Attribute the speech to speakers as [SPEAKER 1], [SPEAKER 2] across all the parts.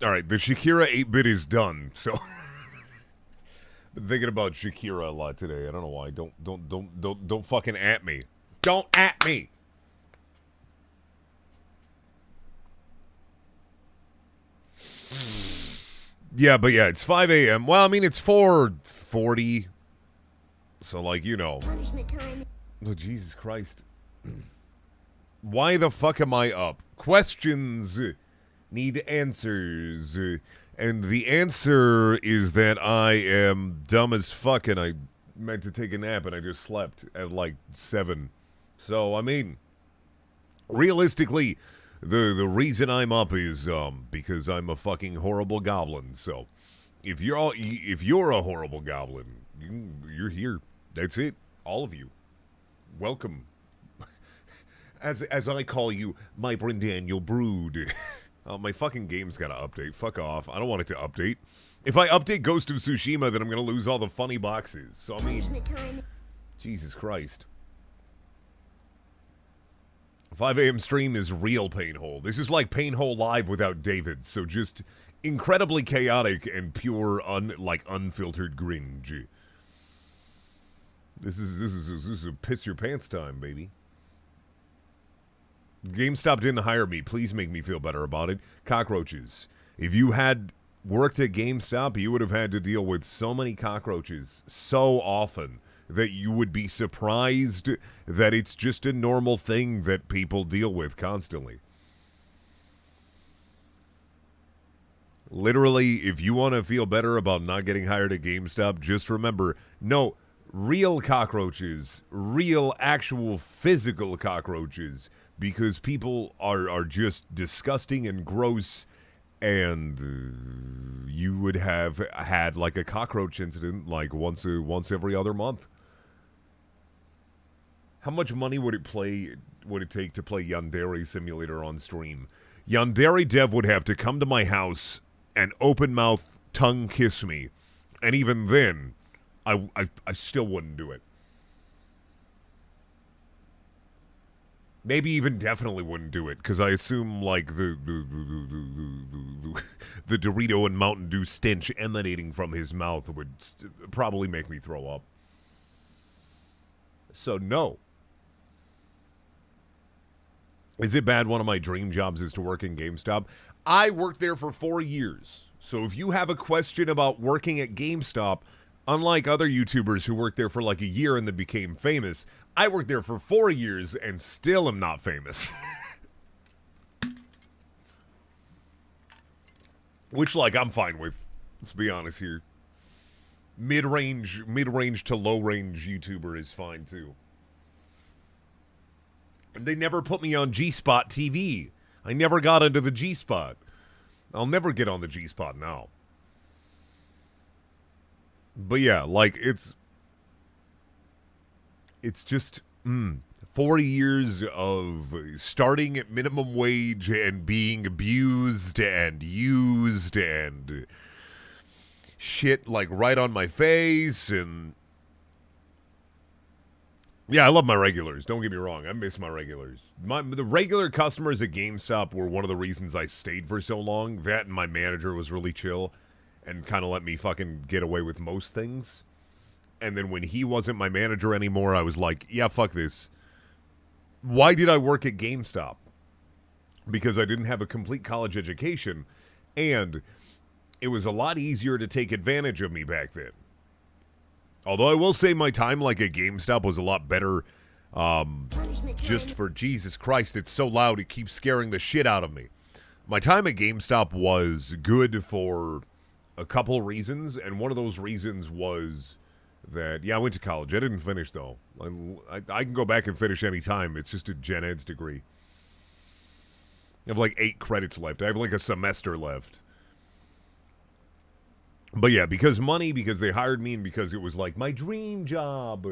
[SPEAKER 1] All right, the Shakira 8-bit is done. So, been thinking about Shakira a lot today. I don't know why. Don't fucking at me. Don't at me. Yeah, but yeah, it's 5 a.m. Well, I mean, it's 4:40. So, like, you know.
[SPEAKER 2] Punishment time.
[SPEAKER 1] Oh, Jesus Christ. Why the fuck am I up? Questions need answers. And the answer is that I am dumb as fuck and I meant to take a nap and I just slept at like 7. So, I mean, realistically, the reason I'm up is because I'm a fucking horrible goblin. So, if you're a horrible goblin, you're here. That's it. All of you. Welcome. As I call you, my Brendaniel brood. Oh, my fucking game's got to update. Fuck off. I don't want it to update. If I update Ghost of Tsushima, then I'm going to lose all the funny boxes. So, I mean,
[SPEAKER 2] Punishment time.
[SPEAKER 1] Jesus Christ. 5 a.m. stream is real Painhole. This is like Painhole Live without David. So just incredibly chaotic and pure, unfiltered cringe. This is a piss your pants time, baby. GameStop didn't hire me. Please make me feel better about it. Cockroaches. If you had worked at GameStop, you would have had to deal with so many cockroaches so often that you would be surprised that it's just a normal thing that people deal with constantly. Literally, if you want to feel better about not getting hired at GameStop, just remember, no, real cockroaches, real actual physical cockroaches, because people are just disgusting and gross, and you would have had like a cockroach incident like once every other month. How much money would it take to play Yandere Simulator on stream? Yandere Dev would have to come to my house and open mouth tongue kiss me, and even then, I still wouldn't do it. Maybe even definitely wouldn't do it, because I assume, like, the Dorito and Mountain Dew stench emanating from his mouth would probably make me throw up. So, no. Is it bad one of my dream jobs is to work in GameStop? I worked there for 4 years. So if you have a question about working at GameStop, unlike other YouTubers who worked there for like a year and then became famous, I worked there for 4 years and still am not famous. Which, like, I'm fine with. Let's be honest here. Mid-range to low-range YouTuber is fine, too. And they never put me on G-Spot TV. I never got into the G-Spot. I'll never get on the G-Spot now. But yeah, like, it's just 4 years of starting at minimum wage and being abused and used and shit, like, right on my face. And yeah, I love my regulars. Don't get me wrong. I miss my regulars. The regular customers at GameStop were one of the reasons I stayed for so long. That and my manager was really chill and kind of let me fucking get away with most things. And then when he wasn't my manager anymore, I was like, yeah, fuck this. Why did I work at GameStop? Because I didn't have a complete college education, and it was a lot easier to take advantage of me back then. Although I will say my time like at GameStop was a lot better just for Jesus Christ, it's so loud it keeps scaring the shit out of me. My time at GameStop was good for a couple of reasons, and one of those reasons was that, yeah, I went to college. I didn't finish, though. I can go back and finish any time. It's just a gen eds degree. I have like 8 credits left. I have like a semester left. But yeah, because they hired me, and because it was like my dream job.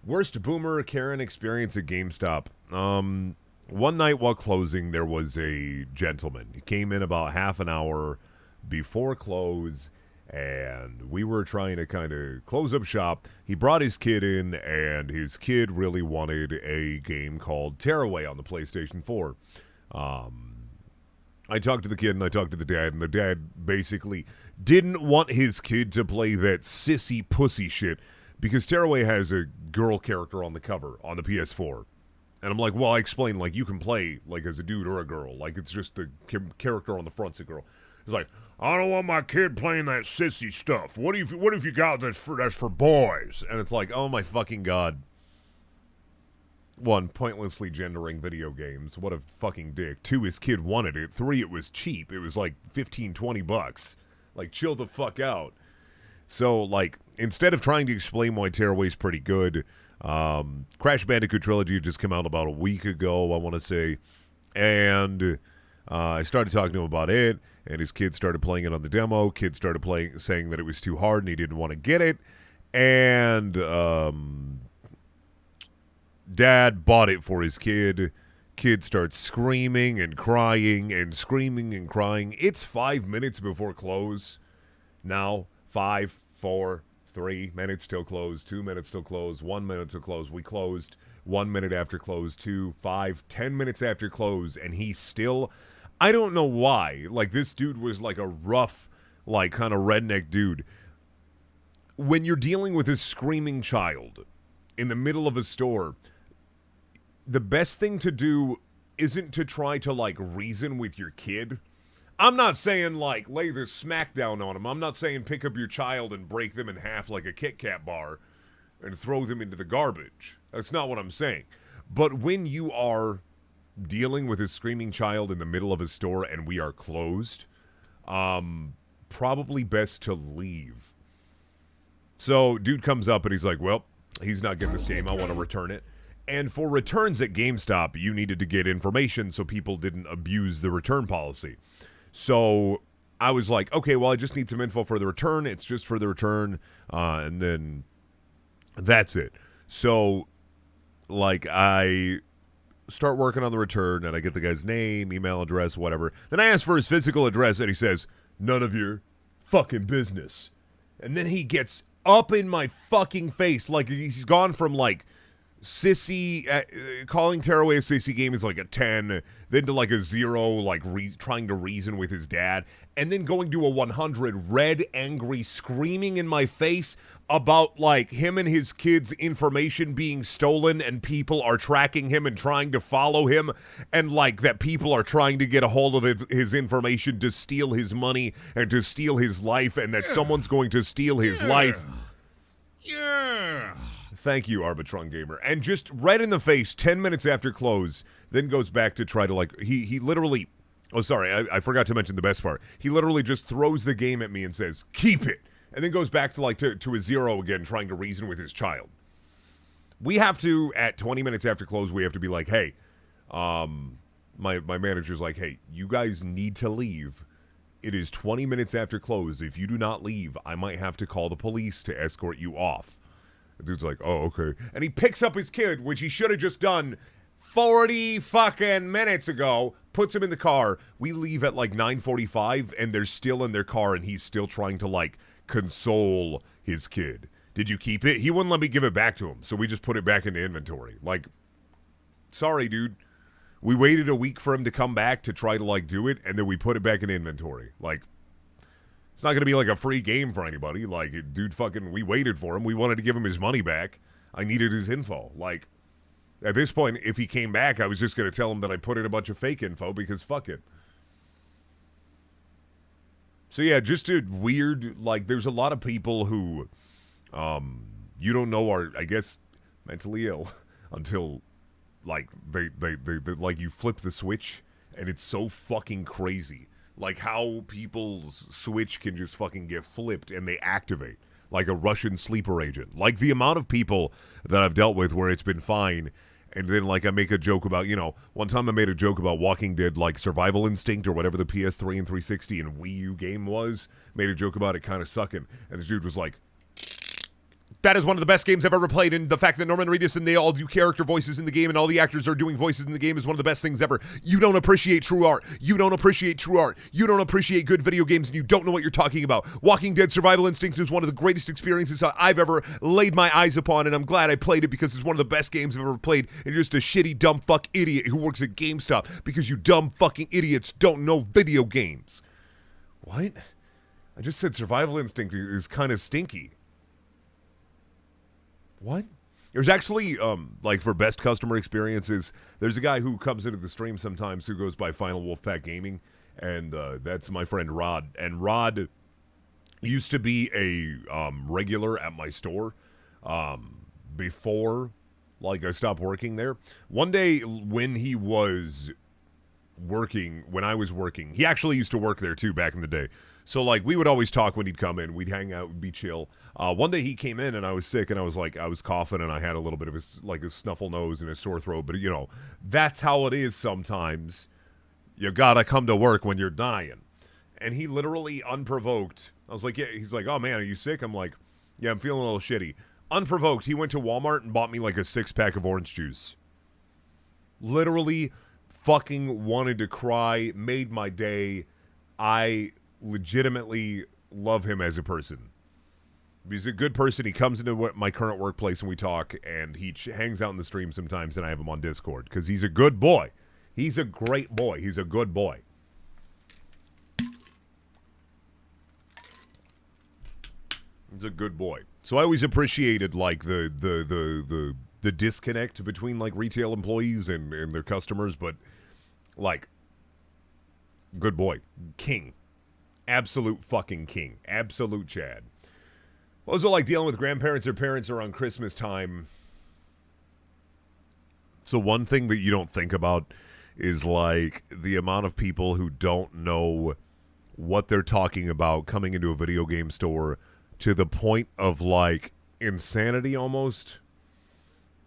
[SPEAKER 1] Worst boomer Karen experience at GameStop. One night while closing, there was a gentleman. He came in about half an hour before close, and we were trying to kind of close up shop. He brought his kid in, and his kid really wanted a game called Tearaway on the PlayStation 4. I talked to the kid and I talked to the dad, and the dad basically didn't want his kid to play that sissy pussy shit because Tearaway has a girl character on the cover on the PS4. And I'm like, well, I explained, like, you can play, like, as a dude or a girl. Like, it's just the character on the front's a girl. He's like, I don't want my kid playing that sissy stuff. What if you got that's for boys? And it's like, oh my fucking god. One, pointlessly gendering video games. What a fucking dick. Two, his kid wanted it. Three, it was cheap. It was like $15-20. Like, chill the fuck out. So, like, instead of trying to explain why Tearaway's pretty good, Crash Bandicoot Trilogy just came out about a week ago, I want to say, and I started talking to him about it, and his kid started playing it on the demo. Kid started saying that it was too hard and he didn't want to get it, and Dad bought it for his kid. Kid starts screaming and crying and screaming and crying. It's 5 minutes before close. Now, 5, 4, 3 minutes till close, 2 minutes till close, 1 minute till close. We closed 1 minute after close, 2, 5, 10 minutes after close, and he's still, I don't know why. Like, this dude was like a rough, like, kind of redneck dude. When you're dealing with a screaming child in the middle of a store, the best thing to do isn't to try to, like, reason with your kid. I'm not saying, like, lay the smackdown on him. I'm not saying pick up your child and break them in half like a Kit Kat bar and throw them into the garbage. That's not what I'm saying. But when you are dealing with a screaming child in the middle of a store and we are closed, probably best to leave. So, dude comes up and he's like, well, he's not getting this game. I want to return it. And for returns at GameStop, you needed to get information so people didn't abuse the return policy. So I was like, okay, well, I just need some info for the return. It's just for the return, and then that's it. So, like, I start working on the return, and I get the guy's name, email address, whatever. Then I ask for his physical address, and he says, none of your fucking business. And then he gets up in my fucking face, like he's gone from, like, sissy, calling Tearaway a sissy game is like a 10, then to like a 0, like trying to reason with his dad, and then going to a 100, red, angry, screaming in my face about like him and his kids' information being stolen and people are tracking him and trying to follow him, and like that people are trying to get a hold of his information to steal his money and to steal his life, and that someone's going to steal his life. Yeah. Thank you, Arbitron Gamer. And just right in the face, 10 minutes after close, then goes back to try to, like, he literally, oh, sorry, I forgot to mention the best part. He literally just throws the game at me and says, keep it, and then goes back to, like, to a 0 again, trying to reason with his child. We have to, at 20 minutes after close, we have to be like, hey, my manager's like, hey, you guys need to leave. It is 20 minutes after close. If you do not leave, I might have to call the police to escort you off. The dude's like, oh, okay. And he picks up his kid, which he should have just done 40 fucking minutes ago, puts him in the car. We leave at like 9:45, and they're still in their car, and he's still trying to, like, console his kid. Did you keep it? He wouldn't let me give it back to him, so we just put it back into inventory. Like, sorry, dude. We waited a week for him to come back to try to, like, do it, and then we put it back in inventory. Like, it's not going to be like a free game for anybody. Like, dude, fucking, we waited for him. We wanted to give him his money back. I needed his info. Like, at this point, if he came back, I was just going to tell him that I put in a bunch of fake info because fuck it. So, yeah, just a weird, like, there's a lot of people who, you don't know are, I guess, mentally ill until, like, they like, you flip the switch, and it's so fucking crazy. Like, how people's switch can just fucking get flipped and they activate. Like a Russian sleeper agent. Like, the amount of people that I've dealt with where it's been fine, and then, like, I make a joke about, you know, one time I made a joke about Walking Dead, like, Survival Instinct or whatever the PS3 and 360 and Wii U game was. Made a joke about it kind of sucking. And this dude was like, That is one of the best games I've ever played, and the fact that Norman Reedus and they all do character voices in the game and all the actors are doing voices in the game is one of the best things ever. You don't appreciate true art. You don't appreciate true art. You don't appreciate good video games, and you don't know what you're talking about. Walking Dead Survival Instinct is one of the greatest experiences I've ever laid my eyes upon, and I'm glad I played it because it's one of the best games I've ever played, and you're just a shitty, dumb fuck idiot who works at GameStop because you dumb fucking idiots don't know video games. What? I just said Survival Instinct is kind of stinky. What? There's actually, like for best customer experiences, there's a guy who comes into the stream sometimes who goes by Final Wolfpack Gaming, and that's my friend Rod. And Rod used to be a regular at my store before, like, I stopped working there. One day when he was working, when I was working, he actually used to work there too back in the day. So, like, we would always talk when he'd come in. We'd hang out, we'd be chill. One day he came in and I was sick and I was coughing and I had a little bit of a snuffle nose and a sore throat. But, you know, that's how it is sometimes. You gotta come to work when you're dying. And he literally, unprovoked, I was like, yeah, he's like, oh man, are you sick? I'm like, yeah, I'm feeling a little shitty. Unprovoked, he went to Walmart and bought me like a 6-pack of orange juice. Literally fucking wanted to cry, made my day. I legitimately love him as a person. He's a good person. He comes into my current workplace and we talk, and he hangs out in the stream sometimes, and I have him on Discord because he's a good boy. He's a great boy. He's a good boy. He's a good boy. So I always appreciated like the disconnect between like retail employees and their customers, but like good boy. King. Absolute fucking king. Absolute Chad. What was it like dealing with grandparents or parents around Christmas time? So one thing that you don't think about is like the amount of people who don't know what they're talking about coming into a video game store to the point of like insanity almost.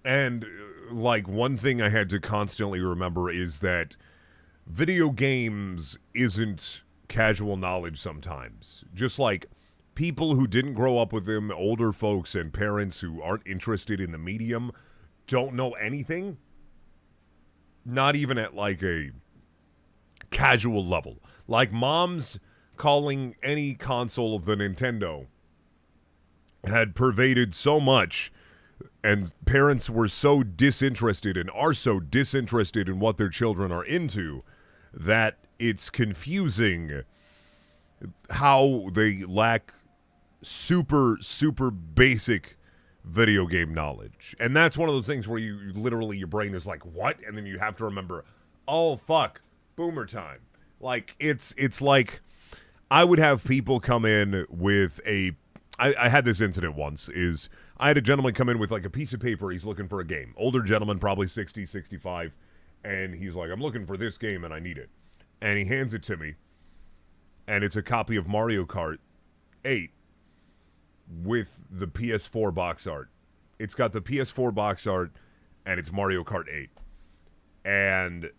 [SPEAKER 1] And like one thing I had to constantly remember is that video games isn't casual knowledge sometimes. Just like people who didn't grow up with them, older folks and parents who aren't interested in the medium don't know anything. Not even at like a casual level. Like moms calling any console of the Nintendo had pervaded so much, and parents were so disinterested and are so disinterested in what their children are into that it's confusing how they lack super, super basic video game knowledge. And that's one of those things where you literally, your brain is like, what? And then you have to remember, oh, fuck, boomer time. Like, it's like, I would have people come in with I had this incident once, is I had a gentleman come in with like a piece of paper, he's looking for a game. Older gentleman, probably 60, 65, and he's like, I'm looking for this game and I need it. And he hands it to me, and it's a copy of Mario Kart 8 with the PS4 box art. It's got the PS4 box art, and it's Mario Kart 8. And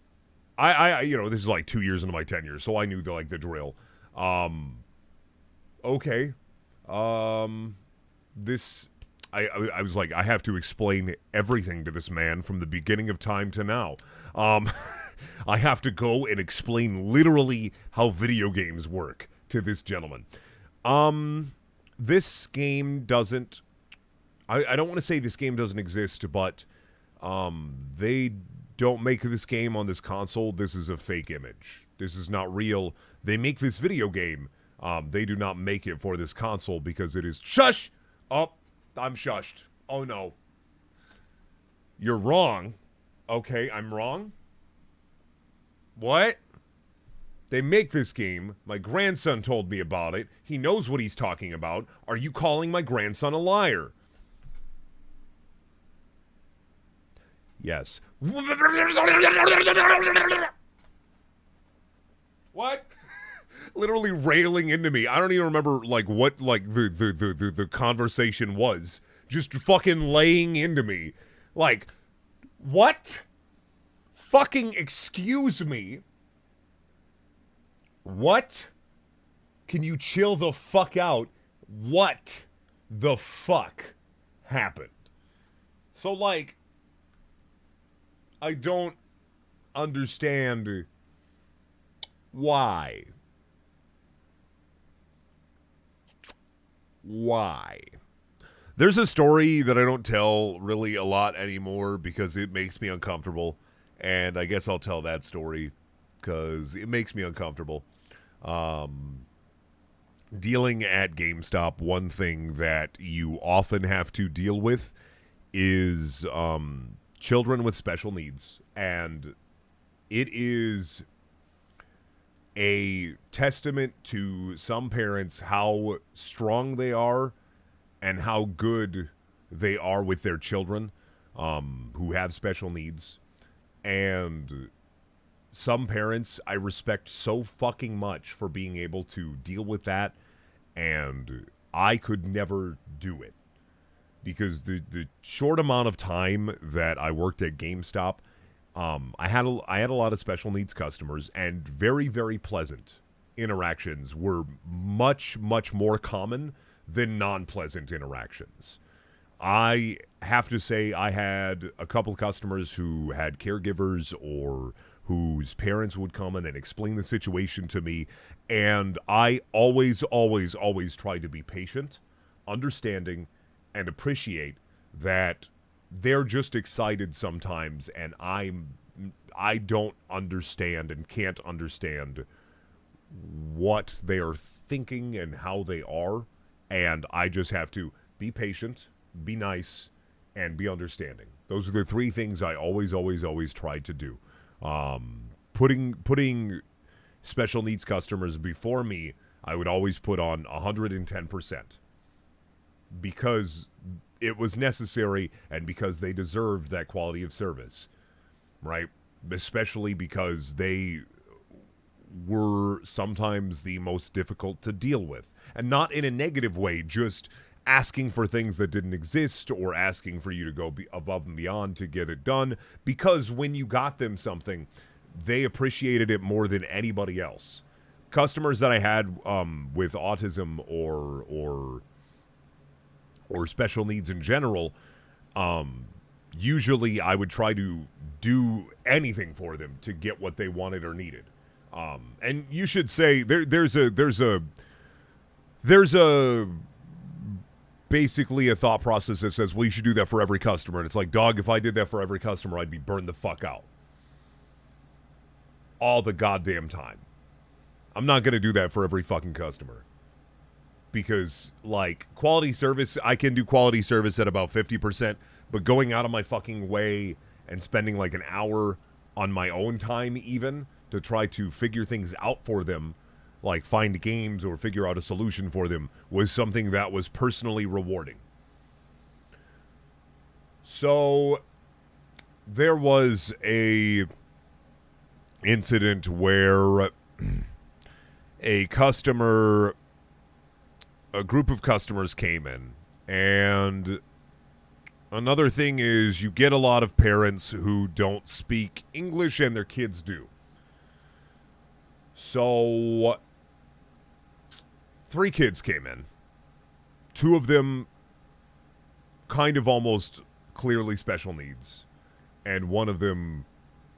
[SPEAKER 1] I you know, this is like 2 years into my tenure, so I knew the drill. Okay. This, I was like, I have to explain everything to this man from the beginning of time to now. I have to go and explain literally how video games work to this gentleman. This game doesn't, I don't want to say this game doesn't exist, but they don't make this game on this console. This is a fake image. This is not real. They make this video game. They do not make it for this console because it is... Shush! Oh, I'm shushed. Oh, no. You're wrong. Okay, I'm wrong? What? They make this game. My grandson told me about it. He knows what he's talking about. Are you calling my grandson a liar? Yes. What? Literally railing into me. I don't even remember like what like the conversation was. Just fucking laying into me. Like, what? Fucking excuse me. What? Can you chill the fuck out? What the fuck? happened. So, like, I don't understand why. Why? There's a story that I don't tell really a lot anymore because it makes me uncomfortable. And I guess I'll tell that story because it makes me uncomfortable. Dealing at GameStop, one thing that you often have to deal with is children with special needs. And it is a testament to some parents how strong they are and how good they are with their children who have special needs. And some parents I respect so fucking much for being able to deal with that, and I could never do it. Because the short amount of time that I worked at GameStop, I had a lot of special needs customers, and very, very pleasant interactions were much, much more common than non-pleasant interactions. I have to say I had a couple of customers who had caregivers or whose parents would come in and explain the situation to me, and I always, always, always tried to be patient, understanding, and appreciate that they're just excited sometimes, and I don't understand and can't understand what they are thinking and how they are, and I just have to be patient, be nice, and be understanding. Those are the three things I always, always, always tried to do. Putting special needs customers before me, I would always put on 110% because it was necessary and because they deserved that quality of service, right? Especially because they were sometimes the most difficult to deal with. And not in a negative way, just asking for things that didn't exist or asking for you to go above and beyond to get it done. Because when you got them something, they appreciated it more than anybody else. Customers that I had with autism or special needs in general, usually I would try to do anything for them to get what they wanted or needed. And you should say there's basically a thought process that says, well, you should do that for every customer. And it's like, dog, if I did that for every customer, I'd be burned the fuck out all the goddamn time. I'm not going to do that for every fucking customer. Because, like, quality service, I can do quality service at about 50%, but going out of my fucking way and spending like an hour on my own time even to try to figure things out for them, like find games or figure out a solution for them, was something that was personally rewarding. So there was a incident where a group of customers came in, and another thing is you get a lot of parents who don't speak English and their kids do. So 3 kids came in. 2 of them kind of almost clearly special needs, and one of them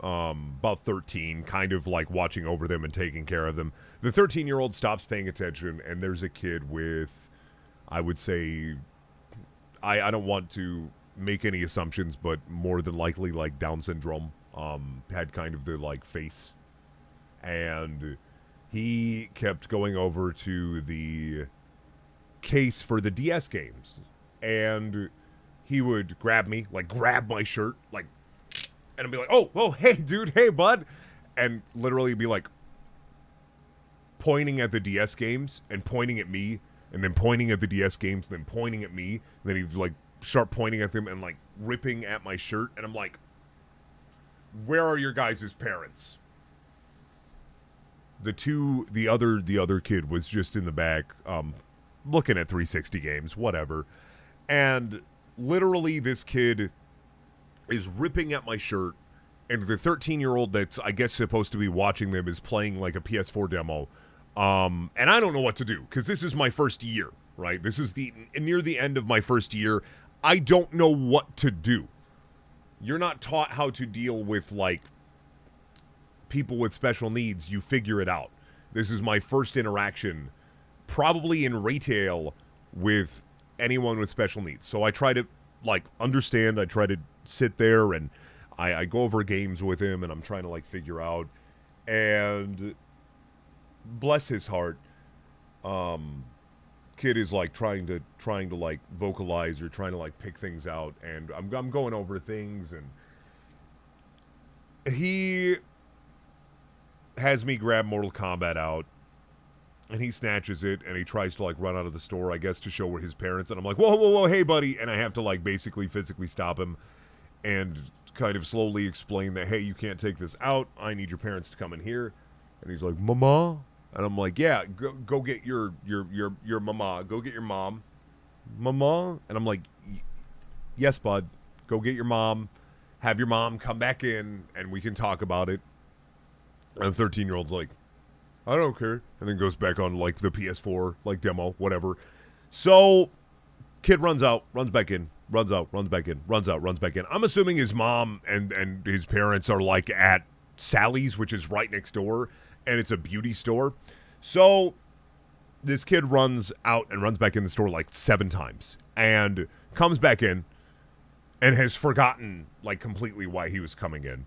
[SPEAKER 1] about 13, kind of like watching over them and taking care of them. The 13-year-old stops paying attention, and there's a kid with, I would say, I don't want to make any assumptions, but more than likely like Down syndrome, had kind of the like face, and he kept going over to the case for the DS games, and he would grab me, like grab my shirt, like, and I'd be like, oh, hey, dude, hey, bud. And literally be like pointing at the DS games and pointing at me, and then pointing at the DS games, and then pointing at me. And then he'd like start pointing at them and like ripping at my shirt. And I'm like, where are your guys' parents? The other kid was just in the back, looking at 360 games, whatever. And literally this kid is ripping at my shirt, and the 13-year-old that's, I guess, supposed to be watching them is playing like a PS4 demo. And I don't know what to do, because this is my first year, right? This is near the end of my first year. I don't know what to do. You're not taught how to deal with, like, people with special needs. You figure it out. This is my first interaction, probably in retail, with anyone with special needs. So I try to, like, understand. I try to sit there and I go over games with him, and I'm trying to, like, figure out. And bless his heart, kid is, like, trying to like vocalize or trying to, like, pick things out, and I'm going over things, and he has me grab Mortal Kombat out, and he snatches it, and he tries to, like, run out of the store, I guess, to show his parents, and I'm like, whoa, hey, buddy, and I have to, like, basically physically stop him and kind of slowly explain that, hey, you can't take this out, I need your parents to come in here. And he's like, Mama? And I'm like, yeah, go get your mama, go get your mom. Mama? And I'm like, yes, bud, go get your mom, have your mom come back in, and we can talk about it. And the 13-year-old's like, I don't care. And then goes back on, like, the PS4, like, demo, whatever. So, kid runs out, runs back in, runs out, runs back in, runs out, runs back in. I'm assuming his mom and his parents are, like, at Sally's, which is right next door, and it's a beauty store. So, this kid runs out and runs back in the store, like, 7 times. And comes back in and has forgotten, like, completely why he was coming in.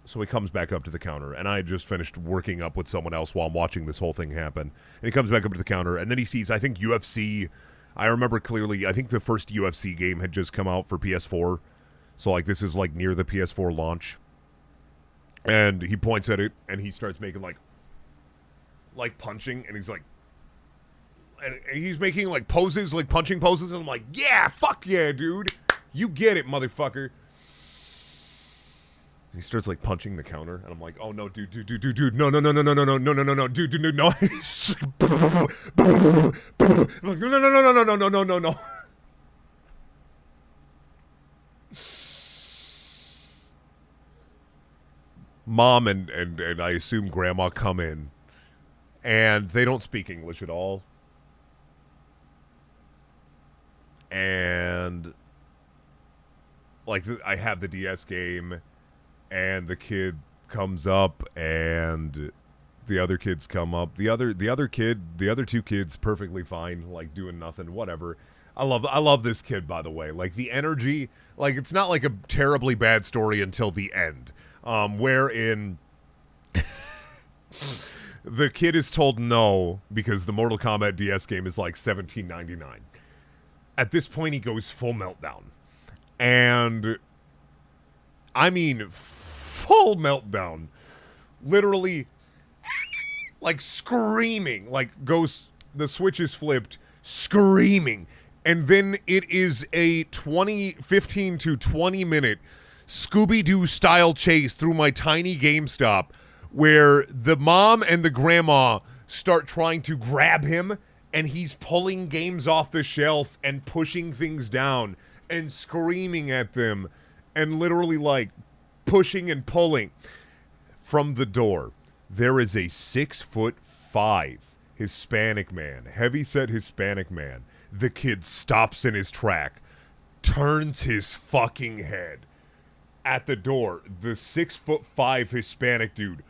[SPEAKER 1] So he comes back up to the counter, and I had just finished working up with someone else while I'm watching this whole thing happen. And he comes back up to the counter, and then he sees, I think, UFC. I remember clearly, I think the first UFC game had just come out for PS4. So, like, this is, like, near the PS4 launch. And he points at it, and he starts making, like punching, and he's like, and he's making, like, poses, like, punching poses, and I'm like, yeah, fuck yeah, dude. You get it, motherfucker. He starts, like, punching the counter, and I'm like, oh, no, dude, no, no, dude, no. He's like, I'm like, no. Mom and I assume grandma come in, and they don't speak English at all. And, like, I have the DS game, and the kid comes up, and the other kids come up. The other two kids, perfectly fine, like, doing nothing, whatever. I love this kid, by the way. Like, the energy, like, it's not like a terribly bad story until the end, wherein the kid is told no because the Mortal Kombat DS game is like $17.99. At this point, he goes full meltdown, and I mean, full meltdown. Literally, like, screaming. Like, goes, the switch is flipped, screaming. And then it is a 15 to 20 minute Scooby-Doo style chase through my tiny GameStop, where the mom and the grandma start trying to grab him, and he's pulling games off the shelf and pushing things down and screaming at them. And literally, like, pushing and pulling. From the door, there is a 6'5" Hispanic man, heavyset Hispanic man. The kid stops in his track, turns his fucking head. At the door, the 6'5" Hispanic dude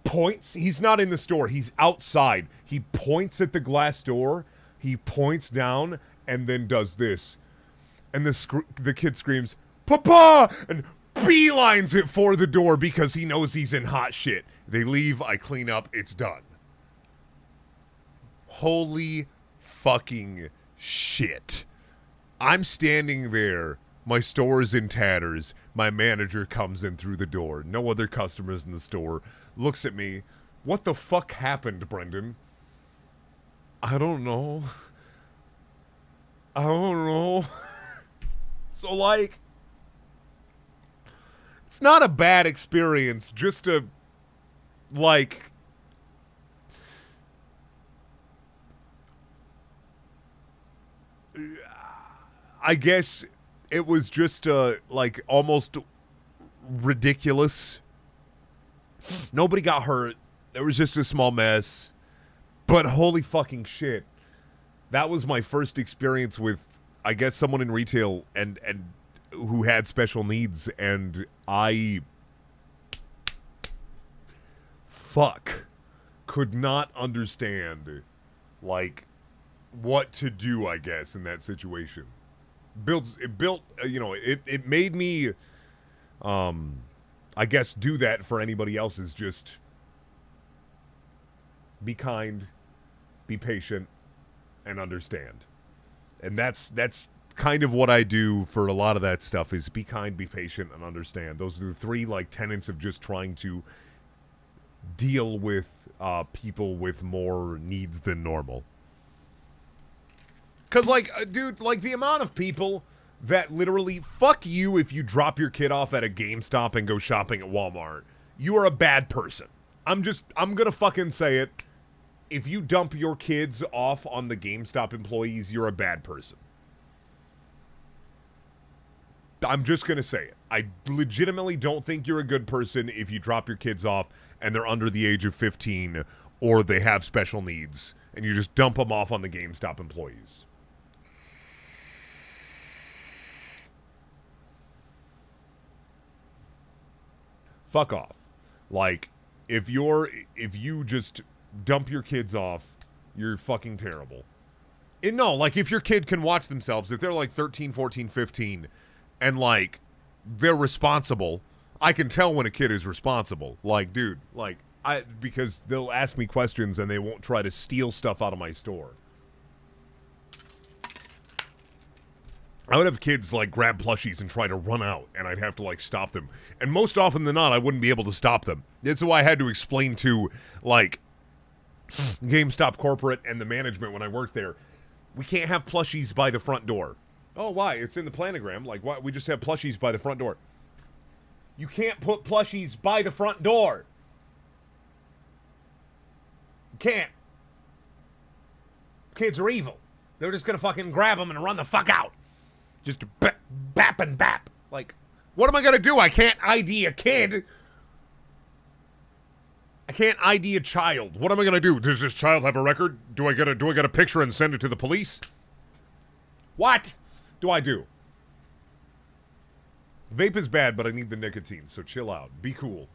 [SPEAKER 1] points. He's not in the store. He's outside. He points at the glass door. He points down and then does this. And the kid screams, Papa! And beelines it for the door because he knows he's in hot shit. They leave. I clean up. It's done. Holy fucking shit. I'm standing there. My store is in tatters. My manager comes in through the door. No other customers in the store. Looks at me. What the fuck happened, Brendan? I don't know. So, like, it's not a bad experience, just a, like, I guess it was just, like, almost ridiculous. Nobody got hurt. There was just a small mess. But holy fucking shit. that was my first experience with, I guess, someone in retail and who had special needs, and I could not understand, like, what to do, I guess, in that situation. It made me, I guess, do that for anybody else, is just be kind, be patient, and understand. And that's kind of what I do for a lot of that stuff, is be kind, be patient, and understand. Those are the three, like, tenets of just trying to deal with people with more needs than normal. Because, like, dude, like, the amount of people that literally, fuck you if you drop your kid off at a GameStop and go shopping at Walmart. You are a bad person. I'm gonna fucking say it. If you dump your kids off on the GameStop employees, you're a bad person. I'm just gonna say it. I legitimately don't think you're a good person if you drop your kids off and they're under the age of 15 or they have special needs and you just dump them off on the GameStop employees. Fuck off. Like, if you just dump your kids off, you're fucking terrible. And no, like, if your kid can watch themselves, if they're like 13, 14, 15, and, like, they're responsible, I can tell when a kid is responsible. Like, dude, like, because they'll ask me questions and they won't try to steal stuff out of my store. I would have kids, like, grab plushies and try to run out, and I'd have to, like, stop them. And most often than not, I wouldn't be able to stop them. That's why I had to explain to, like, GameStop corporate and the management when I worked there, we can't have plushies by the front door. Oh, why? It's in the planogram. Like, why? We just have plushies by the front door. You can't put plushies by the front door. You can't. Kids are evil. They're just gonna fucking grab them and run the fuck out. Just bap and bap. Like, what am I gonna do? I can't ID a kid. I can't ID a child. What am I gonna do? Does this child have a record? Do I get a picture and send it to the police? What do I do? Vape is bad, but I need the nicotine, so chill out. Be cool.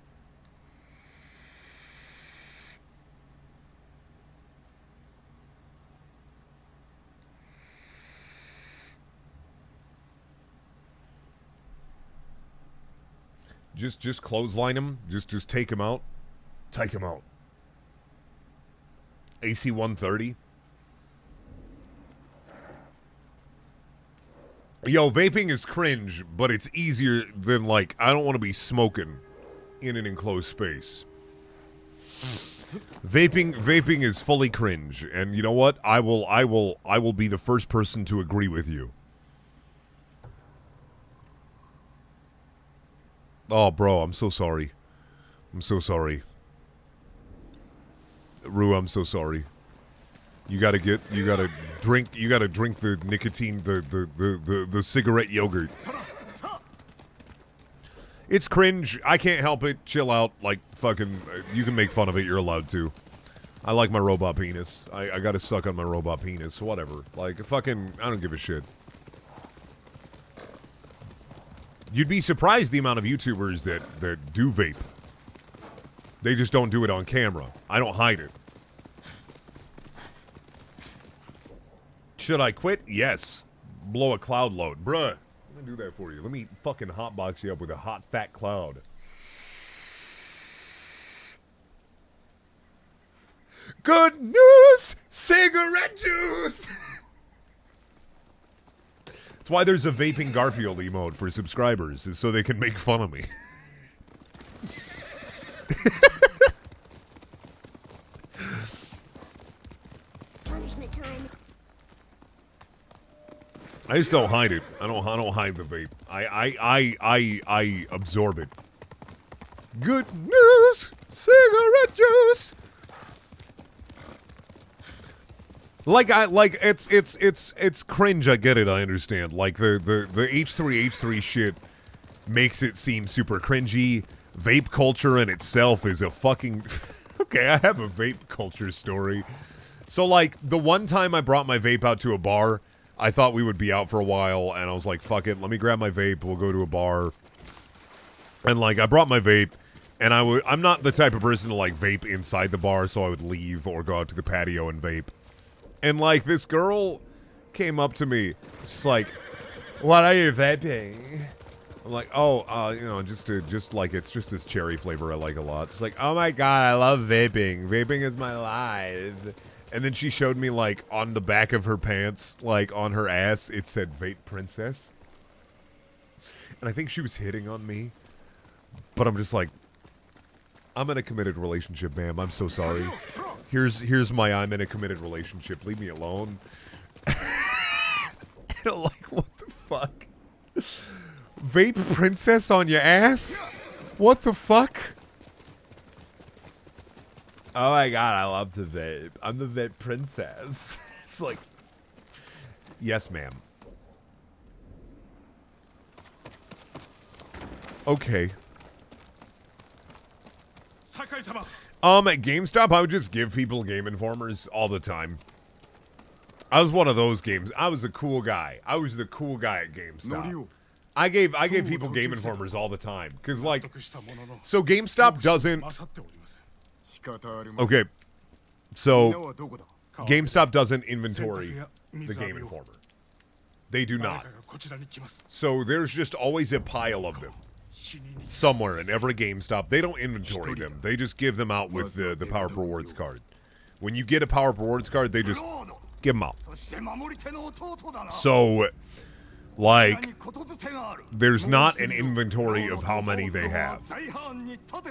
[SPEAKER 1] Just clothesline him. Just take him out. Take him out. AC 130. Yo, vaping is cringe, but it's easier than, like, I don't want to be smoking in an enclosed space. Vaping is fully cringe, and you know what? I will be the first person to agree with you. Oh, bro, I'm so sorry. I'm so sorry. Rue, I'm so sorry. You gotta drink the nicotine, the cigarette yogurt. It's cringe. I can't help it. Chill out. Like, fucking, you can make fun of it. You're allowed to. I like my robot penis. I gotta suck on my robot penis. Whatever. Like, fucking, I don't give a shit. You'd be surprised the amount of YouTubers that do vape. They just don't do it on camera. I don't hide it. Should I quit? Yes. Blow a cloud load. Bruh. Let me do that for you. Let me fucking hotbox you up with a hot, fat cloud. Good news! Cigarette juice! That's why there's a vaping Garfield emote for subscribers, is so they can make fun of me.
[SPEAKER 2] Punishment time.
[SPEAKER 1] I just don't hide it. I don't hide the vape. I absorb it. Good news, cigarette juice. It's cringe. I get it. I understand. Like the H3 shit makes it seem super cringy. Vape culture in itself is a fucking okay. I have a vape culture story. So, like, the one time I brought my vape out to a bar, I thought we would be out for a while, and I was like, fuck it, let me grab my vape, we'll go to a bar. And, like, I brought my vape, and I'm not the type of person to, like, vape inside the bar, so I would leave or go out to the patio and vape. And, like, this girl came up to me, just like, what are you vaping? I'm like, oh, you know, just like, it's just this cherry flavor I like a lot. It's like, oh my god, I love vaping. Vaping is my life. And then she showed me, like, on the back of her pants, like, on her ass, it said Vape Princess. And I think she was hitting on me. But I'm just like, I'm in a committed relationship, ma'am. I'm so sorry. Here's my I'm in a committed relationship. Leave me alone. Like, what the fuck? Vape Princess on your ass? What the fuck? Oh my god, I love to vape. I'm the Vape Princess. It's like, yes, ma'am. Okay. At GameStop, I would just give people Game Informers all the time. I was one of those games. I was a cool guy. I was the cool guy at GameStop. I gave people Game Informers all the time. Because, like, so GameStop doesn't... Okay, so GameStop doesn't inventory the Game Informer. They do not. So there's just always a pile of them somewhere in every GameStop. They don't inventory them. They just give them out with the Power Up Rewards card. When you get a Power Up Rewards card, they just give them out. So, like, there's not an inventory of how many they have.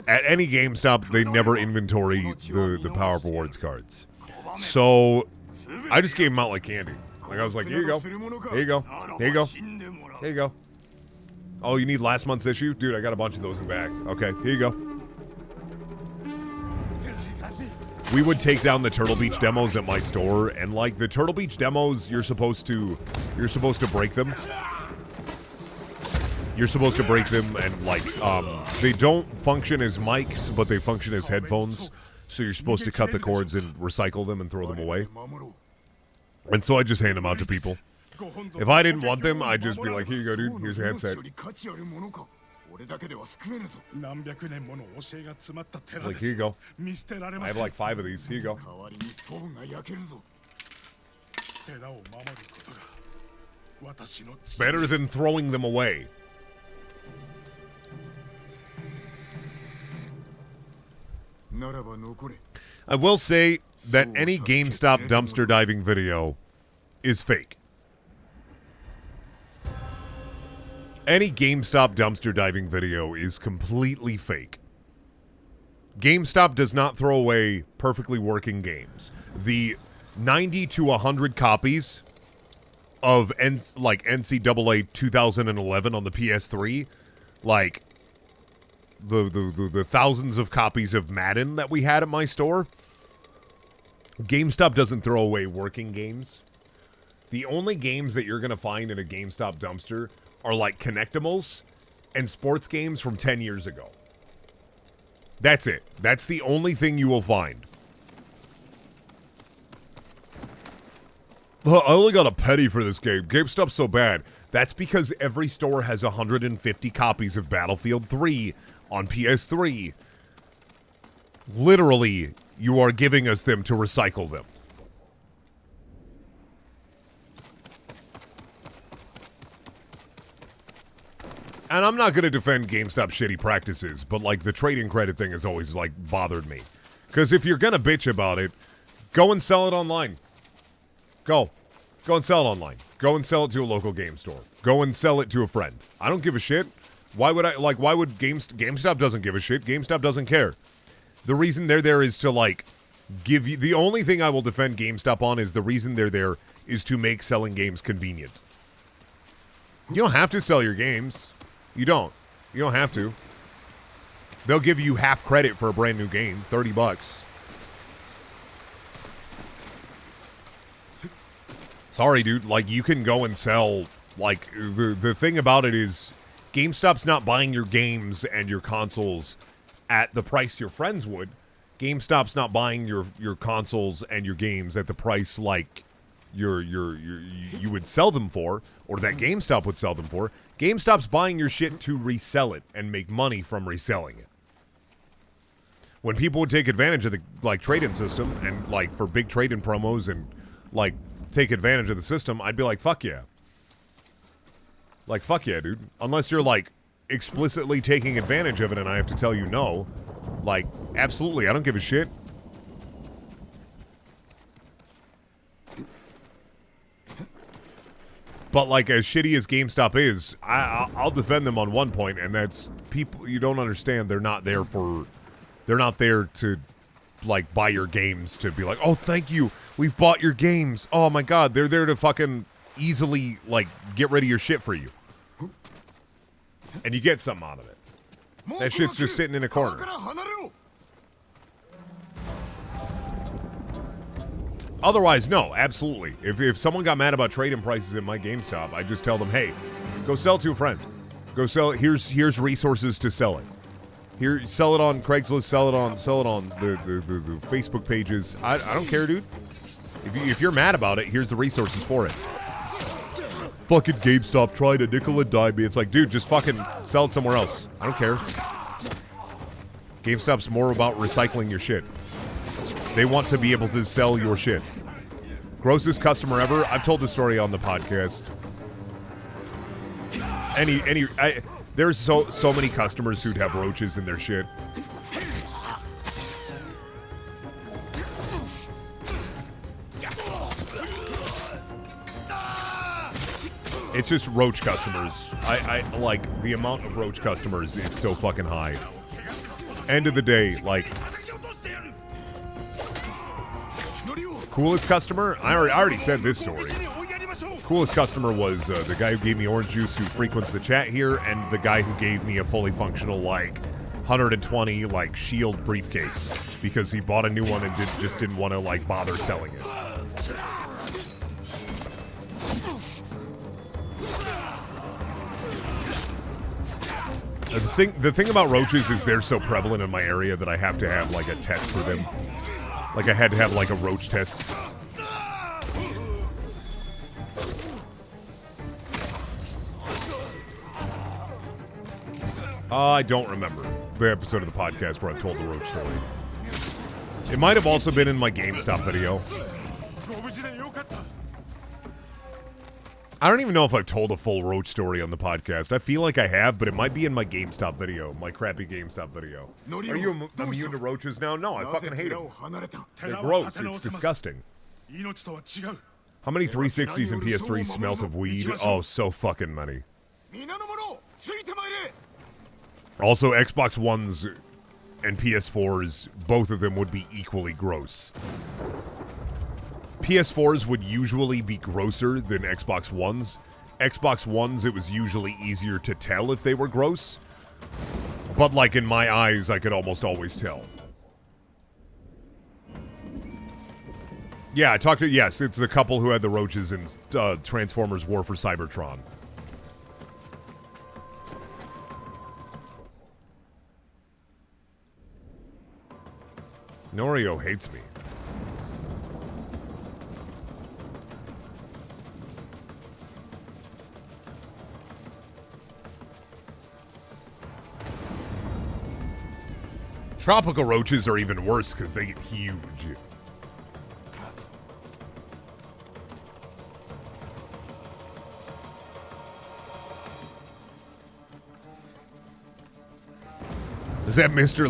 [SPEAKER 1] At any GameStop, they never inventory the Power Up Rewards cards. So, I just gave them out like candy. Like, I was like, here you go. Here you go. Here you go. Here you go. Oh, you need last month's issue? Dude, I got a bunch of those in the back. Okay, here you go. We would take down the Turtle Beach demos at my store, and like the Turtle Beach demos, you're supposed to break them. You're supposed to break them, and like they don't function as mics, but they function as headphones. So you're supposed to cut the cords and recycle them and throw them away. And so I just hand them out to people. If I didn't want them, I'd just be like, here you go, dude. Here's a headset. Like, here you go. I have like 5 of these. Here you go. Better than throwing them away. I will say that any GameStop dumpster diving video is fake. Any GameStop dumpster diving video is completely fake. GameStop does not throw away perfectly working games. The 90 to 100 copies of NCAA 2011 on the PS3, like the thousands of copies of Madden that we had at my store, GameStop doesn't throw away working games. The only games that you're going to find in a GameStop dumpster are like Connectimals and sports games from 10 years ago. That's it. That's the only thing you will find. I only got a penny for this game. GameStop's so bad. That's because every store has 150 copies of Battlefield 3 on PS3. Literally, you are giving us them to recycle them. And I'm not going to defend GameStop's shitty practices, but, like, the trading credit thing has always, like, bothered me. Because if you're going to bitch about it, go and sell it online. Go. Go and sell it online. Go and sell it to a local game store. Go and sell it to a friend. I don't give a shit. Why would GameStop doesn't give a shit. GameStop doesn't care. The reason they're there is to, like, give you... The only thing I will defend GameStop on is the reason they're there is to make selling games convenient. You don't have to sell your games. You don't. You don't have to. They'll give you half credit for a brand new game, $30. Sorry, dude. Like, you can go and sell, like, the thing about it is GameStop's not buying your games and your consoles at the price your friends would. GameStop's not buying your consoles and your games at the price like you would sell them for, or that GameStop would sell them for. GameStop's buying your shit to resell it and make money from reselling it. When people would take advantage of the trade-in system and for big trade-in promos and take advantage of the system, I'd be like, fuck yeah. Fuck yeah, dude. Unless you're explicitly taking advantage of it and I have to tell you no. Absolutely, I don't give a shit. But as shitty as GameStop is, I'll defend them on one point, and that's people you don't understand. They're not there to buy your games to be like, oh, thank you, we've bought your games. Oh my god, they're there to fucking easily get rid of your shit for you, and you get something out of it. That shit's just sitting in a corner. Otherwise, no, absolutely. If someone got mad about trade-in prices at my GameStop, I just tell them, hey, go sell to a friend. Go sell. Here's resources to sell it. Here, sell it on Craigslist. Sell it on the Facebook pages. I don't care, dude. If you're mad about it, here's the resources for it. Fucking GameStop tried to nickel and dime me. It's like, dude, just fucking sell it somewhere else. I don't care. GameStop's more about recycling your shit. They want to be able to sell your shit. Grossest customer ever. I've told this story on the podcast. There's so many customers who'd have roaches in their shit. It's just roach customers. I the amount of roach customers is so fucking high. End of the day, coolest customer? I already said this story. Coolest customer was the guy who gave me orange juice, who frequents the chat here, and the guy who gave me a fully functional 120 shield briefcase because he bought a new one and just didn't want to bother selling it. The thing about roaches is they're so prevalent in my area that I have to have a test for them. I had to have a roach test. I don't remember the episode of the podcast where I told the roach story. It might have also been in my GameStop video. I don't even know if I've told a full roach story on the podcast. I feel like I have, but it might be in my GameStop video, my crappy GameStop video. Are you immune to roaches now? No, I fucking hate them. They're gross. It's disgusting. How many 360s and PS3s smelt of weed? Oh, so fucking many. Also, Xbox Ones and PS4s, both of them would be equally gross. PS4s would usually be grosser than Xbox Ones. Xbox Ones, it was usually easier to tell if they were gross. But, in my eyes, I could almost always tell. Yeah, yes, it's the couple who had the roaches in Transformers War for Cybertron. Norio hates me. Tropical roaches are even worse because they get huge. Is that Mr.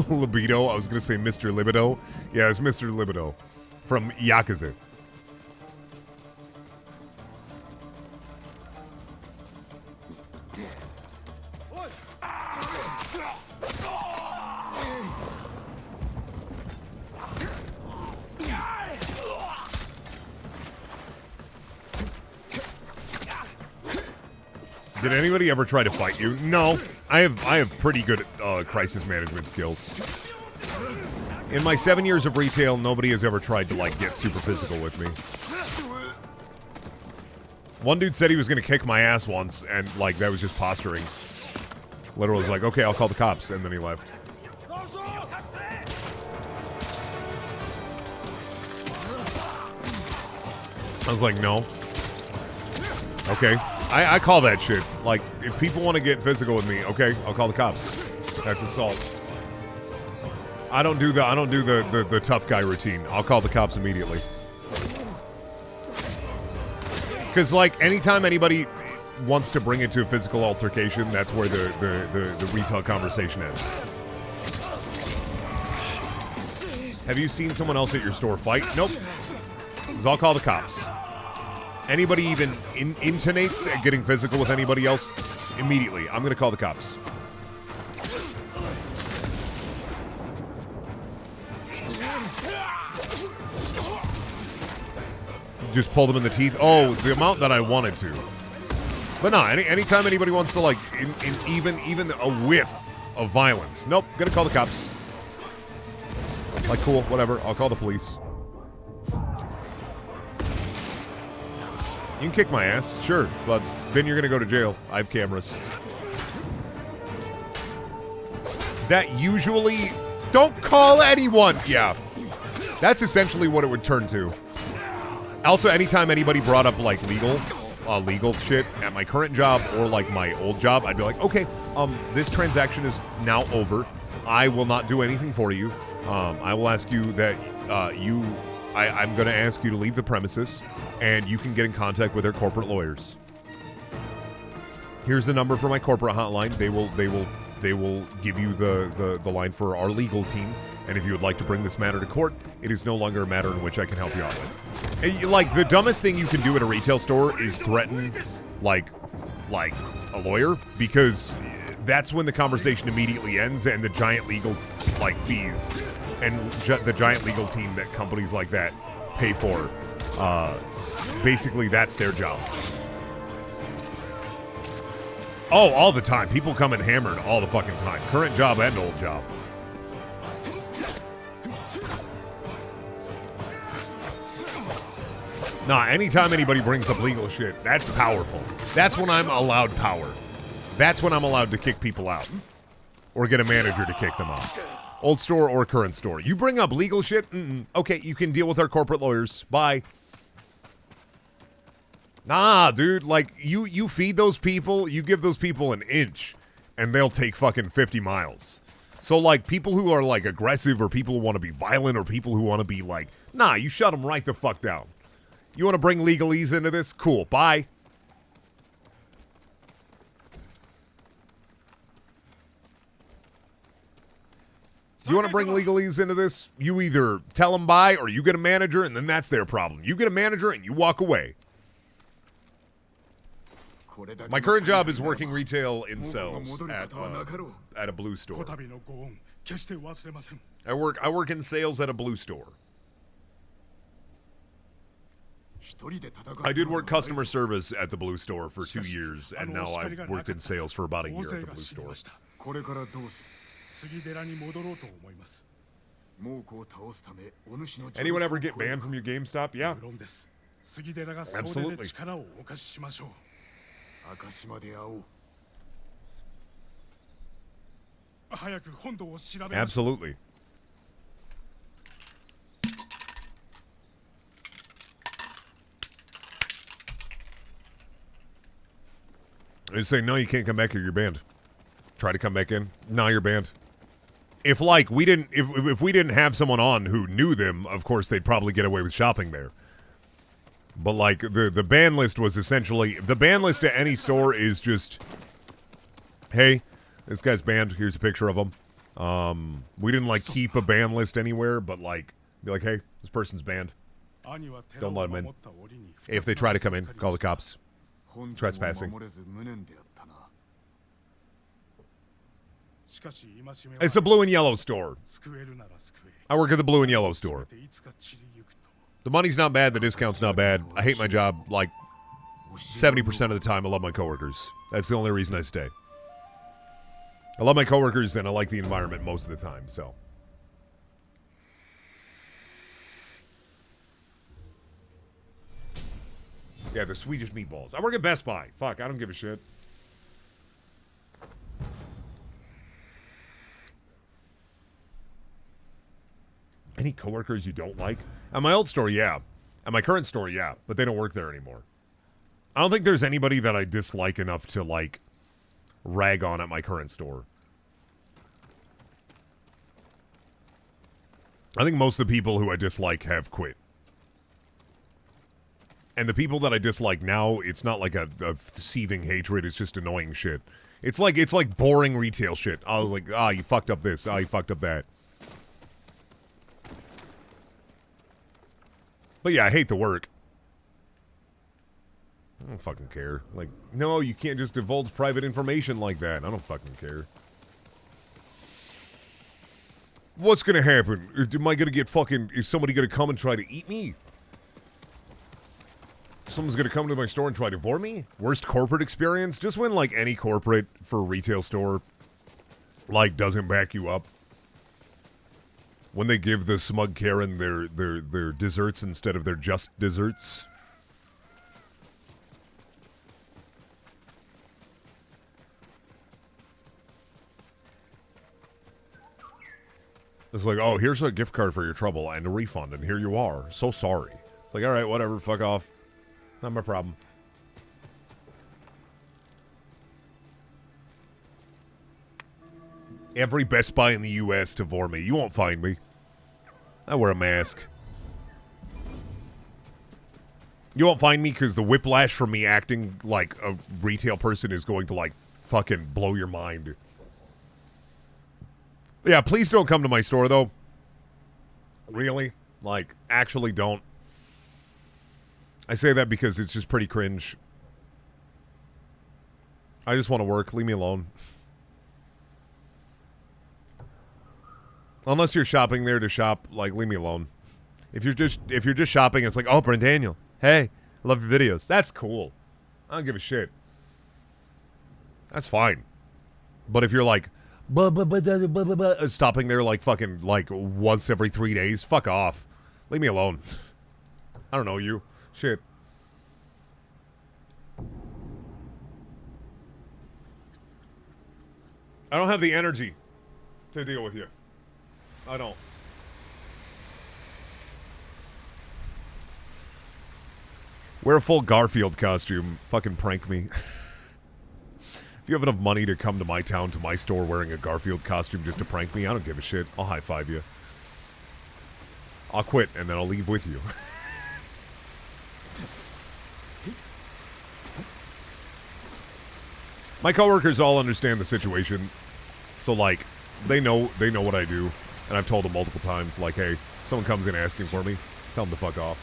[SPEAKER 1] Libido? I was going to say Mr. Libido. Yeah, it's Mr. Libido from Yakuza. Did anybody ever try to fight you? No. I have pretty good crisis management skills. In my 7 years of retail, nobody has ever tried to get super physical with me. One dude said he was gonna kick my ass once, and that was just posturing. Literally was like, okay, I'll call the cops, and then he left. I was like, no. Okay. I call that shit. Like, if people want to get physical with me, okay, I'll call the cops. That's assault. I don't do the tough guy routine. I'll call the cops immediately. Because, like, anytime anybody wants to bring it to a physical altercation, that's where the retail conversation ends. Have you seen someone else at your store fight? Nope. Because I'll call the cops. Anybody even intonates at getting physical with anybody else, immediately, I'm going to call the cops. Just pull them in the teeth. Oh, the amount that I wanted to. But no, anytime anybody wants to, like, even a whiff of violence. Nope, gonna call the cops. Like, cool, whatever. I'll call the police. You can kick my ass, sure, but then you're gonna go to jail. I have cameras. That usually... Don't call anyone! Yeah. That's essentially what it would turn to. Also, anytime anybody brought up, like, legal shit at my current job or, like, my old job, I'd be like, okay, this transaction is now over. I will not do anything for you. I will ask you that I'm going to ask you to leave the premises, and you can get in contact with their corporate lawyers. Here's the number for my corporate hotline. They will give you the line for our legal team. And if you would like to bring this matter to court, it is no longer a matter in which I can help you out with. And, like, the dumbest thing you can do at a retail store is threaten, like a lawyer, because that's when the conversation immediately ends and the giant legal, like, fees and the giant legal team that companies like that pay for, basically that's their job. Oh, all the time. People come in hammered all the fucking time. Current job and old job. Nah, anytime anybody brings up legal shit, that's powerful. That's when I'm allowed power. That's when I'm allowed to kick people out. Or get a manager to kick them out. Old store or current store. You bring up legal shit? Okay, you can deal with our corporate lawyers. Bye. Nah, dude, like, you feed those people, you give those people an inch, and they'll take fucking 50 miles. So, like, people who are, like, aggressive or people who want to be violent or people who want to be, like, nah, you shut them right the fuck down. You want to bring legalese into this? Cool. Bye. You want to bring legalese into this? You either tell them bye or you get a manager, and then that's their problem. You get a manager and you walk away. My current job is working retail in sales at a blue store. I work in sales at a blue store. I did work customer service at the blue store for 2 years, and now I work in sales for about a year at the blue store. Anyone ever get banned from your GameStop? Yeah. Absolutely. Absolutely. They say, no, you can't come back here, you're banned. Try to come back in. No, you're banned. If, like, we didn't, if we didn't have someone on who knew them, of course, they'd probably get away with shopping there. But, like, the ban list was essentially, the ban list at any store is just, hey, this guy's banned, here's a picture of him. We didn't, like, keep a ban list anywhere, but, like, be like, hey, this person's banned. Don't let them in. If they try to come in, call the cops. Trespassing. It's a blue and yellow store. I work at the blue and yellow store. The money's not bad, the discount's not bad. I hate my job, like, 70% of the time. I love my coworkers. That's the only reason I stay. I love my coworkers, and I like the environment most of the time, so. Yeah, the Swedish meatballs. I work at Best Buy. Fuck, I don't give a shit. Any coworkers you don't like? At my old store, yeah. At my current store, yeah, but they don't work there anymore. I don't think there's anybody that I dislike enough to, like, rag on at my current store. I think most of the people who I dislike have quit. And the people that I dislike now, it's not like a seething hatred, it's just annoying shit. It's like boring retail shit. I was like, you fucked up this, you fucked up that. But yeah, I hate the work. I don't fucking care. Like, no, you can't just divulge private information like that. I don't fucking care. What's gonna happen? Am I gonna get fucking... Is somebody gonna come and try to eat me? Someone's gonna come to my store and try to vor me? Worst corporate experience? Just when, like, any corporate for a retail store, like, doesn't back you up. When they give the smug Karen their desserts instead of their just desserts. It's like, oh, here's a gift card for your trouble and a refund, and here you are. So sorry. It's like, all right, whatever, fuck off. Not my problem. Every Best Buy in the U.S. to vor me. You won't find me. I wear a mask. You won't find me because the whiplash from me acting like a retail person is going to, like, fucking blow your mind. Yeah, please don't come to my store, though. Really? Like, actually don't. I say that because it's just pretty cringe. I just want to work. Leave me alone. Unless you're shopping there to shop, like, leave me alone. If you're just shopping, it's like, oh, Brendaniel, hey, I love your videos. That's cool. I don't give a shit. That's fine. But if you're like, stopping there like fucking like once every 3 days, fuck off. Leave me alone. I don't know you. Shit. I don't have the energy to deal with you. I don't. Wear a full Garfield costume. Fucking prank me. If you have enough money to come to my town, to my store wearing a Garfield costume just to prank me, I don't give a shit. I'll high-five you. I'll quit, and then I'll leave with you. My coworkers all understand the situation. So, like, they know what I do. And I've told them multiple times, like, hey, someone comes in asking for me, tell them to fuck off.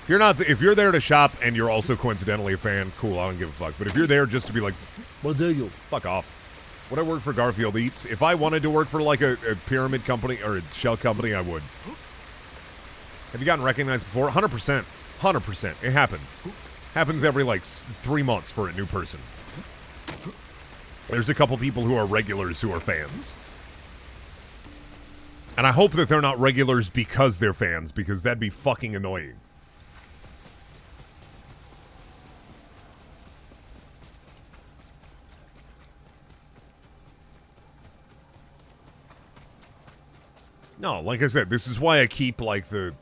[SPEAKER 1] If you're there to shop and you're also coincidentally a fan, cool, I don't give a fuck. But if you're there just to be like, well, there you fuck off. Would I work for Garfield Eats? If I wanted to work for like a pyramid company or a shell company, I would. Have you gotten recognized before? 100%. 100%. It happens. Happens every like 3 months for a new person. There's a couple people who are regulars who are fans. And I hope that they're not regulars because they're fans, because that'd be fucking annoying. No, like I said, this is why I keep, like, the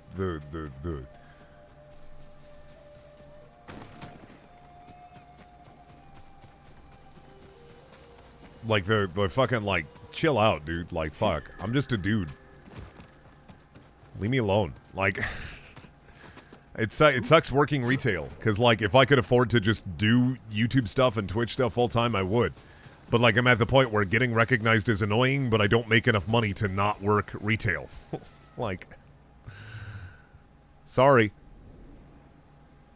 [SPEAKER 1] fucking, like, chill out, dude. Like, fuck. I'm just a dude. Leave me alone. Like, it sucks working retail. Because, like, if I could afford to just do YouTube stuff and Twitch stuff full time, I would. But, like, I'm at the point where getting recognized is annoying, but I don't make enough money to not work retail. Like, sorry.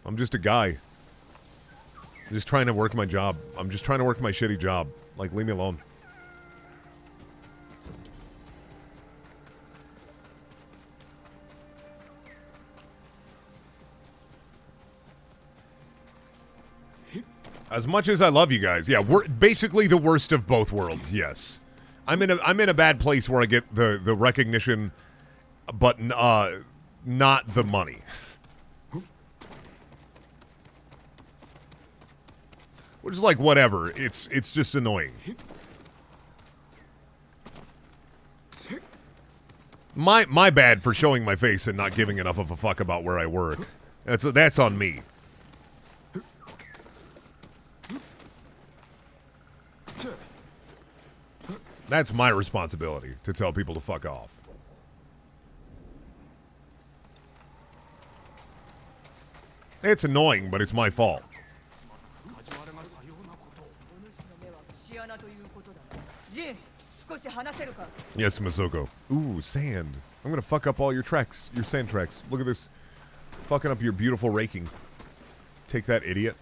[SPEAKER 1] I'm just a guy. I'm just trying to work my job. I'm just trying to work my shitty job. Like, leave me alone. As much as I love you guys, yeah, we're basically the worst of both worlds. Yes, I'm in a bad place where I get the recognition, but not the money. Which is like whatever. It's just annoying. My bad for showing my face and not giving enough of a fuck about where I work. That's on me. That's my responsibility to tell people to fuck off. It's annoying, but it's my fault. Yes, Masoko. Ooh, sand. I'm gonna fuck up all your tracks, your sand tracks. Look at this. Fucking up your beautiful raking. Take that, idiot.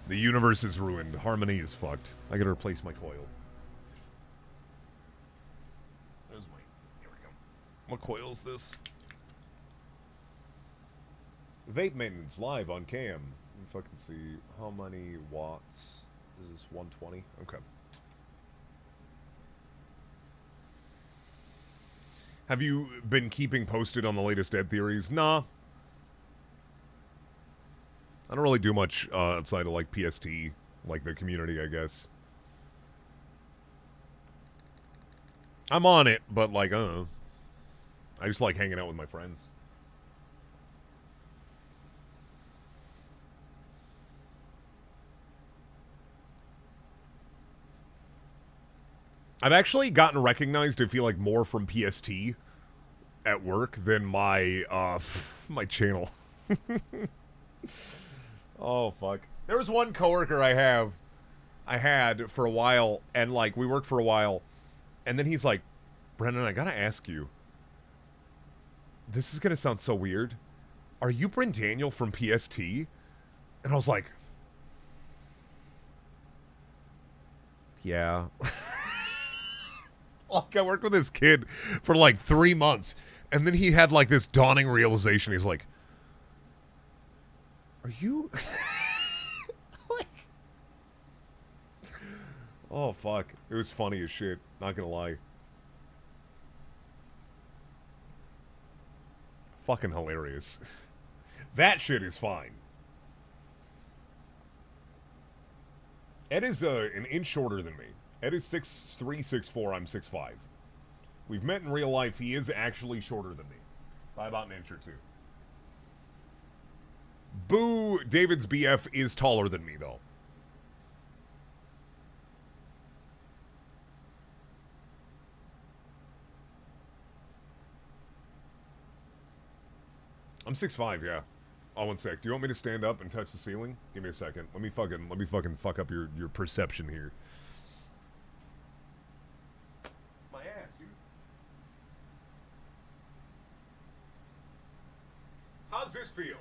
[SPEAKER 1] The universe is ruined. Harmony is fucked. I gotta replace my coil. There's my... Here we go. What coil is this? Vape maintenance live on cam. Let me fucking see. How many watts? Is this 120? Okay. Have you been keeping posted on the latest dead theories? Nah. I don't really do much outside of, like, PST, like the community, I guess. I'm on it, but, like, I don't know. I just like hanging out with my friends. I've actually gotten recognized, I feel like, more from PST at work than my, my channel. Oh, fuck. There was one coworker I had for a while, and, like, we worked for a while, and then he's like, Brendan, I gotta ask you, this is gonna sound so weird. Are you Brendaniel from PST? And I was like, yeah. Like, I worked with this kid for, like, 3 months, and then he had, like, this dawning realization. He's like, are you... like... Oh, fuck. It was funny as shit. Not gonna lie. Fucking hilarious. That shit is fine. Ed is an inch shorter than me. Ed is 6'3", 6'4", I'm 6'5". We've met in real life. He is actually shorter than me. By about an inch or two. Boo, David's BF is taller than me, though. I'm 6'5", yeah. Oh, 1 sec. Do you want me to stand up and touch the ceiling? Give me a second. Let me fucking fuck up your perception here. My ass, dude. How's this feel?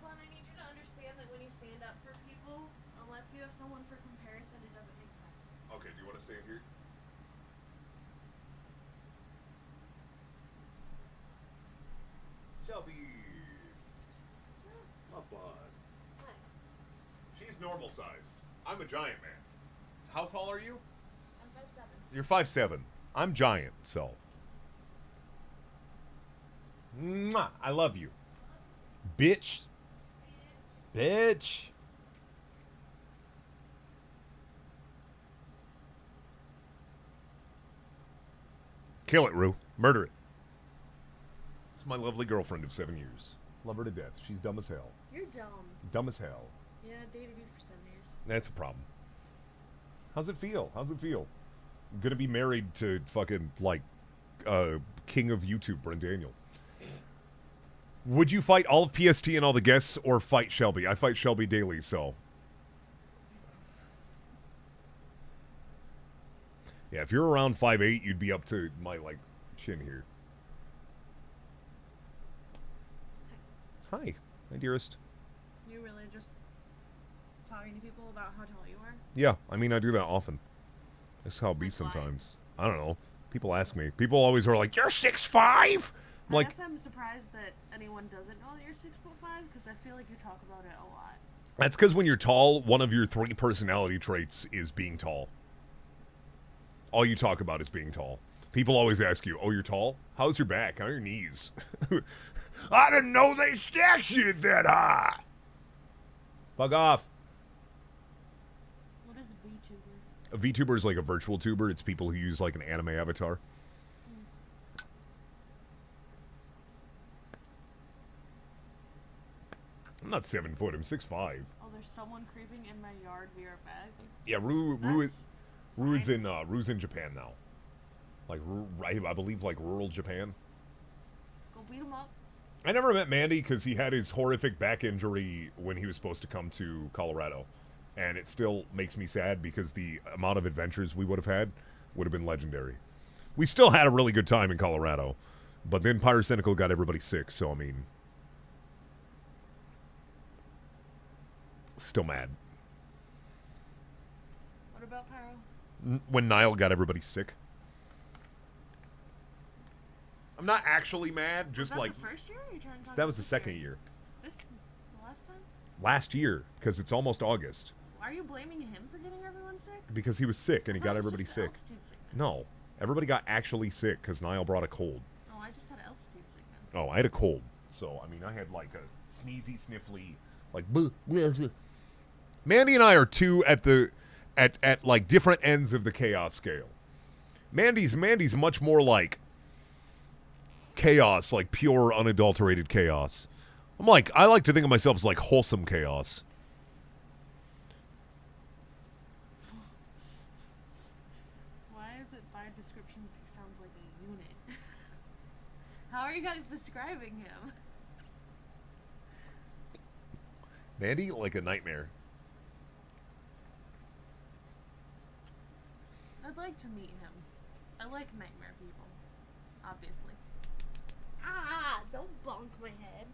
[SPEAKER 3] Well, I need you to understand that when you stand up for people, unless you have someone for comparison, it doesn't make sense.
[SPEAKER 1] Okay, do you want to stand here? Shelby. My bud.
[SPEAKER 3] Hi.
[SPEAKER 1] She's normal sized. I'm a giant man. How tall are you?
[SPEAKER 3] I'm 5'7".
[SPEAKER 1] You're 5'7". I'm giant, so. Mwah, I love you. Bitch. Bitch. Kill it, Rue. Murder it. It's my lovely girlfriend of 7 years. Love her to death. She's dumb as hell.
[SPEAKER 3] You're dumb.
[SPEAKER 1] Dumb as hell.
[SPEAKER 3] Yeah, I dated you for 7 years.
[SPEAKER 1] That's a problem. How's it feel? How's it feel? I'm gonna be married to fucking, like, king of YouTube, Brendaniel. Would you fight all of PST and all the guests, or fight Shelby? I fight Shelby daily, so. Yeah, if you're around 5'8", you'd be up to my, like, chin here. Hi. Hi, dearest.
[SPEAKER 3] You really just talking to people about how tall you are?
[SPEAKER 1] Yeah, I mean, I do that often. That's how it be
[SPEAKER 3] Like why?
[SPEAKER 1] sometimes. I don't know. People ask me. People always are like, you're 6'5"?
[SPEAKER 3] I
[SPEAKER 1] Like,
[SPEAKER 3] guess I'm surprised that anyone doesn't know that you're 6'5" because I feel like you talk about it a lot.
[SPEAKER 1] that's because when you're tall, one of your 3 personality traits is being tall. All you talk about is being tall. People always ask you, "Oh, you're tall? How's your back? How are your knees?" I didn't know they stack shit that high. Fuck off.
[SPEAKER 3] What is VTuber?
[SPEAKER 1] A VTuber is like a virtual tuber. It's people who use like an anime avatar. I'm not 7 foot. I'm 6'5".
[SPEAKER 3] Oh, there's someone creeping in my yard. Be right back.
[SPEAKER 1] Yeah, Ru's
[SPEAKER 3] That's
[SPEAKER 1] Ru's in Japan now. Like, I believe like rural Japan.
[SPEAKER 3] Go beat him up.
[SPEAKER 1] I never met Mandy because he had his horrific back injury when he was supposed to come to Colorado. And it still makes me sad because the amount of adventures we would have had would have been legendary. We still had a really good time in Colorado. But then Pyrocynical got everybody sick, so I mean... Still mad.
[SPEAKER 3] What about Pyro?
[SPEAKER 1] When Niall got everybody sick. I'm not actually mad, just
[SPEAKER 3] was that
[SPEAKER 1] like...
[SPEAKER 3] the first year? Or are you trying to talk
[SPEAKER 1] That
[SPEAKER 3] about
[SPEAKER 1] was the
[SPEAKER 3] this
[SPEAKER 1] second
[SPEAKER 3] year?
[SPEAKER 1] year.
[SPEAKER 3] The last time?
[SPEAKER 1] Last year, because it's almost August.
[SPEAKER 3] Are you blaming him for getting everyone sick?
[SPEAKER 1] Because he was sick and he
[SPEAKER 3] I thought
[SPEAKER 1] got
[SPEAKER 3] it was
[SPEAKER 1] everybody
[SPEAKER 3] just the
[SPEAKER 1] sick.
[SPEAKER 3] altitude sickness.
[SPEAKER 1] No. Everybody got actually sick because Niall brought a cold.
[SPEAKER 3] Oh, I just had altitude sickness.
[SPEAKER 1] Oh, I had a cold. So, I mean, I had like a sneezy, sniffly, like... Bleh, bleh, bleh. Mandy and I are two at like different ends of the chaos scale. Mandy's much more like chaos, like pure, unadulterated chaos. I like to think of myself as like wholesome chaos.
[SPEAKER 3] Why is it by descriptions he sounds like a unit? How are you guys describing him?
[SPEAKER 1] Mandy, like a nightmare.
[SPEAKER 3] I'd like to meet him. I like nightmare people. Obviously. Ah! Don't bonk my head.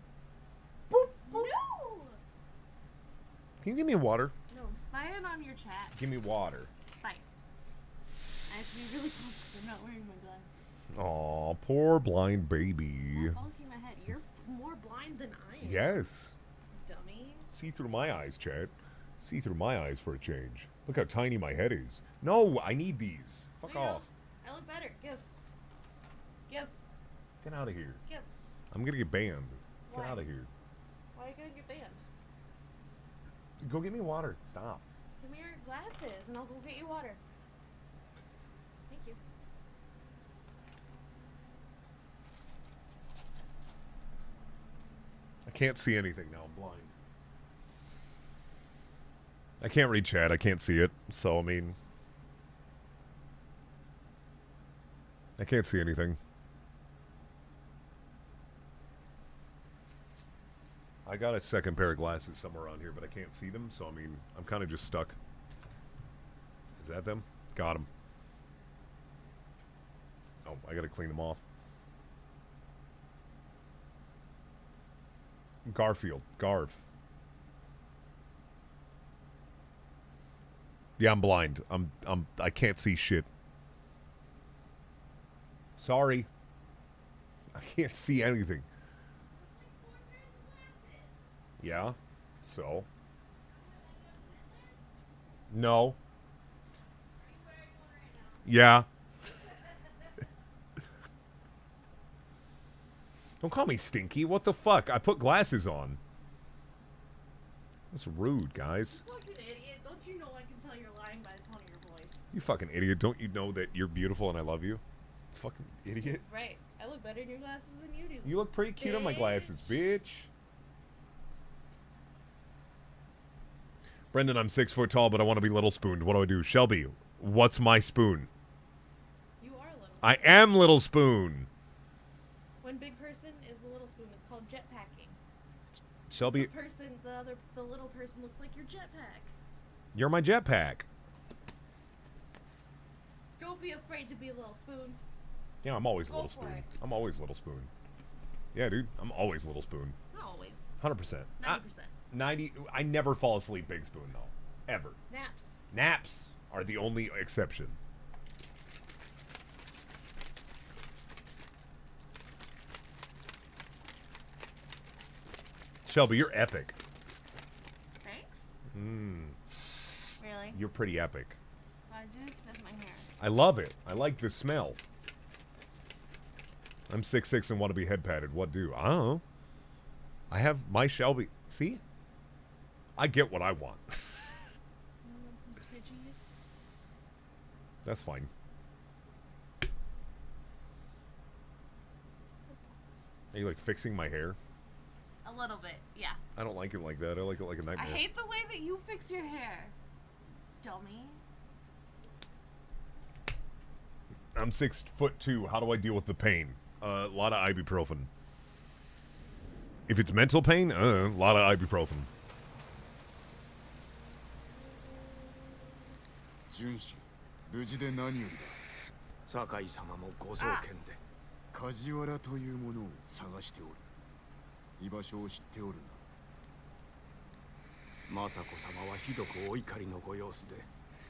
[SPEAKER 1] Boop, boop.
[SPEAKER 3] No!
[SPEAKER 1] Can you give me water?
[SPEAKER 3] No, I'm spying on your chat.
[SPEAKER 1] Give me water.
[SPEAKER 3] Spy. I have to be really close because I'm not wearing my glasses.
[SPEAKER 1] Aw, poor blind baby.
[SPEAKER 3] Stop bonking my head. You're more blind than I am.
[SPEAKER 1] Yes.
[SPEAKER 3] Dummy.
[SPEAKER 1] See through my eyes, Chad. See through my eyes for a change. Look how tiny my head is. No, I need these. Fuck
[SPEAKER 3] No, you
[SPEAKER 1] off.
[SPEAKER 3] don't. I look better. Give. Give.
[SPEAKER 1] Get out of here.
[SPEAKER 3] Give.
[SPEAKER 1] I'm gonna get banned. Get
[SPEAKER 3] Why?
[SPEAKER 1] out of here.
[SPEAKER 3] Why are you gonna get banned?
[SPEAKER 1] Go get me water. Stop.
[SPEAKER 3] Give me your glasses and I'll go get you water. Thank you.
[SPEAKER 1] I can't see anything now. I'm blind. I can't read chat. I can't see it. So, I mean... I can't see anything. I got a second pair of glasses somewhere around here, but I can't see them. So, I mean, I'm kind of just stuck. Is that them? Got them. Oh, I got to clean them off. Garfield. Garv. Yeah, I'm blind. I can't see shit. Sorry. I can't see anything. Yeah. So. No. Yeah. Don't call me stinky. What the fuck? I put glasses on. That's rude, guys.
[SPEAKER 3] You fucking idiot. Don't you know I can tell you're lying by the tone of your voice?
[SPEAKER 1] You fucking idiot. Don't you know that you're beautiful and I love you? Fucking idiot.
[SPEAKER 3] That's right. I look better in your glasses than you do.
[SPEAKER 1] You look pretty cute on my glasses, bitch. Brendan, I'm 6 foot tall, but I want to be little spooned. What do I do? Shelby, what's my spoon?
[SPEAKER 3] You are a little.
[SPEAKER 1] I am little spoon.
[SPEAKER 3] When big person is the little spoon, it's called jetpacking.
[SPEAKER 1] Shelby,
[SPEAKER 3] The little person looks like your jetpack.
[SPEAKER 1] you're my jetpack.
[SPEAKER 3] Don't be afraid to be a little spoon.
[SPEAKER 1] Yeah, I'm always
[SPEAKER 3] Go
[SPEAKER 1] little
[SPEAKER 3] for
[SPEAKER 1] spoon.
[SPEAKER 3] it.
[SPEAKER 1] I'm always little spoon. Yeah, dude, I'm always little spoon.
[SPEAKER 3] Not always.
[SPEAKER 1] 100%.
[SPEAKER 3] 90%.
[SPEAKER 1] 90. I never fall asleep big spoon though, ever.
[SPEAKER 3] Naps.
[SPEAKER 1] Naps are the only exception. Shelby, you're epic.
[SPEAKER 3] Thanks.
[SPEAKER 1] Mm,
[SPEAKER 3] Really?
[SPEAKER 1] you're pretty epic.
[SPEAKER 3] I just sniff my hair.
[SPEAKER 1] I love it. I like the smell. I'm 6'6" and want to be head patted. What do? I don't know. I have my Shelby. See? I get what I want.
[SPEAKER 3] You want some scritchies?
[SPEAKER 1] That's fine. Are you like fixing my hair?
[SPEAKER 3] A little bit, yeah.
[SPEAKER 1] I don't like it like that. I like it like a
[SPEAKER 3] I
[SPEAKER 1] nightmare.
[SPEAKER 3] hate the way that you fix your hair. Dummy.
[SPEAKER 1] I'm 6'2". How do I deal with the pain? A lot of ibuprofen. If it's mental pain, a lot of ibuprofen.
[SPEAKER 4] 巡視無事で何よりだ
[SPEAKER 5] 酒井様もご送検で
[SPEAKER 4] 梶原というものを探しておる居場所を知っておるな
[SPEAKER 5] 雅子様はひどくお怒りのご様子で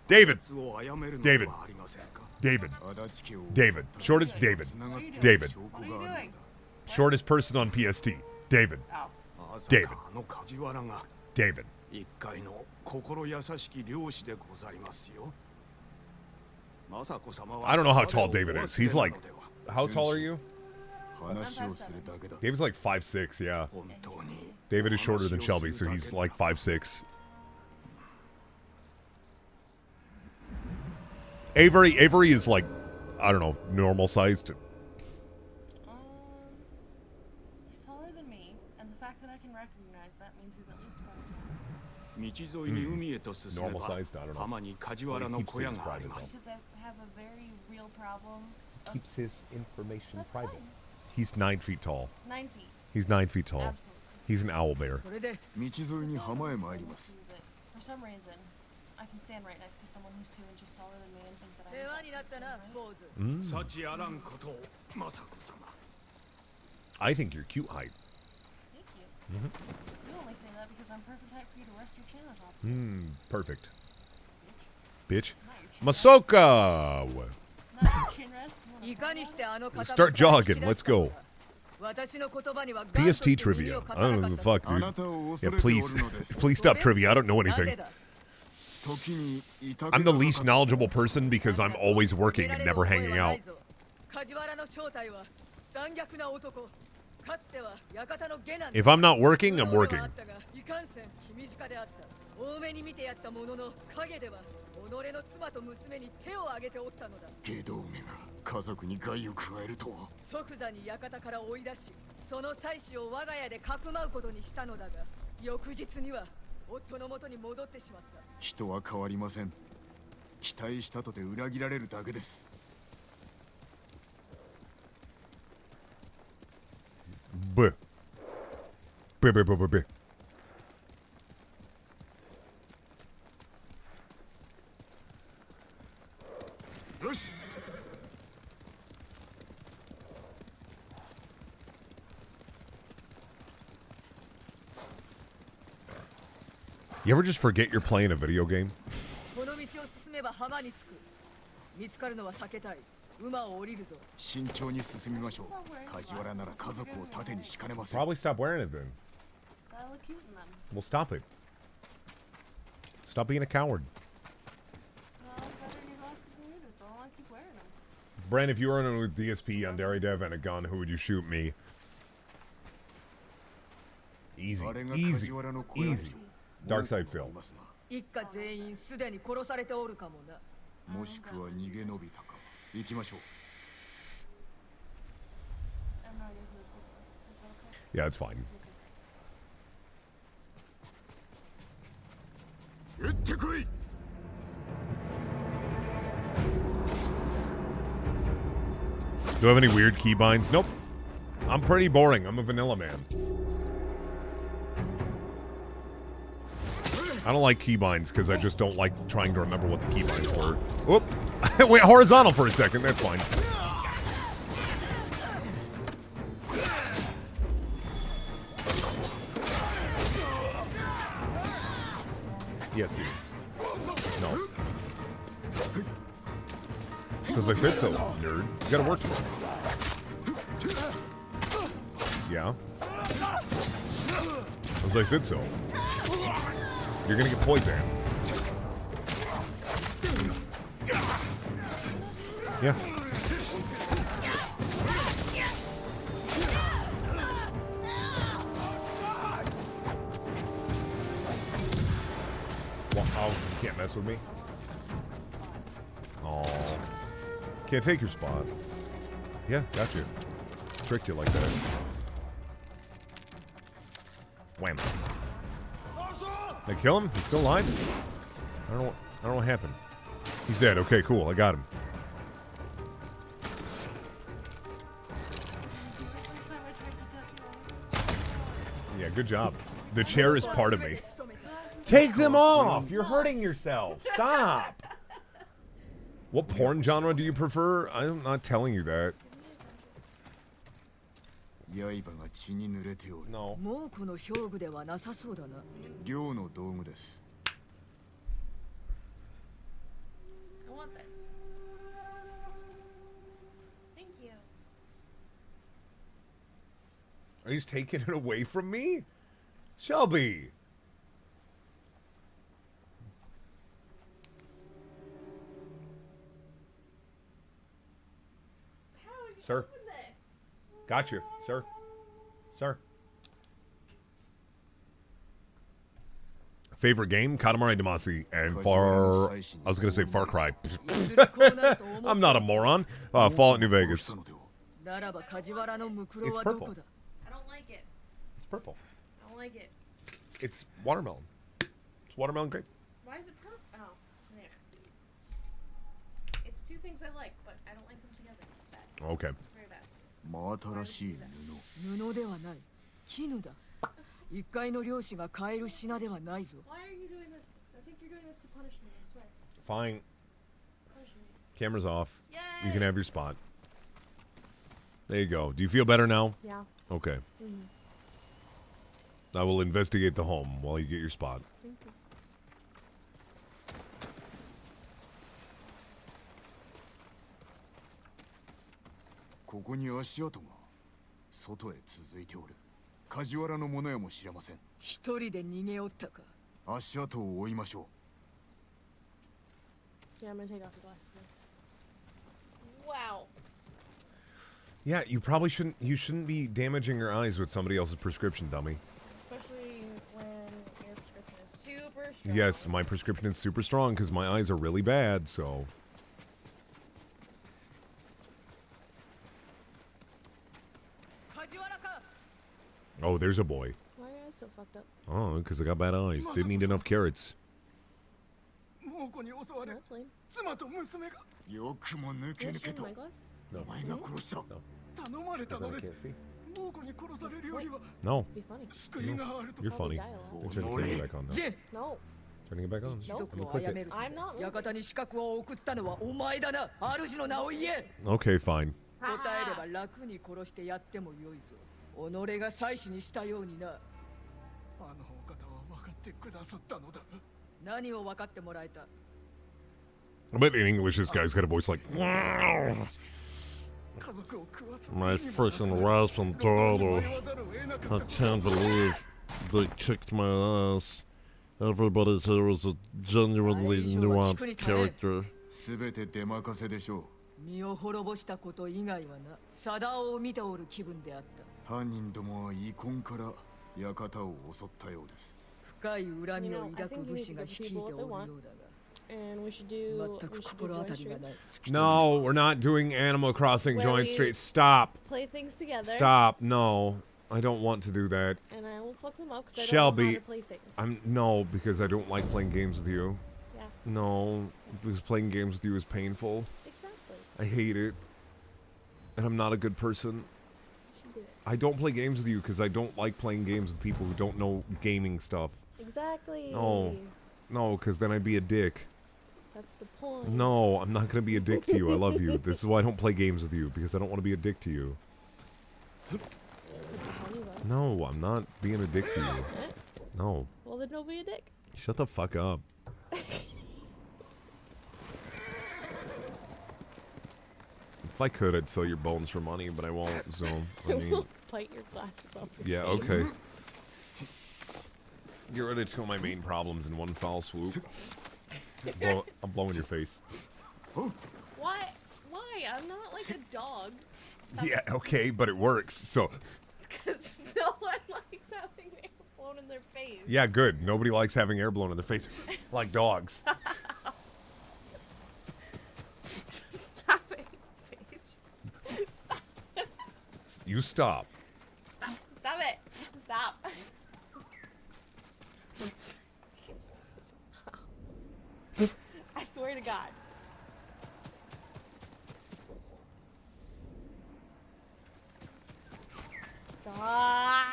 [SPEAKER 1] David!
[SPEAKER 5] つを殺めるの
[SPEAKER 1] David
[SPEAKER 5] ではありませんか
[SPEAKER 1] David.
[SPEAKER 4] 足立家を
[SPEAKER 1] David. Shortest David.
[SPEAKER 4] つながっている
[SPEAKER 1] David.
[SPEAKER 4] 証拠があるのだ
[SPEAKER 1] Shortest person on PST. David.
[SPEAKER 5] まさ
[SPEAKER 1] David
[SPEAKER 5] かあの梶原が
[SPEAKER 1] David.
[SPEAKER 5] 一介の心優しき漁師でございますよ雅子様は
[SPEAKER 1] I don't know how tall
[SPEAKER 5] 我を
[SPEAKER 1] David
[SPEAKER 5] お
[SPEAKER 1] is.
[SPEAKER 5] 忘れ
[SPEAKER 1] He's
[SPEAKER 5] な
[SPEAKER 1] like,
[SPEAKER 5] のでは
[SPEAKER 1] how tall are you?
[SPEAKER 4] 話をするだけだ
[SPEAKER 1] David's like 5'6", yeah.
[SPEAKER 5] 本当に
[SPEAKER 1] David is shorter than Shelby, so he's like 5'6". Avery is like, I don't know, normal sized.
[SPEAKER 3] He's taller than me, and the fact that I can recognize that means he's at least 5'2".
[SPEAKER 5] 道沿いに海へと進め
[SPEAKER 1] Normal
[SPEAKER 5] ば
[SPEAKER 1] sized? I don't know.
[SPEAKER 5] 浜に梶原の小屋があります
[SPEAKER 3] Because I have a very real problem. Of,
[SPEAKER 1] Keeps his information
[SPEAKER 3] that's
[SPEAKER 1] private.
[SPEAKER 3] fine.
[SPEAKER 1] He's 9 feet tall.
[SPEAKER 3] 9 feet.
[SPEAKER 1] He's 9 feet tall.
[SPEAKER 3] Absolutely.
[SPEAKER 1] He's an owl bear.
[SPEAKER 4] 道沿いに浜へ参ります
[SPEAKER 3] But for some reason, I can stand right next to someone who's 2 inches taller than me and think that I'm exactly the same height.
[SPEAKER 5] 幸あらんことを雅子様
[SPEAKER 1] I think you're cute height.
[SPEAKER 3] Thank you. You only say that because I'm perfect height for you to rest your chin on top of.
[SPEAKER 1] Perfect. Bitch.
[SPEAKER 3] Not your chin
[SPEAKER 1] Masoka!
[SPEAKER 3] rest. Not your chin rest. You wanna talk about it?
[SPEAKER 1] Start jogging. Let's go. PST trivia. I don't know the fuck,
[SPEAKER 4] あ
[SPEAKER 1] dude.
[SPEAKER 4] なたを
[SPEAKER 1] Yeah,
[SPEAKER 4] 恐れてお
[SPEAKER 1] please.
[SPEAKER 4] るのです
[SPEAKER 1] Please stop trivia. I don't know anything.
[SPEAKER 4] 時に痛気
[SPEAKER 1] I'm the
[SPEAKER 4] が
[SPEAKER 1] least
[SPEAKER 4] かか
[SPEAKER 1] knowledgeable person because I'm always working and never hanging out.
[SPEAKER 6] 梶原の正体は残虐な男。かつては館の下男。
[SPEAKER 1] If I'm not working, I'm working.
[SPEAKER 6] いかんせん気短であった。多めに見てやったものの陰では己の妻と娘に手を挙げておったのだ。
[SPEAKER 4] 外道めが家族に害を加えるとは
[SPEAKER 6] 即座に館から追い出し、その妻子を我が家でかくまうことにしたのだが、翌日には夫の元に戻ってしまった。
[SPEAKER 4] 人は変わりません期待したとて裏切られるだけです
[SPEAKER 1] Buh. Buh, buh, buh, buh, buh. You ever just forget you're playing a video game?
[SPEAKER 6] この道を進めば浜に着く。見つかるのは避けたい。馬を降りるぞ。
[SPEAKER 4] 慎重に進みましょう梶原なら家族を盾にしかねません
[SPEAKER 1] Probably stop wearing it then.
[SPEAKER 3] I look cute in them.
[SPEAKER 1] Well, stop it. Stop being a coward.
[SPEAKER 3] Well, better your glasses than you do, so I don't want to keep wearing them.
[SPEAKER 1] Brent, if you were in with DSP on Dairy Dev and a gun, who would you shoot? Me. Easy.
[SPEAKER 4] あれが
[SPEAKER 1] Easy.
[SPEAKER 4] 梶原の小屋でし
[SPEAKER 1] Easy.
[SPEAKER 4] ょ
[SPEAKER 1] Dark side
[SPEAKER 4] 文句
[SPEAKER 1] Phil.
[SPEAKER 4] ありますな
[SPEAKER 6] 一家全員すでに殺されておるかもな。
[SPEAKER 4] もしくは逃げ延びたか行きましょう
[SPEAKER 3] I'm not into this before. Is that okay?
[SPEAKER 1] Yeah, it's fine.
[SPEAKER 4] 撃ってこい
[SPEAKER 1] Do I have any weird keybinds? Nope. I'm pretty boring. I'm a vanilla man. I don't like keybinds because I just don't like trying to remember what the keybinds were. Whoop. Wait, horizontal for a second. That's fine. Yes, dude. No. Because I said so, nerd. You gotta work for it. Yeah. Because I said so. You're gonna get poisoned. Yeah. Well, oh, you can't mess with me? Oh. Can't take your spot. Yeah, got you. Tricked you like that. Wham. They kill him? He's still alive? I don't know what happened. He's dead. Okay, cool. I got him. Yeah, good job. The chair is part of me. Take them off! You're hurting yourself. Stop! What porn genre do you prefer? I'm not telling you that.
[SPEAKER 4] 刃が血に濡れておる。
[SPEAKER 1] No.
[SPEAKER 6] もうこの兵具ではなさそうだな。
[SPEAKER 4] 猟の道具です。
[SPEAKER 3] I want this. Thank you.
[SPEAKER 1] Are you taking it away from me? Shelby!
[SPEAKER 3] How are you
[SPEAKER 1] Sir.
[SPEAKER 3] open this?
[SPEAKER 1] Got you, sir. Sir. Favorite game? Katamari Damacy and Far... I was going to say Far Cry. I'm not a moron. Fallout New Vegas.
[SPEAKER 6] ならば梶原のムクロ
[SPEAKER 1] It's
[SPEAKER 6] はど
[SPEAKER 1] purple.
[SPEAKER 6] こだ。
[SPEAKER 3] I don't like it.
[SPEAKER 1] It's purple.
[SPEAKER 3] I don't like it.
[SPEAKER 1] It's watermelon. It's watermelon grape.
[SPEAKER 3] Why is it purple? Oh, yeah. It's two things I like, but I don't like them together. It's bad.
[SPEAKER 1] Okay.
[SPEAKER 3] It's very bad.
[SPEAKER 4] 真新しい布。
[SPEAKER 6] 布ではない。絹だ。一階の漁師が買える品ではないぞ。
[SPEAKER 3] Why are you doing this? I think you're doing this to punish me, I swear.
[SPEAKER 1] Fine.
[SPEAKER 3] Punish me.
[SPEAKER 1] Camera's off.
[SPEAKER 3] Yay!
[SPEAKER 1] You can have your spot. There you go. Do you feel better now?
[SPEAKER 3] Yeah.
[SPEAKER 1] Okay. I will investigate the home while you get your spot.
[SPEAKER 3] Thank you.
[SPEAKER 4] ここに足跡が外へ続いておる。梶原のものやもしれません。
[SPEAKER 6] 一人で逃げおったか。
[SPEAKER 4] 足跡を追いましょ
[SPEAKER 3] Yeah, I'm gonna take off the glasses now. Wow.
[SPEAKER 1] Yeah, you probably shouldn't. You shouldn't be damaging your eyes with somebody else's prescription, dummy.
[SPEAKER 3] Especially when your prescription is super strong.
[SPEAKER 1] Yes, my prescription is super strong because my eyes are really bad. So. Oh, there's a boy.
[SPEAKER 3] Why are your eyes so fucked up?
[SPEAKER 1] Oh, because I got bad eyes. Didn't eat enough carrots.
[SPEAKER 5] 猛虎に襲われ
[SPEAKER 3] That's lame.
[SPEAKER 5] 妻と娘が
[SPEAKER 4] う。よくも抜け
[SPEAKER 3] Can you
[SPEAKER 4] 抜け
[SPEAKER 3] show
[SPEAKER 4] と
[SPEAKER 3] me my glasses?
[SPEAKER 1] No.
[SPEAKER 4] お前が殺した。
[SPEAKER 5] 頼まれた
[SPEAKER 1] Because
[SPEAKER 5] の
[SPEAKER 1] I
[SPEAKER 5] です
[SPEAKER 1] can't see.
[SPEAKER 5] 猛虎に殺されるよりは
[SPEAKER 1] No,
[SPEAKER 3] Be funny.
[SPEAKER 5] 救いがあると
[SPEAKER 1] you're
[SPEAKER 3] Probably
[SPEAKER 1] funny.
[SPEAKER 3] die a lot.
[SPEAKER 1] I'm turning the camera back on now.
[SPEAKER 6] ジェン
[SPEAKER 3] No.
[SPEAKER 1] Turning it back on.
[SPEAKER 6] 一
[SPEAKER 1] Let
[SPEAKER 6] 族
[SPEAKER 1] me
[SPEAKER 6] を
[SPEAKER 1] click
[SPEAKER 6] 殺め
[SPEAKER 1] it.
[SPEAKER 6] る
[SPEAKER 3] I'm not
[SPEAKER 6] 館に刺客を送ったのはお前だな。主の名を言え。
[SPEAKER 1] Okay, fine.
[SPEAKER 6] 答えれば楽に殺してやってもよいぞ。己が妻子にしたようにな。
[SPEAKER 5] あのお方は分かってくださったのだ。
[SPEAKER 6] 何を分かってもらえた。
[SPEAKER 1] I bet in English this guy's got a voice like.
[SPEAKER 5] 家族を食わす
[SPEAKER 7] My
[SPEAKER 5] 罪にも
[SPEAKER 7] freaking wife and daughter.
[SPEAKER 5] 迷わざるを得なか
[SPEAKER 7] I
[SPEAKER 5] った。
[SPEAKER 7] can't believe they kicked my ass. Everybody here was a genuinely nuanced character.
[SPEAKER 4] すべて出任せでしょ
[SPEAKER 6] 身を滅ぼしたこと以外はな、貞を見ておる気分であった。
[SPEAKER 4] う。犯人どもは遺恨から館を襲ったようです。
[SPEAKER 6] 深い恨みを抱く武士が率いておるようだが、
[SPEAKER 3] And we should do.
[SPEAKER 6] 全
[SPEAKER 3] We
[SPEAKER 6] く
[SPEAKER 3] should
[SPEAKER 6] 心
[SPEAKER 3] do
[SPEAKER 6] 当
[SPEAKER 3] joint
[SPEAKER 6] たりがない
[SPEAKER 3] streets.。
[SPEAKER 1] No, we're not doing Animal Crossing
[SPEAKER 3] Where
[SPEAKER 1] Joint
[SPEAKER 3] we-
[SPEAKER 1] Street. Stop.
[SPEAKER 3] Play things together.
[SPEAKER 1] Stop. No, I don't want to do that.
[SPEAKER 3] And I will fuck them up because I don't know
[SPEAKER 1] Shelby,
[SPEAKER 3] how to play things.
[SPEAKER 1] No, because I don't like playing games with you.
[SPEAKER 3] Yeah.
[SPEAKER 1] No, because playing games with you is painful.
[SPEAKER 3] Exactly.
[SPEAKER 1] I hate it. And I'm not a good person.
[SPEAKER 3] You should do it.
[SPEAKER 1] I don't play games with you because I don't like playing games with people who don't know gaming stuff.
[SPEAKER 3] Exactly.
[SPEAKER 1] No. No, because then I'd be a dick.
[SPEAKER 3] That's the point.
[SPEAKER 1] No, I'm not going to be a dick to you. I love you. This is why I don't play games with you, because I don't want to be a dick to you.
[SPEAKER 3] It's funny though.
[SPEAKER 1] No, I'm not being a dick to you.
[SPEAKER 3] Eh?
[SPEAKER 1] No.
[SPEAKER 3] Well, then don't be a dick.
[SPEAKER 1] Shut the fuck up. If I could, I'd sell your bones for money, but I won't, so, I
[SPEAKER 3] I
[SPEAKER 1] mean,
[SPEAKER 3] will bite your glasses off. Your
[SPEAKER 1] yeah,
[SPEAKER 3] face.
[SPEAKER 1] okay. Get rid of two of my main problems in one foul swoop. I'm blowing your face.
[SPEAKER 3] Why? Why? I'm not like a dog. Stop.
[SPEAKER 1] Yeah, okay, but it works, so...
[SPEAKER 3] Because no one likes having air blown in their face.
[SPEAKER 1] Yeah, good. Nobody likes having air blown in their face. Like dogs.
[SPEAKER 3] Stop it, Paige. Stop.
[SPEAKER 1] You stop.
[SPEAKER 3] Stop it. Stop. I swear to God. Stop.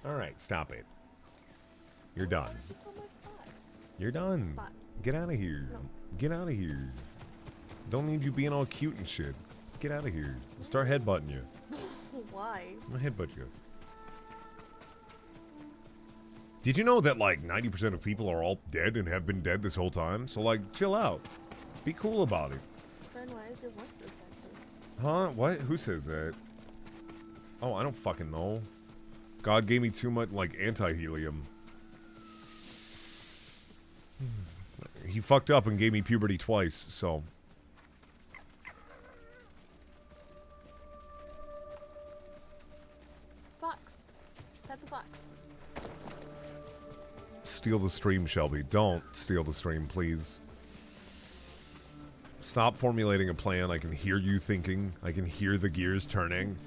[SPEAKER 1] Alright, stop it. You're done.
[SPEAKER 3] Just on my spot.
[SPEAKER 1] You're done.
[SPEAKER 3] Spot.
[SPEAKER 1] Get out of here.
[SPEAKER 3] No.
[SPEAKER 1] Get out of here. Don't need you being all cute and shit. Get out of here. Start headbutting you.
[SPEAKER 3] Why?
[SPEAKER 1] I'm gonna headbutt you. Did you know that like 90% of people are all dead and have been dead this whole time? So like, chill out. Be cool about it.
[SPEAKER 3] Friend, why is your voice so sexy?
[SPEAKER 1] Huh? What? Who says that? Oh, I don't fucking know. God gave me too much like anti-helium. He fucked up and gave me puberty twice, so.
[SPEAKER 3] Fox. Pet the fox.
[SPEAKER 1] Steal the stream, Shelby. Don't steal the stream, please. Stop formulating a plan. I can hear you thinking. I can hear the gears turning.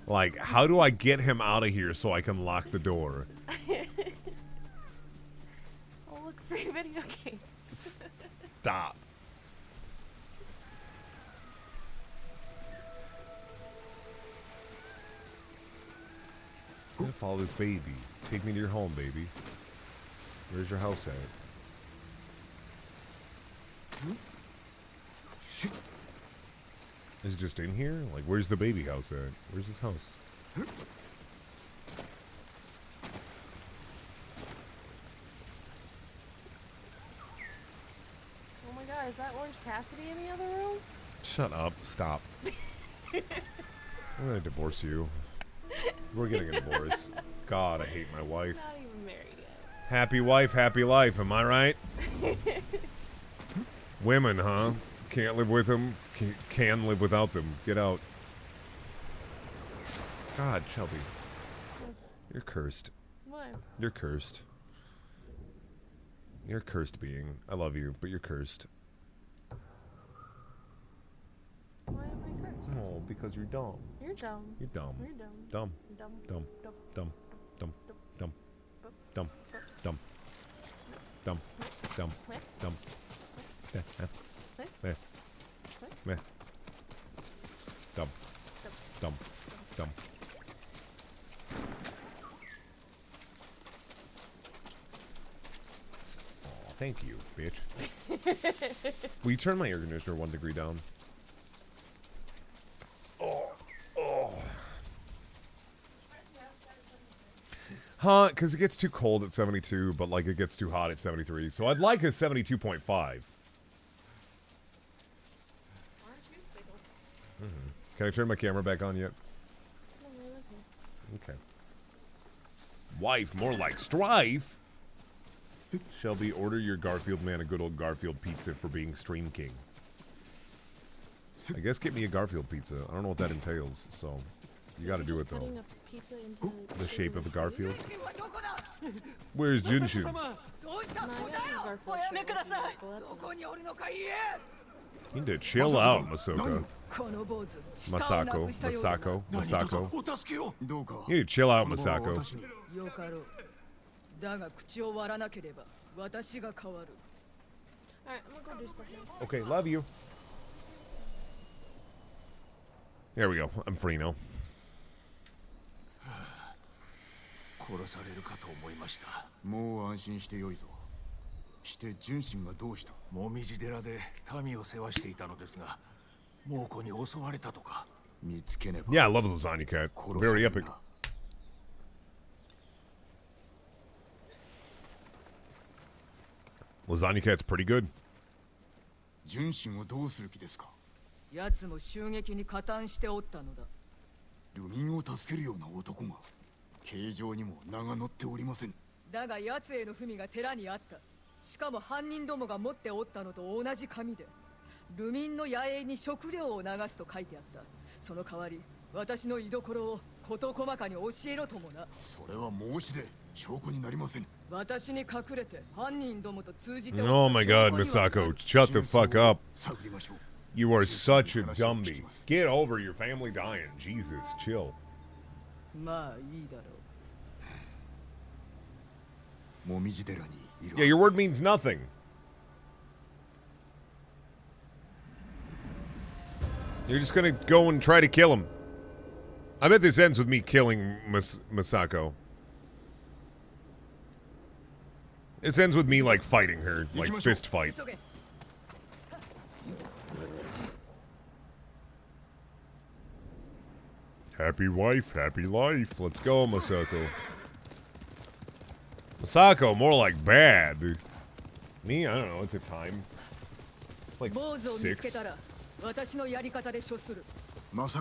[SPEAKER 1] Like, how do I get him out of here so I can lock the door?
[SPEAKER 3] Oh, look, free video games.
[SPEAKER 1] Stop. I'm gonna follow this baby. Take me to your home, baby. Where's your house at? Is it just in here? Like, where's the baby house at? Where's his house?
[SPEAKER 3] Oh my God, is that Orange Cassidy in the other room?
[SPEAKER 1] Shut up. Stop. I'm gonna divorce you. We're getting a divorce. God, I hate my wife.
[SPEAKER 3] Not even married yet.
[SPEAKER 1] Happy wife, happy life. Am I right? Women, huh? Can't live with them. Can live without them. Get out. God, Shelby. You're cursed.
[SPEAKER 3] What?
[SPEAKER 1] You're cursed. You're a cursed being. I love you, but you're cursed.
[SPEAKER 3] Why am I cursed?
[SPEAKER 1] Oh, because you're dumb.
[SPEAKER 3] You're dumb.
[SPEAKER 1] You're dumb.
[SPEAKER 3] You're dumb.
[SPEAKER 1] Dumb.
[SPEAKER 3] Dumb.
[SPEAKER 1] Dumb.
[SPEAKER 3] Dumb.
[SPEAKER 1] Dumb. Dumb. Dumb. Dumb. Dumb. Dumb. Dumb. Dumb. Meh. Meh. Meh. Dumb. Dumb. Dumb. Aw, thank you, bitch. Will you turn my air conditioner 1 degree down? Oh. Oh. Huh? Because it gets too cold at 72, but like it gets too hot at 73. So I'd like a 72.5. Can I turn my camera back on yet? Okay. Wife, more like strife. Shelby, order your Garfield man a good old Garfield pizza for being Stream King. I guess get me a Garfield pizza. I don't know what that entails, so you gotta do it though. The shape of a Garfield. Where's Junshu? You need to chill out, Masoka. Masako. You need to chill out, Masako.
[SPEAKER 3] Alright, I'm gonna go do stuff now.
[SPEAKER 1] Okay, love you. There we go. I'm free now.
[SPEAKER 5] 殺されるかと思いました。
[SPEAKER 4] もう安心してよいぞ。して純真がどうした？
[SPEAKER 5] もみじ寺で民を世話していたのですが、猛虎に襲われたとか。
[SPEAKER 4] 見つけねば。
[SPEAKER 1] Yeah, I love the Lasagna Cat. Very epic. Lasagna Cat's pretty good.
[SPEAKER 4] 純真をどうする気ですか？
[SPEAKER 6] 奴も襲撃に加担しておったのだ。
[SPEAKER 4] ルミンを助けるような男が形状にも名が載っておりません。
[SPEAKER 6] だが奴への文が寺にあった。しかも犯人どもが持っておったのと同じ紙で、ルミンの野営に食料を流すと書いてあった。その代わり私の居所を事細かに教えろともな。
[SPEAKER 4] それは申し出、証拠になりません。
[SPEAKER 6] 私に隠れて犯人どもと通じて。
[SPEAKER 1] Oh my god, Misako, shut the fuck up.
[SPEAKER 4] 探りましょう。
[SPEAKER 1] You are such a dummy. Get over your family dying. Jesus, chill.
[SPEAKER 6] まあいいだろう。
[SPEAKER 4] もみじ寺にいる。
[SPEAKER 1] Yeah, your word means nothing. You're just gonna go and try to kill him. I bet this ends with me killing Misako. This ends with me, like, fighting her. Like, fist fight. Happy wife, happy life. Let's go, Misako. Misako, more like bad. Me, I don't know. It's a time. Like 6.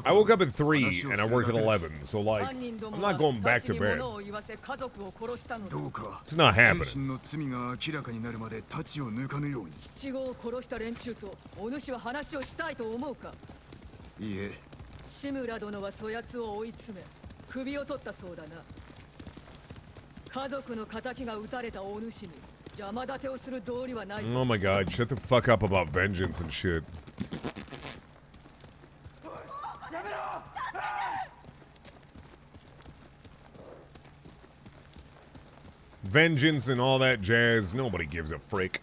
[SPEAKER 1] I woke up at 3 and I work at 11, so like, I'm not going back to bed.
[SPEAKER 4] どうか
[SPEAKER 1] It's not
[SPEAKER 4] 中
[SPEAKER 1] happening.
[SPEAKER 4] 心の罪が明らかになるまで太刀を抜かぬように。
[SPEAKER 6] 七五を殺した連中とお主は話をしたいと思うか。
[SPEAKER 4] いいえ、
[SPEAKER 6] 志村殿はそやつを追い詰め首を取ったそうだな。家族の仇が撃たれたお主に邪魔立てをする道理はない。
[SPEAKER 1] Oh my god, shut the fuck up about vengeance and shit. Vengeance and all that jazz, nobody gives a frick.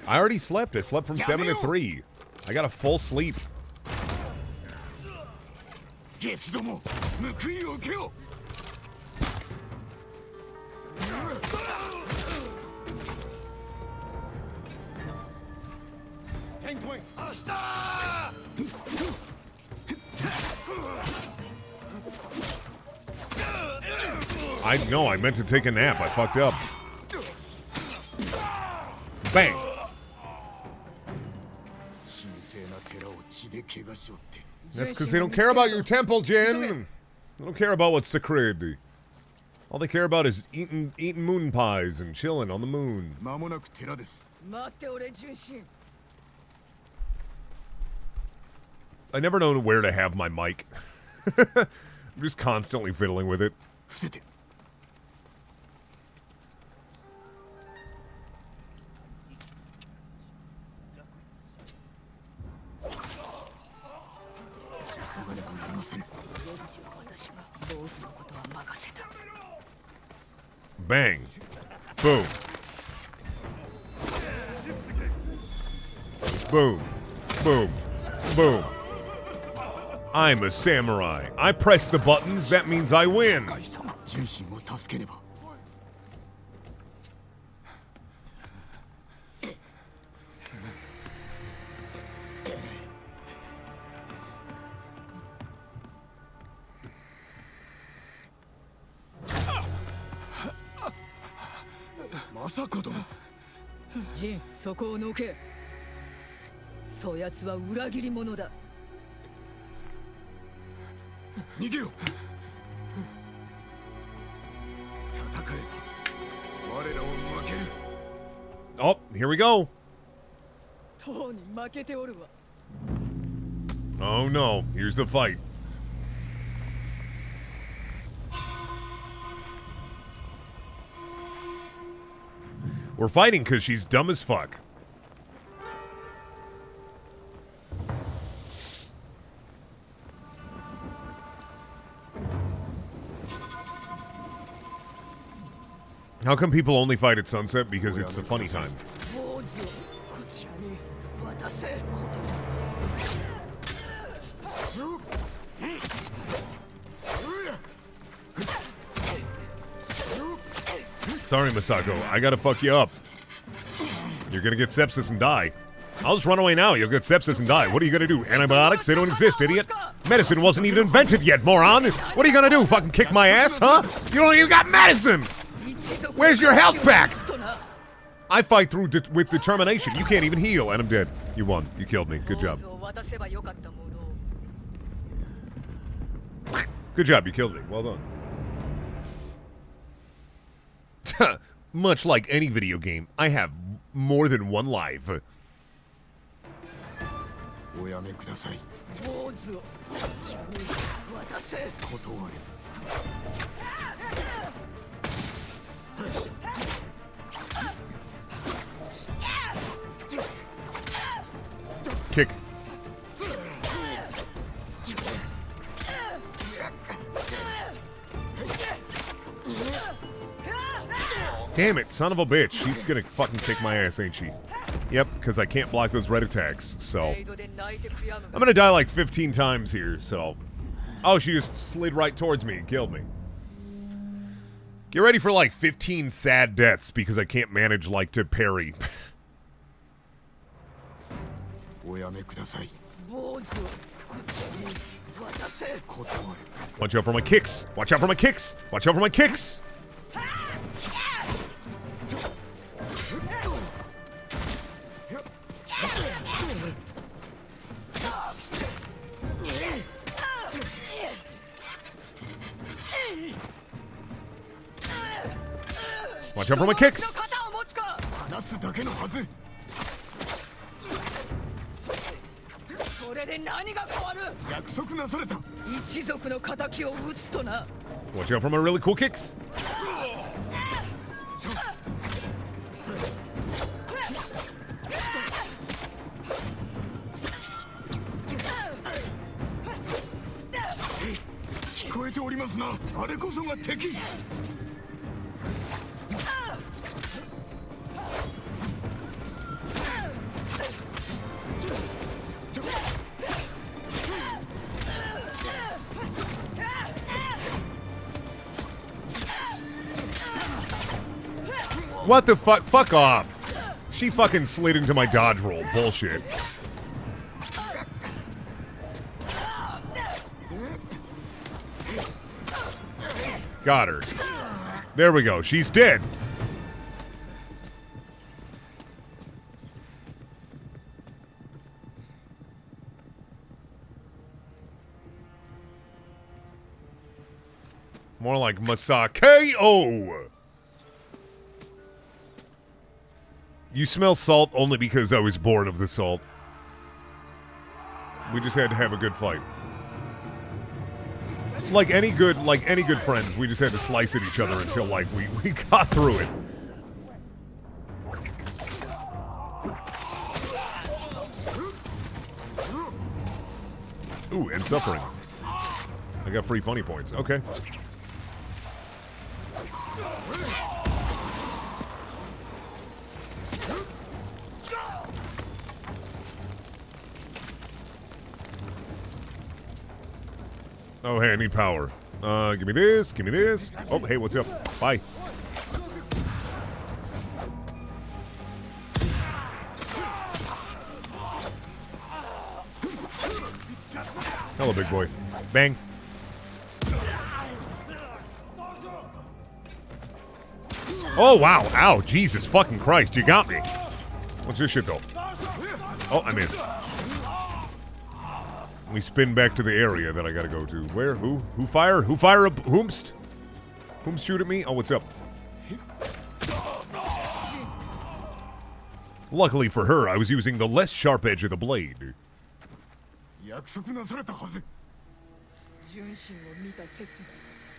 [SPEAKER 1] I already slept. I slept from 7 to 3. I got a full sleep.
[SPEAKER 4] ゲスども、報いを受けよ。
[SPEAKER 1] I know, I meant to take a nap. I fucked up. Bang!
[SPEAKER 4] 神聖な寺を血で汚しおって。
[SPEAKER 1] That's because they don't care about your temple, Jin! They don't care about what's sacred. All they care about is eating moon pies and chilling on the moon.
[SPEAKER 4] 間もなく寺です。
[SPEAKER 6] 待っておれ純真。
[SPEAKER 1] I never know where to have my mic. I'm just constantly fiddling with it.
[SPEAKER 4] 伏せて。
[SPEAKER 1] Bang. Boom. Boom. Boom. Boom. I'm a samurai. I press the buttons, that means I win.
[SPEAKER 4] 純真を助けねば。まさか殿。
[SPEAKER 6] ジン、そこを抜け。そやつは裏切り者だ。
[SPEAKER 4] 逃げよ。戦えば我らを負ける。
[SPEAKER 1] Oh, here we go.
[SPEAKER 6] とうに負けておるわ。
[SPEAKER 1] Oh no, here's the fight. We're fighting because she's dumb as fuck. How come people only fight at sunset? Because it's a funny time.
[SPEAKER 6] 坊主をこちらに渡せ。
[SPEAKER 1] Sorry, Misako. I gotta fuck you up. You're gonna get sepsis and die. I'll just run away now. You'll get sepsis and die. What are you gonna do? Antibiotics? They don't exist, idiot. Medicine wasn't even invented yet, moron. What are you gonna do? Fucking kick my ass, huh? You don't even got medicine! Where's your health back? I fight through with determination. You can't even heal, and I'm dead. You won. You killed me. Good job.
[SPEAKER 6] 渡せばよかったものを。
[SPEAKER 1] Good job, you killed me. Well done. Much like any video game, I have more than one life.
[SPEAKER 4] おやめください。
[SPEAKER 6] 坊主を自分に渡せ。
[SPEAKER 4] 断る。
[SPEAKER 1] Kick. Damn it, son of a bitch. She's gonna fucking kick my ass, ain't she? Yep, because I can't block those red attacks, so... I'm gonna die like 15 times here, so... Oh, she just slid right towards me and killed me. Get ready for like 15 sad deaths because I can't manage like to parry.
[SPEAKER 4] おやめください。
[SPEAKER 6] 坊主を自分に渡せ。
[SPEAKER 4] 断る。
[SPEAKER 1] Watch out for my kicks! Watch out for my kicks! Watch out for my kicks! Watch out for my kicks!
[SPEAKER 4] 離すだけのはず。
[SPEAKER 6] それで何が変わる。
[SPEAKER 4] 約束なされた。
[SPEAKER 6] 一族の仇を討つとな。
[SPEAKER 1] Watch out for my really cool kicks!
[SPEAKER 4] "聞こえておりますな。あれこそが敵。
[SPEAKER 1] What the fuck? Fuck off! She fucking slid into my dodge roll. Bullshit. Got her. There we go. She's dead. More like Masakeo. You smell salt only because I was bored of the salt. We just had to have a good fight. Like any good friends, we just had to slice at each other until like we got through it. Ooh, and suffering. I got free funny points. Okay. Oh, hey, I need power. Give me this, give me this. Oh, hey, what's up? Bye. Hello, big boy. Bang. Oh, wow. Ow, Jesus fucking Christ, you got me. What's this shit, though? Oh, I missed. We spin back to the area that I gotta go to. Where? Who? Who fire? Who fire? Whomst? Whomst shoot at me? Oh, what's up? Luckily for her, I was using the less sharp edge of the blade.
[SPEAKER 4] 約束なされたはず。
[SPEAKER 6] 純真を見た刹那、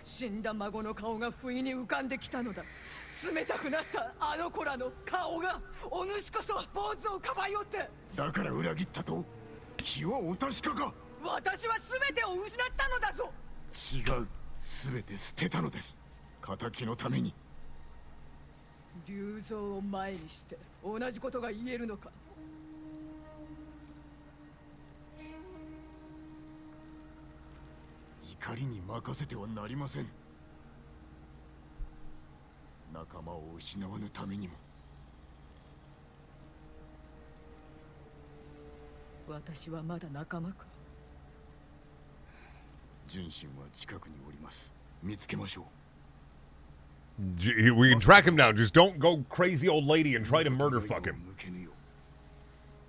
[SPEAKER 6] 死んだ孫の顔が不意に浮かんできたのだ。冷たくなったあの子らの顔が、お主こそ坊主をかばいおって。
[SPEAKER 4] だから裏切ったと。気はお確かか。
[SPEAKER 6] 私は全てを失ったのだぞ。
[SPEAKER 4] 違う。全て捨てたのです。仇のために。
[SPEAKER 6] 龍蔵を前にして同じことが言えるのか。
[SPEAKER 4] 怒りに任せてはなりません。仲間を失わぬためにも。
[SPEAKER 6] 私はまだ仲間か。
[SPEAKER 4] 純真は近くにおります。見つけましょう。
[SPEAKER 1] We can track him down. Just don't go crazy old lady and try to murder fuck him.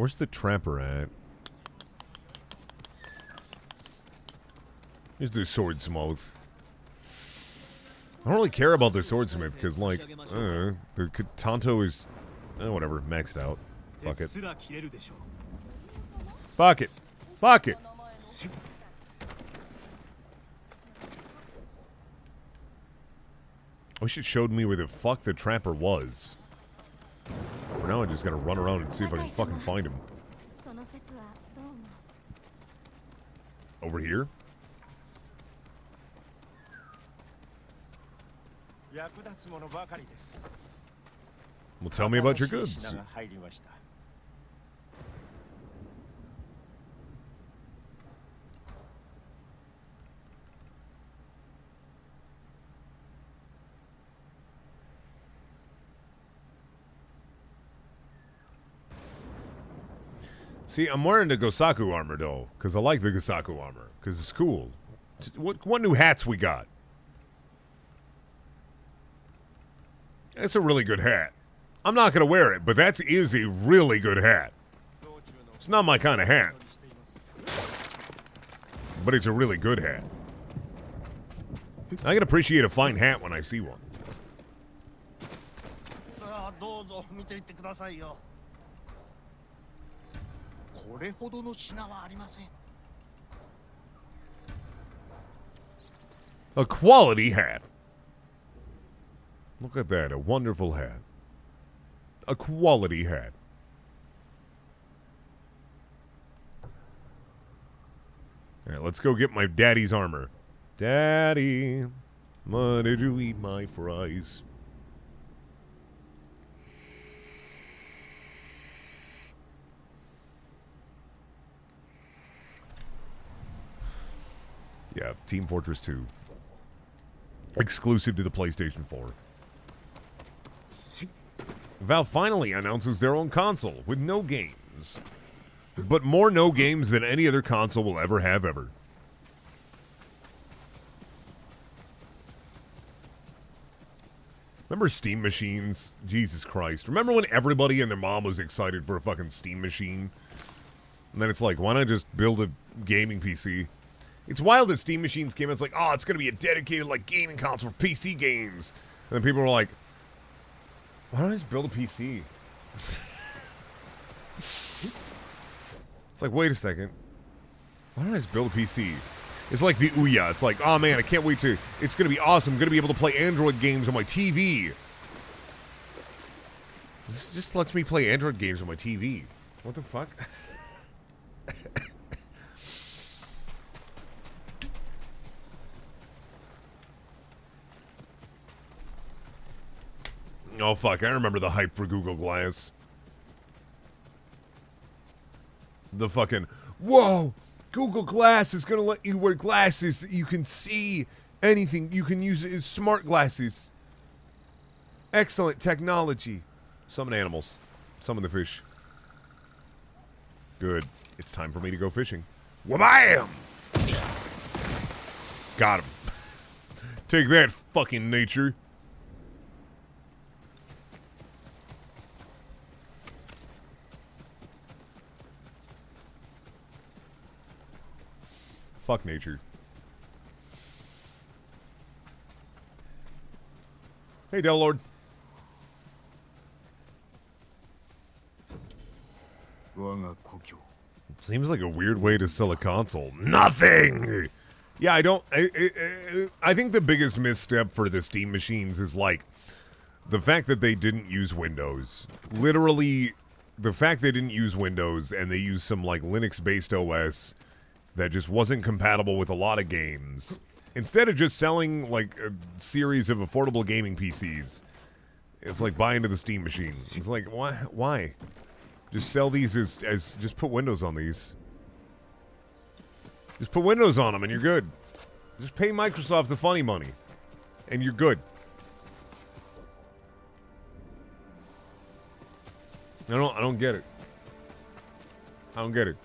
[SPEAKER 1] Where's the trapper at? Here's the swordsmith. I don't really care about the swordsmith because, like, the Tanto is, whatever, maxed out. Fuck it. Fuck it. Fuck it. I wish it showed me where the fuck the trapper was. For now, I just gotta run around and see if I can fucking find him.
[SPEAKER 2] その説はどうも。
[SPEAKER 1] Over here?
[SPEAKER 8] 役立つものばかりです。
[SPEAKER 1] Well, tell me about your goods.
[SPEAKER 8] 新しい品が入りました。
[SPEAKER 1] See, I'm wearing the Gosaku armor, though, because I like the Gosaku armor, because it's cool. What new hats we got? That's a really good hat. I'm not going to wear it, but that is a really good hat. It's not my kind of hat. But it's a really good hat. I can appreciate a fine hat when I see one.
[SPEAKER 8] さあどうぞ見ていってくださいよ。これほどの品はありません。
[SPEAKER 1] A quality hat. Look at that, a wonderful hat. A quality hat. All right, let's go get my daddy's armor. Daddy, why did you eat my fries? Yeah, Team Fortress 2. Exclusive to the PlayStation 4. Valve finally announces their own console with no games. But more no games than any other console will ever have ever. Remember Steam machines? Jesus Christ. Remember when everybody and their mom was excited for a fucking Steam machine? And then it's like, why not just build a gaming PC? It's wild that Steam machines came out. It's like, oh, it's going to be a dedicated, like, gaming console for PC games. And then people were like, why don't I just build a PC? It's like, wait a second. Why don't I just build a PC? It's like the Ouya. It's like, oh, man, I can't wait to... It's going to be awesome. I'm going to be able to play Android games on my TV. This just lets me play Android games on my TV. What the fuck? Oh, fuck. I remember the hype for Google Glass. The fucking, whoa! Google Glass is going to let you wear glasses that you can see anything. You can use it as smart glasses. Excellent technology. Summon animals. Summon the fish. Good. It's time for me to go fishing. Whabam! Got him. Take that, fucking nature. Fuck nature. Hey, Del Lord. Seems like a weird way to sell a console. Nothing! Yeah, I don't... I think the biggest misstep for the Steam machines is, like, the fact that they didn't use Windows. Literally, the fact they didn't use Windows and they used some, like, Linux-based OS that just wasn't compatible with a lot of games. Instead of just selling, like, a series of affordable gaming PCs, it's like buying into the Steam machine. It's like, why? Just sell these as just put Windows on these. Just put Windows on them and you're good. Just pay Microsoft the funny money and you're good. I don't get it. I don't get it.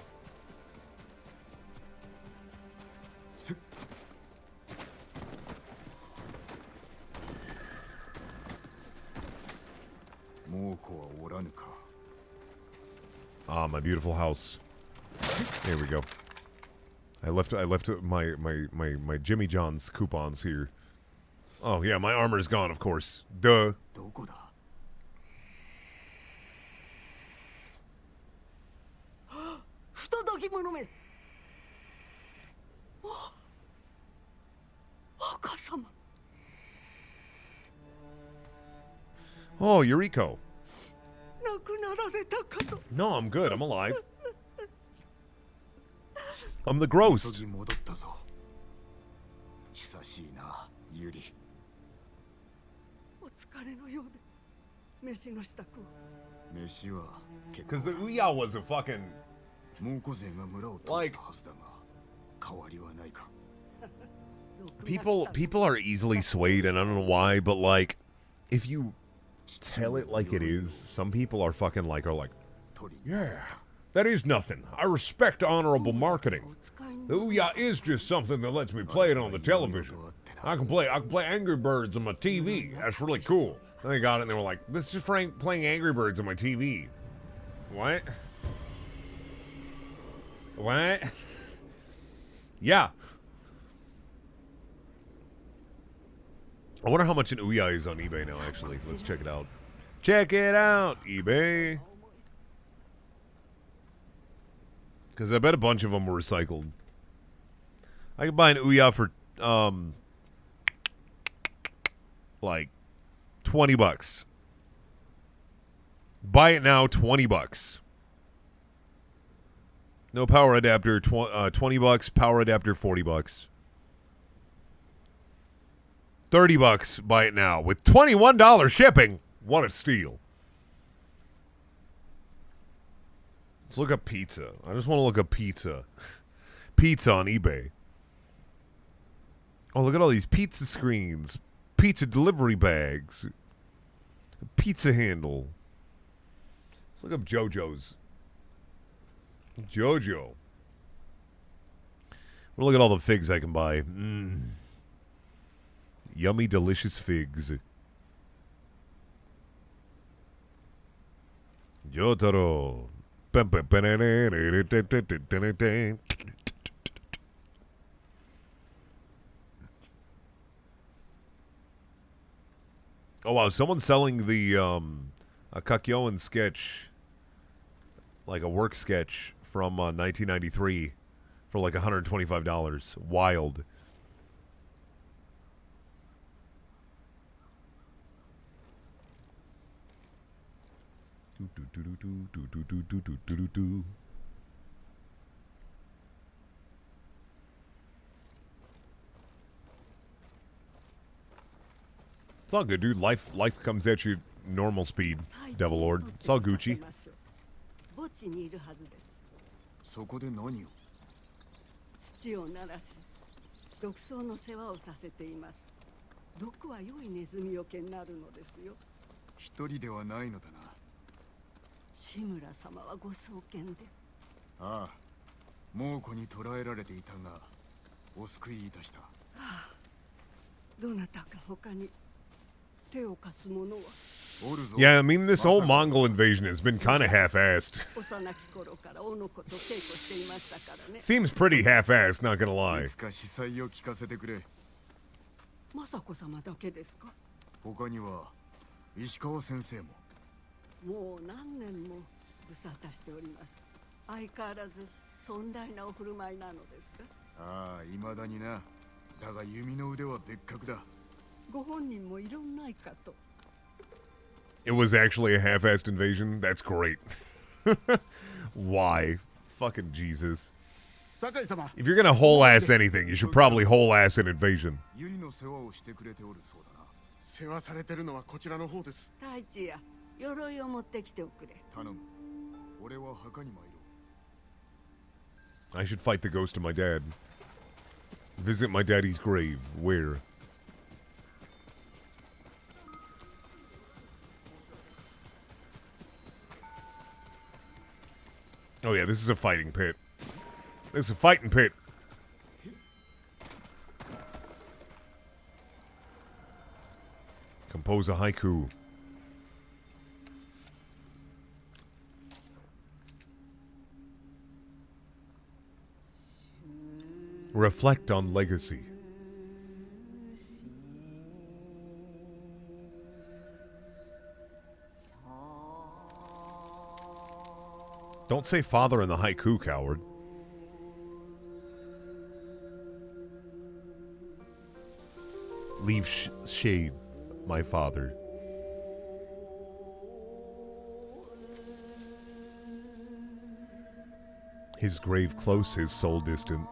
[SPEAKER 1] Ah, my beautiful house. There we go. I left my Jimmy John's coupons here. Oh yeah, my armor's gone, of course. Duh.
[SPEAKER 4] どこだ
[SPEAKER 6] 不届き者め。赤様。
[SPEAKER 1] Oh, Yuriko.
[SPEAKER 6] 亡くなられたかと。
[SPEAKER 1] No, I'm good. I'm alive. I'm the
[SPEAKER 4] 急
[SPEAKER 1] ghost.
[SPEAKER 4] ぎ戻ったぞ久しいなユリ
[SPEAKER 6] お疲れのようで。飯の支度を。
[SPEAKER 4] 飯は結
[SPEAKER 1] Because
[SPEAKER 4] 構
[SPEAKER 1] the Ouya was a fucking
[SPEAKER 4] 猛虎勢が村を取ったはずだが変わりはないか
[SPEAKER 1] people are easily swayed, and I don't know why, but like, if you tell it like it is, some people are fucking like, yeah, that is nothing. I respect honorable marketing. The Ouya is just something that lets me play it on the television. I can play Angry Birds on my TV. That's really cool. Then they got it and they were like, this is Frank playing Angry Birds on my TV. What? What? Yeah. I wonder how much an Ouya is on eBay now, actually. Let's check it out. Check it out, eBay. Because I bet a bunch of them were recycled. I could buy an Ouya for, like, $20. Buy it now, $20. No power adapter, $20. Power adapter, $40. $30. Buy it now with $21 shipping. What a steal. Let's look up pizza. I just want to look up pizza. Pizza on eBay. Oh, look at all these pizza screens. Pizza delivery bags. Pizza handle. Let's look up JoJo's. JoJo. We'll look at all the figs I can buy. Yummy, delicious figs. Jotaro. Oh wow, someone's selling the a Kakyoin sketch, like a work sketch from 1993 for like $125. Wild. It's all good, dude. Life comes at you normal speed, Devil Lord. It's all Gucci.
[SPEAKER 6] 墓地にいるはずです。
[SPEAKER 4] そこで何を
[SPEAKER 6] 土を鳴らし、毒草の世話をさせています。毒は良いネズミよけになるのですよ。
[SPEAKER 4] 一人ではないのだな
[SPEAKER 6] 志村様はご創建で。
[SPEAKER 4] ああ猛虎に捕らえられていたがお救いいたした。
[SPEAKER 6] どなたか他に手を貸す者は。
[SPEAKER 1] Yeah, I mean, this whole Mongol invasion has been kind of half-assed.
[SPEAKER 6] 幼き頃からおの子と稽古していましたからね。
[SPEAKER 1] Seems pretty half-assed, not gonna lie.
[SPEAKER 4] いつか司祭を聞かせてくれ。
[SPEAKER 6] 雅子様だけですか。
[SPEAKER 4] 他には石川先生も。
[SPEAKER 6] もう何年も無沙汰しております。相変わらず尊大なお振る舞いなのですか。
[SPEAKER 4] ああ、未だにな。だが弓の腕は別格だ。
[SPEAKER 6] ご本人もいろんないかと。
[SPEAKER 1] It was actually a half-assed invasion? That's great. Why? Fucking Jesus. If you're gonna whole-ass anything, you should probably whole-ass an invasion.
[SPEAKER 4] ユリの世話をしてくれておるそうだな。
[SPEAKER 5] 世話されてるのはこちらの方です。
[SPEAKER 6] 太一や鎧を持ってきておくれ。
[SPEAKER 4] 頼む。俺は墓に参ろう。
[SPEAKER 1] I should fight the ghost of my dad. Visit my daddy's grave. Where? Oh yeah, this is a fighting pit. This is a fighting pit. Compose a haiku. Reflect on legacy. Don't say father in the haiku, coward. Leave shade, my father. His grave close, his soul distant.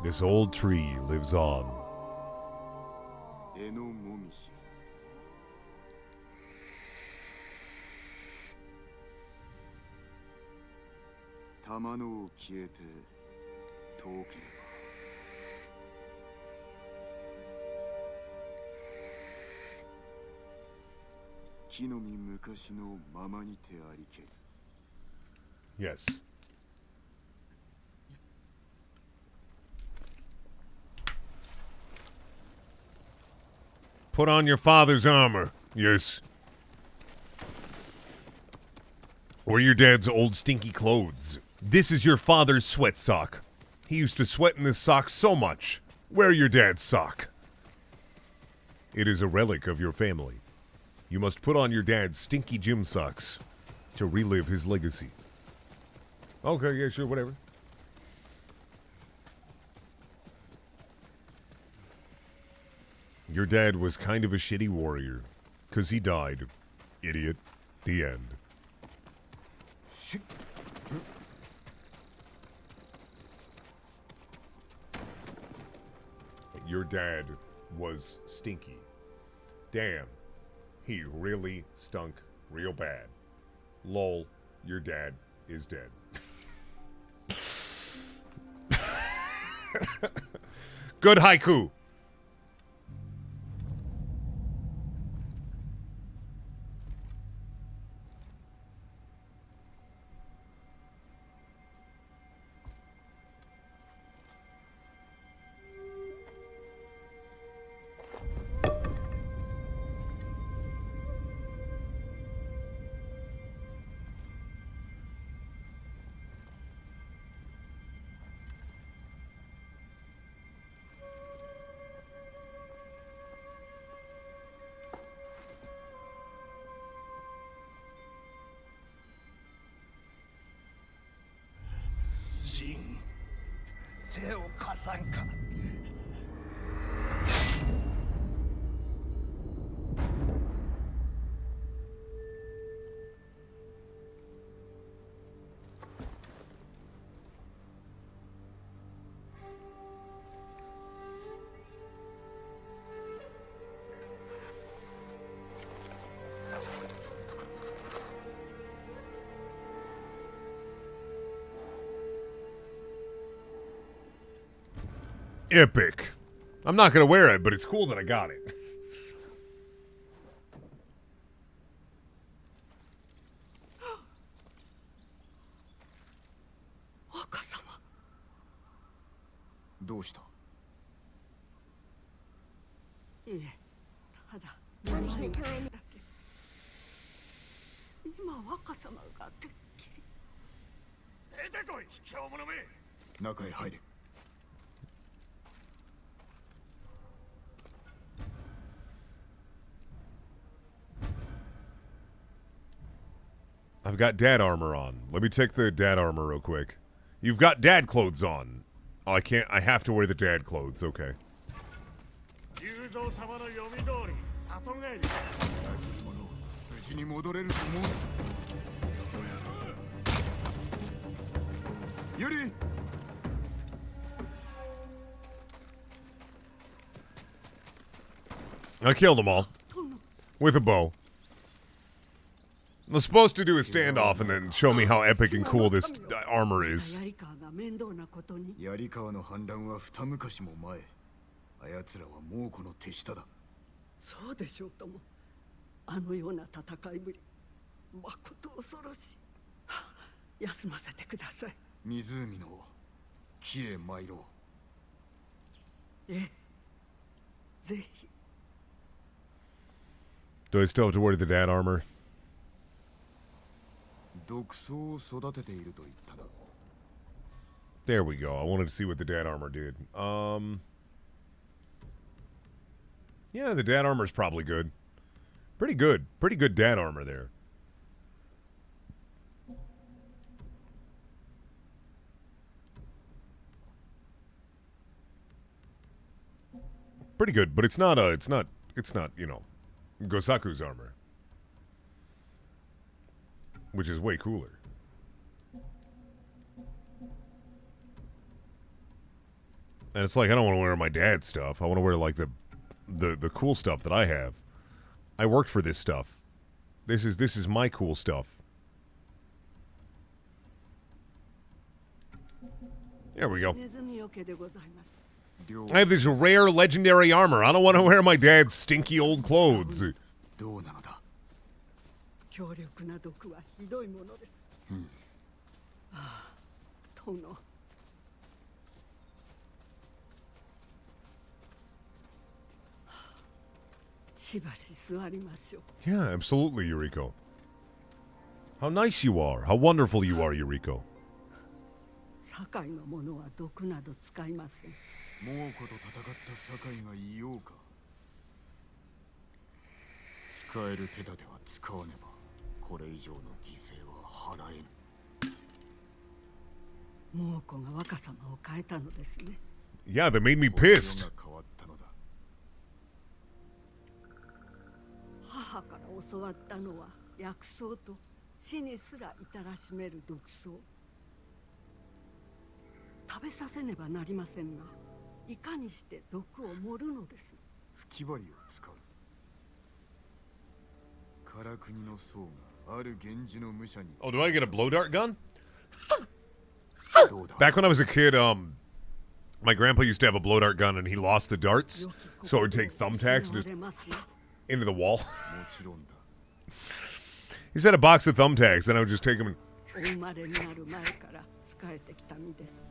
[SPEAKER 1] This old tree lives on.
[SPEAKER 4] 絵のもみし玉のを消えて遠ければ木の実昔のままにてありけり
[SPEAKER 1] Yes. Put on your father's armor. Yes. Or your dad's old stinky clothes. This is your father's sweat sock. He used to sweat in this sock so much. Wear your dad's sock. It is a relic of your family. You must put on your dad's stinky gym socks to relive his legacy. Okay, yeah, sure, whatever. Your dad was kind of a shitty warrior, 'cause he died. Idiot. The end. Your dad was stinky. Damn. He really stunk real bad. Lol, your dad is dead. Good haiku. Epic. I'm not going to wear it, but it's cool that I got it.
[SPEAKER 2] Punishment time.
[SPEAKER 6] 今若様がてっきり
[SPEAKER 5] 出てこい卑怯者め
[SPEAKER 4] 中へ入れ
[SPEAKER 1] I've got dad armor on. Let me take the dad armor real quick. You've got dad clothes on. Oh, I can't. I have to wear the dad clothes. Okay.
[SPEAKER 5] 雄三様の読み通り里帰り
[SPEAKER 4] 無事に戻れると思うユリ
[SPEAKER 1] I killed them all. With a bow. I was supposed to do a standoff and then show me how epic and cool this armor is.
[SPEAKER 4] 槍川の反乱は二昔も前あやつらは猛虎の手下だ
[SPEAKER 6] そうでしょうともあのような戦いぶりまこと恐ろしい休ませてください
[SPEAKER 4] 湖の木へ参ろう
[SPEAKER 6] ええぜひ
[SPEAKER 1] Do I still have to wear the dad armor?
[SPEAKER 4] 毒草を育てていると言ったな。
[SPEAKER 1] There we go. I wanted to see what the dad armor did. Yeah, the dad armor's probably good. Pretty good. Pretty good dad armor there. Pretty good, but it's not, you know, Gosaku's armor. Which is way cooler. And it's like, I don't want to wear my dad's stuff. I want to wear, like, the cool stuff that I have. I worked for this stuff. This is my cool stuff. There we go. I have this rare legendary armor. I don't want to wear my dad's stinky old clothes.
[SPEAKER 4] どうなのだ。
[SPEAKER 6] 強力な毒はひどいものです。ああ、殿。しばし座りましょう。
[SPEAKER 1] Yeah, absolutely, Yuriko. How nice you are. How wonderful you are, Yuriko.
[SPEAKER 6] 堺の者は毒など使いません。
[SPEAKER 4] 猛虎と戦った堺がいようか。使える手立ては使わねば、これ以上の犠牲は払えぬ。
[SPEAKER 6] 猛虎が若様を変えたのですね。
[SPEAKER 1] Yeah, they made me pissed.
[SPEAKER 4] 変わったのだ。
[SPEAKER 6] 母から教わったのは薬草と死にすら至らしめる毒草。食べさせねばなりませんが、いかにして毒を盛るのです。
[SPEAKER 4] 吹き針を使う。唐国の僧がある源氏の武者に。
[SPEAKER 1] Oh, do I get a blow dart gun?
[SPEAKER 4] どうだ。
[SPEAKER 1] Back when I was a kid, my grandpa used to have a blow dart gun, and he lost the darts, so I would take thumbtacks and just into the wall.
[SPEAKER 4] もちろんだ。
[SPEAKER 1] He said a box of thumbtacks, and I would just take them and.
[SPEAKER 6] お生まれになる前から仕えてきた身です。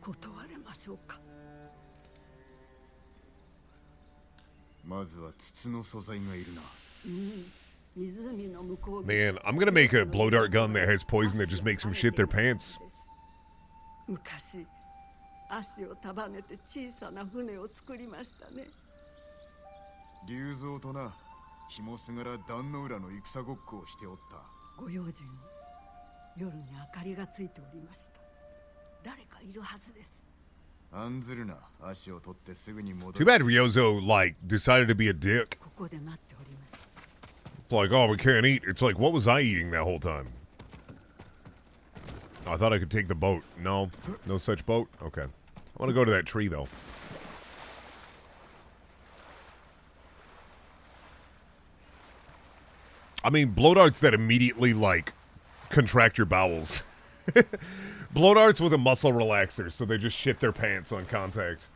[SPEAKER 6] 断れましょうか。
[SPEAKER 4] まずは筒の素材がいるな。
[SPEAKER 6] 湖の向こう。
[SPEAKER 1] Man, I'm gonna make a blow dart gun that has poison that just makes them shit their pants.
[SPEAKER 6] 昔、足を束ねて小さな船を作りましたね。
[SPEAKER 4] 龍蔵とな、紐すがら壇の浦の戦ごっこをしておった。
[SPEAKER 6] ご用心、夜に明かりがついておりました。誰かいるはずです。
[SPEAKER 4] 案ずるな、足を取ってすぐに戻
[SPEAKER 1] Too bad Ryozo, like, decided to be a dick.
[SPEAKER 6] ここで待っております。
[SPEAKER 1] It's like, oh, we can't eat. It's like, what was I eating that whole time? Oh, I thought I could take the boat. No, no such boat? Okay. I want to go to that tree, though. I mean, blow darts that immediately, like, contract your bowels. Blow darts with a muscle relaxer, so they just shit their pants on contact.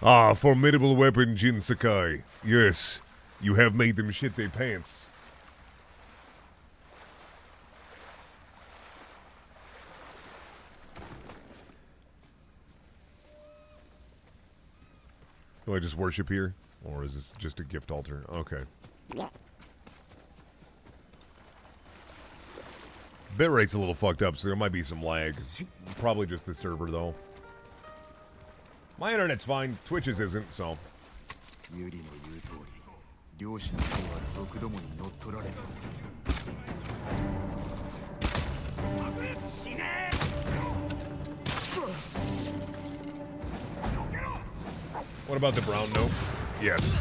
[SPEAKER 1] Ah, formidable weapon, Jin Sakai. Yes, you have made them shit their pants. Do I just worship here? Or is this just a gift altar? Okay. Bitrate's a little fucked up, so there might be some lag. Probably just the server, though. My internet's fine. Twitch's isn't, so.
[SPEAKER 4] ユリの言う通り、漁師の方は賊どもに乗っ取られた。
[SPEAKER 1] What about the brown note? Yes.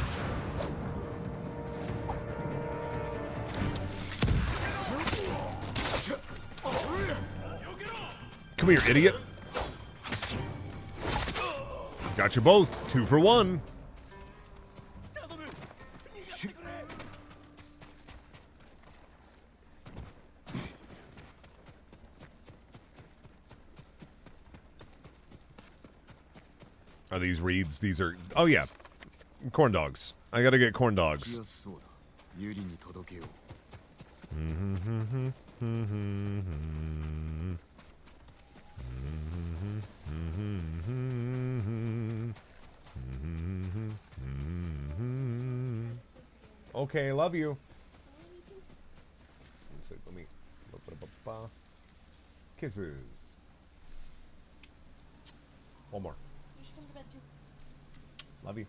[SPEAKER 1] Come here, idiot. Got you both. 2 for 1. Are these reeds? These are... Oh, yeah. Corn dogs. I gotta get corn dogs.
[SPEAKER 4] ユリに届けよう。
[SPEAKER 1] Mm-hmm. Okay, love you. Let me. Kisses. One more.
[SPEAKER 3] You should come to bed too.
[SPEAKER 1] Love you.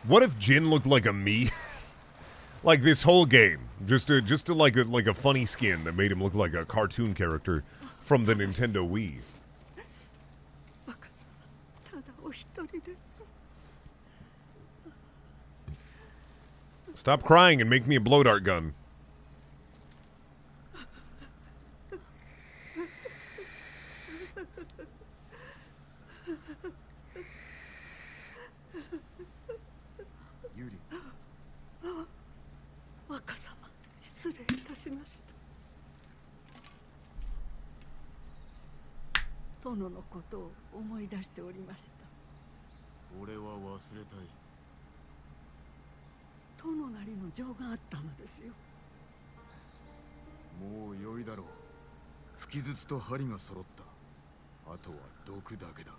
[SPEAKER 1] What if Jin looked like a me? Like this whole game, just to like a funny skin that made him look like a cartoon character from the Nintendo Wii.
[SPEAKER 6] ただお一人で
[SPEAKER 1] Stop crying and make me a blow dart gun.
[SPEAKER 4] Yuri.
[SPEAKER 6] 若様失礼いたしました殿のことを思い出しておりました。
[SPEAKER 4] 俺は忘れたい。
[SPEAKER 6] 殿なりの情があったのですよ。
[SPEAKER 4] もう良いだろう。吹き筒と針が揃った。あとは毒だけだ。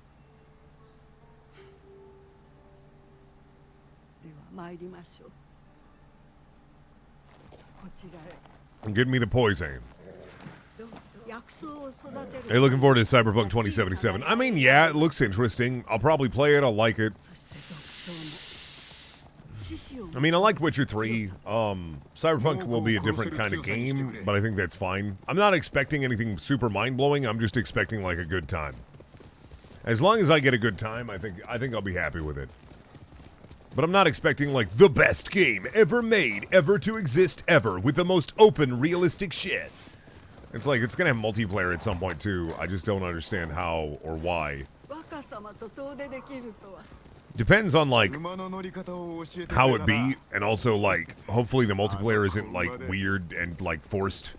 [SPEAKER 6] では参りましょう。こちらへ。
[SPEAKER 1] Give me the poison.
[SPEAKER 6] 薬草を育てる。
[SPEAKER 1] Hey, looking forward to Cyberpunk 2077. I mean, yeah, it looks interesting. I'll probably play it. I'll like it.
[SPEAKER 6] そして毒草も。
[SPEAKER 1] I mean, I like Witcher 3. Cyberpunk will be a different kind of game, but I think that's fine. I'm not expecting anything super mind-blowing. I'm just expecting like a good time. As long as I get a good time, I think I'll be happy with it. But I'm not expecting like the best game ever made, ever to exist, ever, with the most open, realistic shit. It's like it's gonna have multiplayer at some point too. I just don't understand how or why.
[SPEAKER 6] 若様と遠出できるとは。
[SPEAKER 1] Depends on like
[SPEAKER 4] 馬の乗り方を教えてくれたら。
[SPEAKER 1] how it be, and also like hopefully the multiplayer isn't like weird and like forced.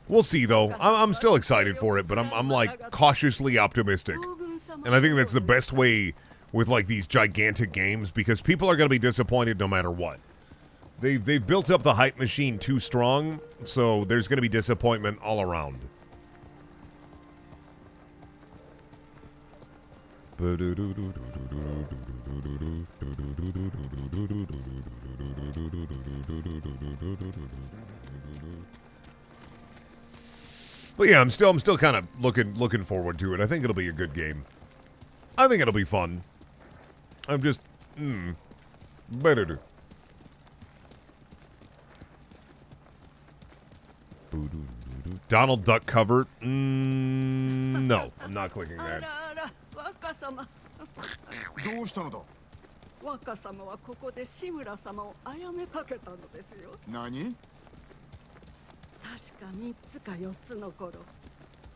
[SPEAKER 1] We'll see though. I'm still excited for it, but I'm like cautiously optimistic, and I think that's the best way with like these gigantic games because people are gonna be disappointed no matter what. They've built up the hype machine too strong, so there's gonna be disappointment all around. But yeah, I'm still kind of looking forward to it. I think it'll be a good game. I think it'll be fun. I'm just better. Donald Duck cover? No, I'm not clicking
[SPEAKER 6] あ
[SPEAKER 1] that.
[SPEAKER 6] らあら、若様。
[SPEAKER 4] どうしたのだ。
[SPEAKER 6] 若様はここで志村様を殺めかけたのですよ。
[SPEAKER 4] 何？
[SPEAKER 6] 確か3つか4つの頃、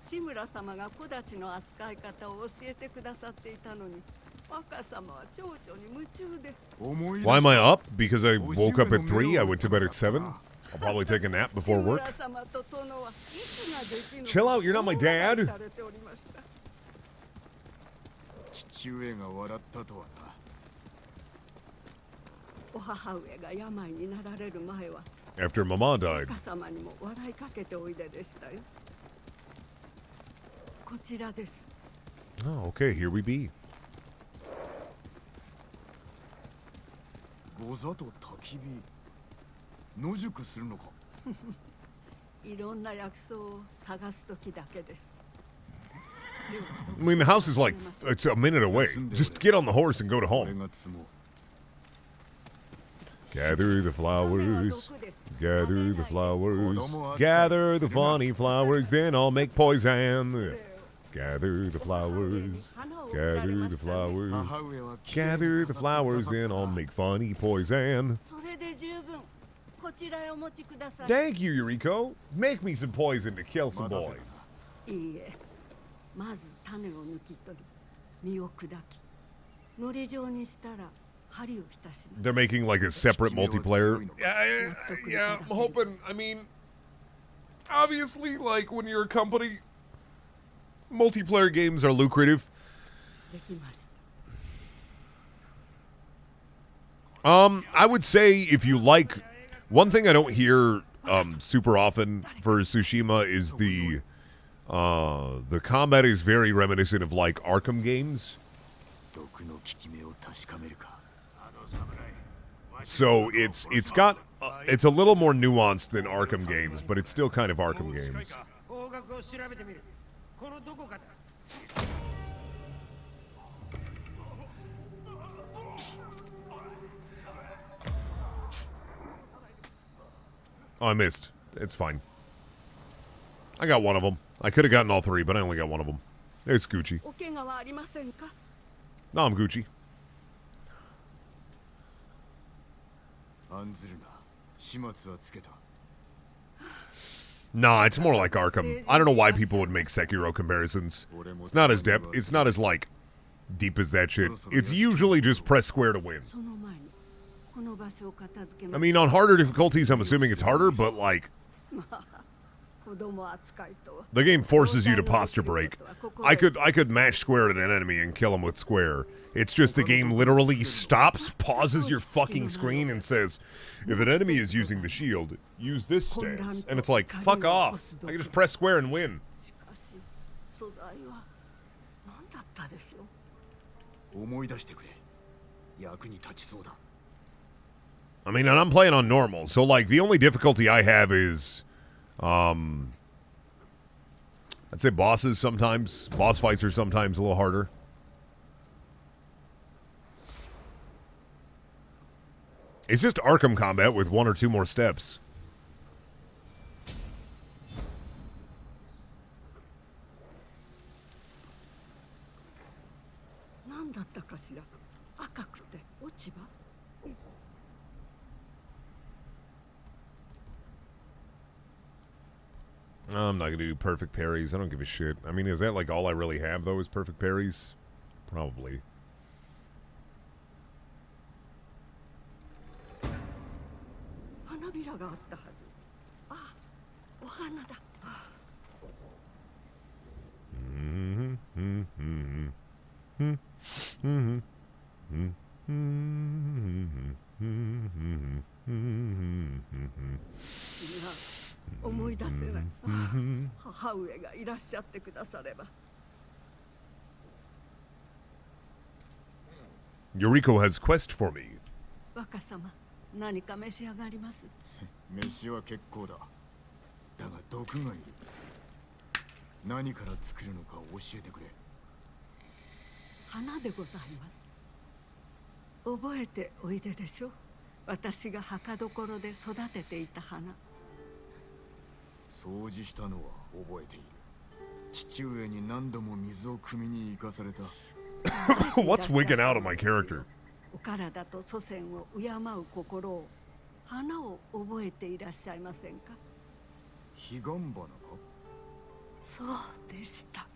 [SPEAKER 6] 志村様が小太の扱い方を教えてくださっていたのに、若様は蝶々に夢中で。
[SPEAKER 1] Why am I up? Because I woke up at 3, I went to bed at 7. I'll probably take a nap before work. Chill out, you're not my dad.
[SPEAKER 4] 父上が笑ったとはな。
[SPEAKER 6] お母上が病になられる前は、
[SPEAKER 1] After Mama died.
[SPEAKER 6] 若様にも笑いかけておいででしたよ。こちらです。
[SPEAKER 1] Oh, okay, here we be.
[SPEAKER 4] ござと焚き火。野宿するのか。
[SPEAKER 6] いろんな薬草を探す時だけです。
[SPEAKER 1] I mean, the house is like, it's a minute away. Just get on the horse and go to
[SPEAKER 4] 俺
[SPEAKER 1] home.
[SPEAKER 4] が積もう。
[SPEAKER 1] Gather the flowers, gather the flowers, gather the funny flowers, then I'll make poison. Gather the flowers, gather the flowers,
[SPEAKER 4] 母上は綺麗に
[SPEAKER 1] gather the
[SPEAKER 4] 飾ってくだ
[SPEAKER 1] flowers,
[SPEAKER 4] さった
[SPEAKER 1] then I'll make funny poison.
[SPEAKER 6] それで十分。こちらへお持ちください。
[SPEAKER 1] Thank you, Yuriko. Make me some poison to kill some
[SPEAKER 4] 待たせ
[SPEAKER 1] boys.
[SPEAKER 4] た。
[SPEAKER 6] いいえ、まず種を抜き取り、実を砕き、のり状にしたら針を浸します。
[SPEAKER 1] They're making like a separate multiplayer. Yeah, I'm hoping. I mean, obviously, like when you're a company, multiplayer games are lucrative.
[SPEAKER 6] できました。
[SPEAKER 1] I would say if you like, one thing I don't hear super often for Tsushima is the combat is very reminiscent of like Arkham games. So it's got it's a little more nuanced than Arkham games, but it's still kind of Arkham games. Oh, I missed. It's fine. I got one of them. I could have gotten all three, but I only got one of them. It's Gucci. No, I'm Gucci. Nah, it's more like Arkham. I don't know why people would make Sekiro comparisons. It's not as it's not as like deep as that shit. It's usually just press square to win. I mean, on harder difficulties, I'm assuming it's harder, but like the game forces you to posture break. I could match square at an enemy and kill him with square. It's just the game literally stops, pauses your fucking screen, and says, if an enemy is using the shield, use this stance. And it's like, fuck off. I can just press square and win. I mean, and I'm playing on normal, so like the only difficulty I have is I'd say bosses sometimes. Boss fights are sometimes a little harder. It's just Arkham combat with one or two more steps. I'm not going to do perfect parries. I don't give a shit. I mean, is that like all I really have, though, is perfect parries? Probably. Yuriko has quest for me.
[SPEAKER 6] 何か召し上がります。
[SPEAKER 4] 飯は結構だ。だが毒がいる。何から作るのか教えてくれ。
[SPEAKER 6] 花でございます。覚えておいででしょ。私が墓所で育てていた花。
[SPEAKER 4] 掃除したのは覚えている。父上に何度も水を汲みに行かされた。
[SPEAKER 1] What's wigging out of my character?
[SPEAKER 6] お体と祖先を敬う心を、花を覚えていらっしゃいませんか。
[SPEAKER 4] 彼岸花か。
[SPEAKER 6] そうでした。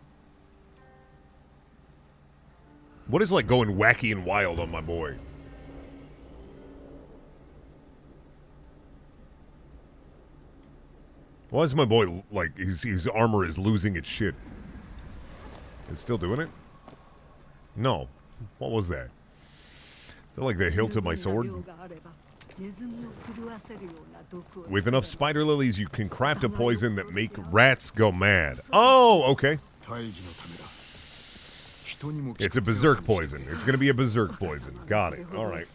[SPEAKER 1] What is like going wacky and wild on my boy? Why is my boy like his armor is losing its shit? It's still doing it? No. What was that? Is that like the hilt of my sword? With enough spider lilies, you can craft a poison that make rats go mad. Oh, okay. It's a berserk poison. It's gonna be a berserk poison. Got it. All right.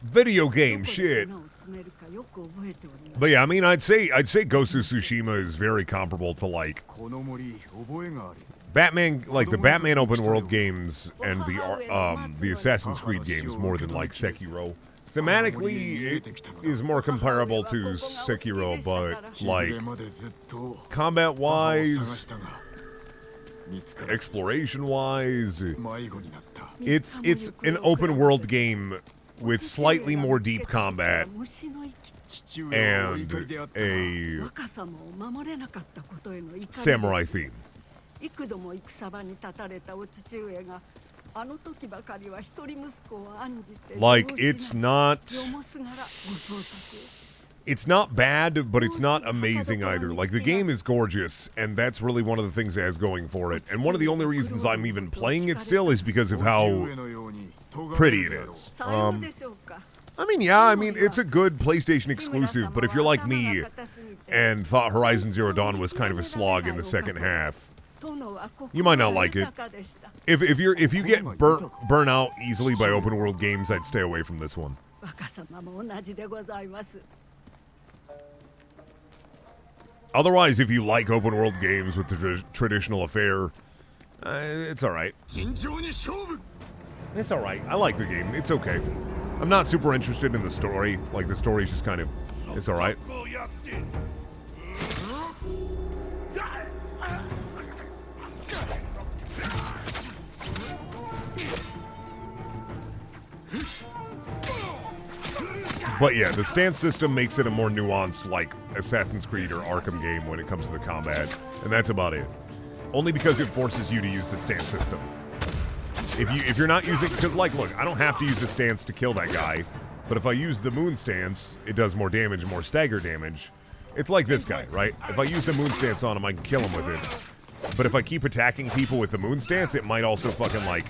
[SPEAKER 1] Video game shit. But yeah, I mean, I'd say Ghost of Tsushima is very comparable to like Batman, like the Batman open world games and the Assassin's Creed games more than like Sekiro. Thematically, it is more comparable to Sekiro, but like combat-wise, exploration-wise, it's an open world game with slightly more deep combat and a samurai theme. Like, it's not bad, but it's not amazing either. Like, the game is gorgeous, and that's really one of the things it has going for it. And one of the only reasons I'm even playing it still is because of how pretty it is. I mean, yeah, I mean, it's a good PlayStation exclusive, but if you're like me and thought Horizon Zero Dawn was kind of a slog in the second half, you might not like it. If you get burnt out easily by open world games, I'd stay away from this one. Otherwise, if you like open world games with the traditional affair, it's alright. It's alright. I like the game. It's okay. I'm not super interested in the story. Like, the story's just kind of... It's alright. But yeah, the stance system makes it a more nuanced, like, Assassin's Creed or Arkham game when it comes to the combat. And that's about it. Only because it forces you to use the stance system. If you're not using... Because, like, look, I don't have to use the stance to kill that guy. But if I use the moon stance, it does more damage, more stagger damage. It's like this guy, right? If I use the moon stance on him, I can kill him with it. But if I keep attacking people with the moon stance, it might also fucking, like...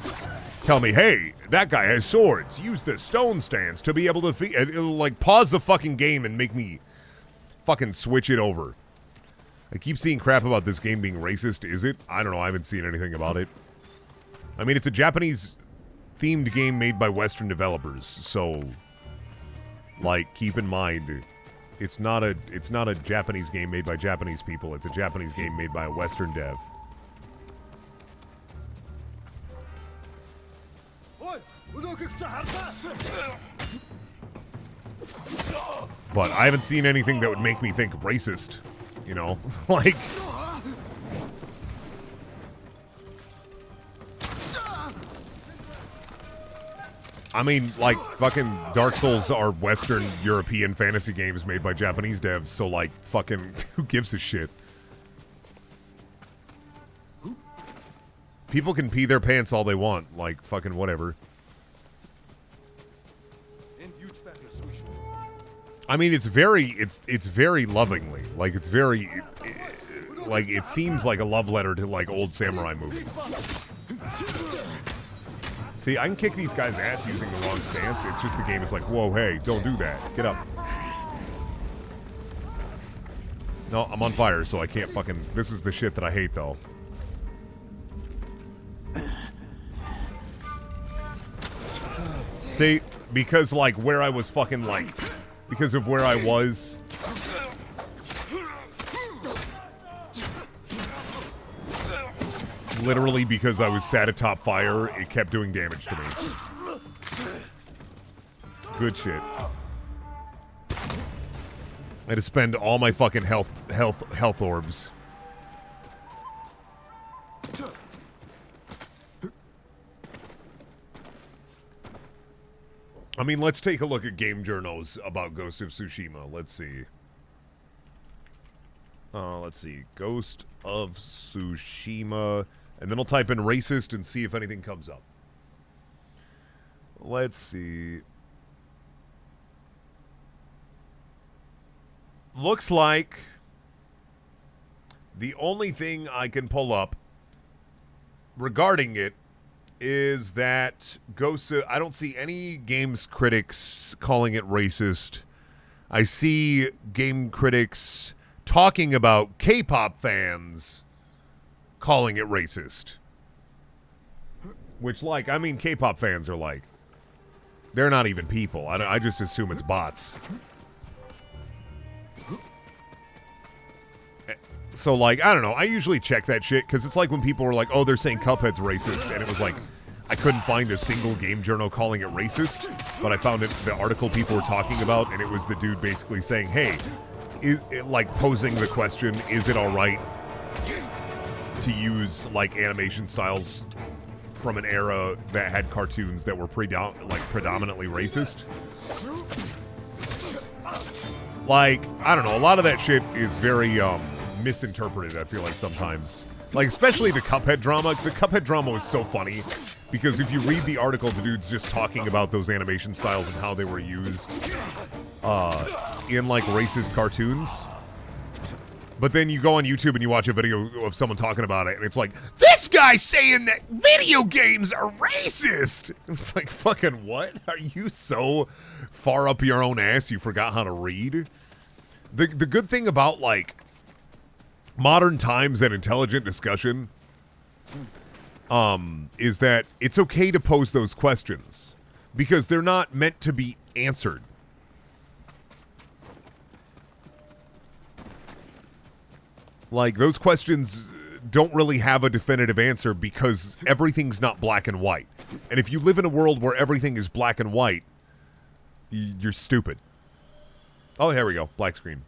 [SPEAKER 1] Tell me, hey, that guy has swords. Use the stone stance to be able to... It'll, like, pause the fucking game and make me fucking switch it over. I keep seeing crap about this game being racist. Is it? I don't know. I haven't seen anything about it. I mean, it's a Japanese-themed game made by Western developers. So, like, keep in mind, it's not a Japanese game made by Japanese people. It's a Japanese game made by a Western dev. But I haven't seen anything that would make me think racist, you know? Like... I mean, like, fucking Dark Souls are Western European fantasy games made by Japanese devs, so, like, fucking, who gives a shit? People can pee their pants all they want, like, fucking whatever. I mean, it's very lovingly. Like, it's very... like, it seems like a love letter to, like, old samurai movies. See, I can kick these guys' ass using the wrong stance. It's just the game is like, whoa, hey, don't do that. Get up. No, I'm on fire, so I can't fucking... This is the shit that I hate, though. See, because, like, where I was fucking, like... Because of where I was... Literally because I was sat atop fire, it kept doing damage to me. Good shit. I had to spend all my fucking health orbs. I mean, let's take a look at game journals about Ghost of Tsushima. Let's see. Let's see. Ghost of Tsushima. And then I'll type in racist and see if anything comes up. Let's see. Looks like the only thing I can pull up regarding it is that I don't see any games critics calling it racist. I see game critics talking about K-pop fans calling it racist. Which, like, I mean, K-pop fans are like, they're not even people. I just assume it's bots. So, like, I don't know. I usually check that shit, because it's like when people were like, oh, they're saying Cuphead's racist, and it was like, I couldn't find a single game journal calling it racist, but I found the article people were talking about, and it was the dude basically saying, hey, like, posing the question, is it alright to use, like, animation styles from an era that had cartoons that were predominantly racist? Like, I don't know, a lot of that shit is very, misinterpreted, I feel like, sometimes. Like, especially the Cuphead drama. The Cuphead drama was so funny, because if you read the article, the dude's just talking about those animation styles and how they were used, in, like, racist cartoons. But then you go on YouTube and you watch a video of someone talking about it, and it's like, this guy's saying that video games are racist! It's like, fucking what? Are you so far up your own ass you forgot how to read? The good thing about, like, modern times and intelligent discussion is that it's okay to pose those questions because they're not meant to be answered. Like, those questions don't really have a definitive answer because everything's not black and white. And if you live in a world where everything is black and white, you're stupid. Oh, here we go. Black screen.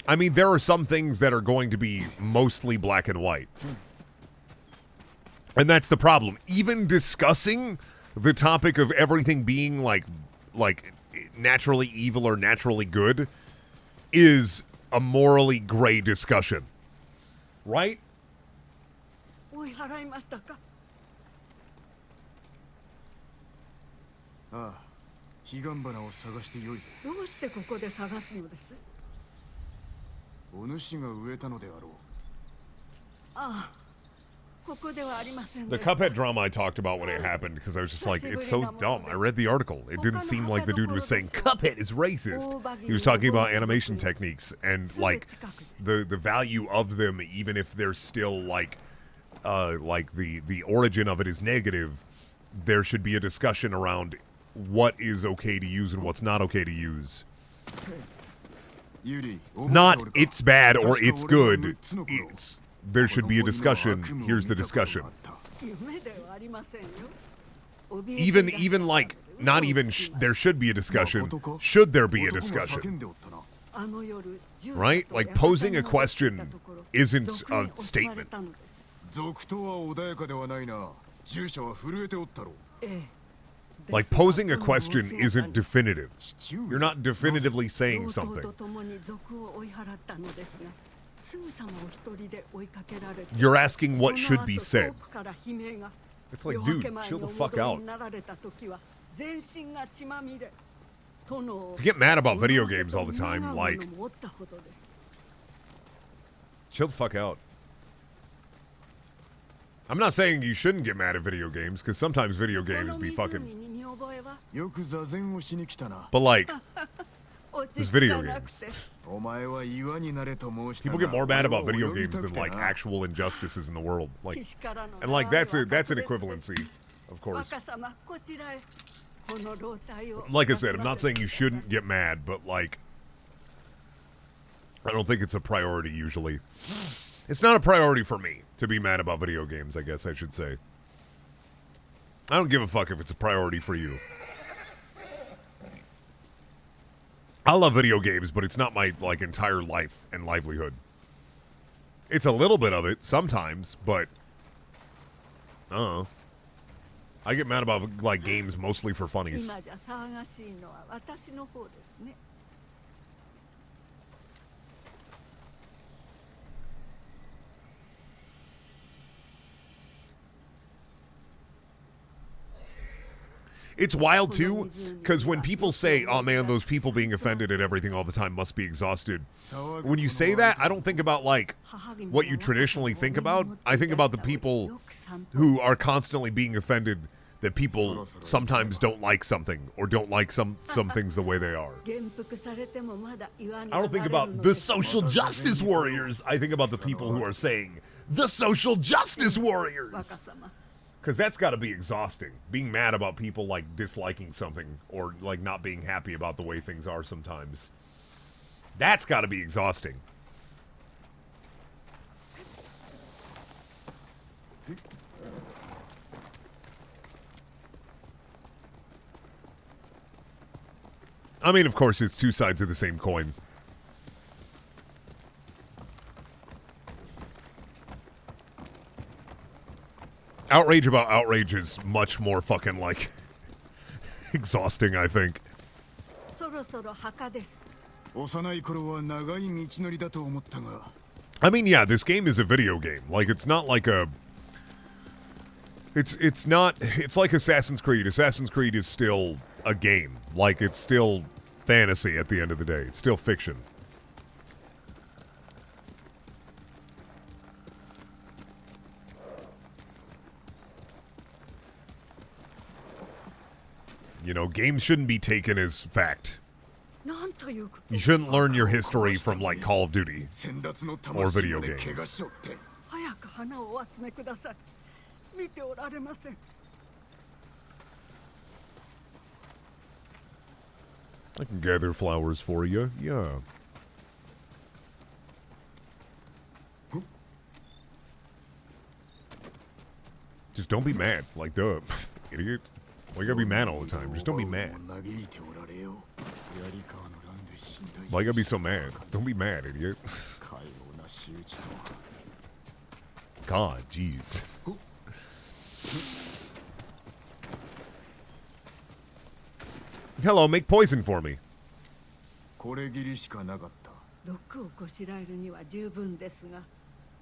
[SPEAKER 1] I mean, there are some things that are going to be mostly black and white. And that's the problem. Even discussing the topic of everything being like naturally evil or naturally good is a morally gray discussion. Right?
[SPEAKER 6] 追い払いましたか。
[SPEAKER 4] ああ、彼岸花を探してよいぞ。
[SPEAKER 6] どうしてここで探すのです。
[SPEAKER 4] お主が植えたのであろう。
[SPEAKER 6] ああ、ここではありません
[SPEAKER 1] The
[SPEAKER 6] でした。
[SPEAKER 1] Cuphead drama I talked about when it happened because I was just like, it's so dumb. I read the article. It didn't seem like the dude was saying Cuphead is racist. He was talking about animation techniques and like the value of them, even if they're still like the origin of it is negative. There should be a discussion around what is okay to use and what's not okay to use. Not it's bad or it's good. It's there should be a discussion. Here's the discussion. Even like not even there should be a discussion. Should there be a discussion? Right? Like posing a question isn't a statement.
[SPEAKER 4] 続投は穏やかではないな。従者は震えておったろう。
[SPEAKER 1] Like posing a question isn't definitive. You're not definitively saying something. You're asking what should be said. It's like, dude, chill the fuck out. If you get mad about video games all the time, like, chill the fuck out. I'm not saying you shouldn't get mad at video games, because sometimes video games be fucking... But like, it's video games. People get more mad about video games than like actual injustices in the world. Like, and like that's an equivalency, of course. Like I said, I'm not saying you shouldn't get mad, but like, I don't think it's a priority usually. It's not a priority for me to be mad about video games, I guess I should say. I don't give a fuck if it's a priority for you. I love video games, but it's not my like entire life and livelihood. It's a little bit of it sometimes, but I don't know. I get mad about like games mostly for funnies. It's wild, too, because when people say, oh, man, those people being offended at everything all the time must be exhausted. When you say that, I don't think about, like, what you traditionally think about. I think about the people who are constantly being offended that people sometimes don't like something or don't like some things the way they are. I don't think about the social justice warriors. I think about the people who are saying, the social justice warriors. Because that's got to be exhausting. Being mad about people, like, disliking something or, like, not being happy about the way things are sometimes. That's got to be exhausting. I mean, of course, it's two sides of the same coin. Outrage about outrage is much more fucking, like, exhausting, I think. I mean, yeah, this game is a video game. Like, it's not like a... It's not... It's like Assassin's Creed. Assassin's Creed is still a game. Like, it's still fantasy at the end of the day. It's still fiction. You know, games shouldn't be taken as fact.
[SPEAKER 6] なんということ
[SPEAKER 1] You shouldn't learn your history from like Call of Duty.
[SPEAKER 4] 先達の
[SPEAKER 1] Or
[SPEAKER 4] 魂
[SPEAKER 1] video
[SPEAKER 4] まで
[SPEAKER 1] games.
[SPEAKER 4] 怪我しおって。
[SPEAKER 6] 早く花をお集めください。見ておられません。
[SPEAKER 1] I can gather flowers for you. Yeah. Just don't be mad. Like, duh. Idiot. Why you gotta be mad all the time? Just don't be mad.
[SPEAKER 4] 嘆いておられよ。槍川の乱で死んだ
[SPEAKER 1] Why you gotta be so mad? Don't be mad, idiot.
[SPEAKER 4] かような仕打ちとは。
[SPEAKER 1] God, jeez. Hello, make poison for me.
[SPEAKER 4] これぎりしかなかった。
[SPEAKER 6] 毒をこしらえるには十分ですが、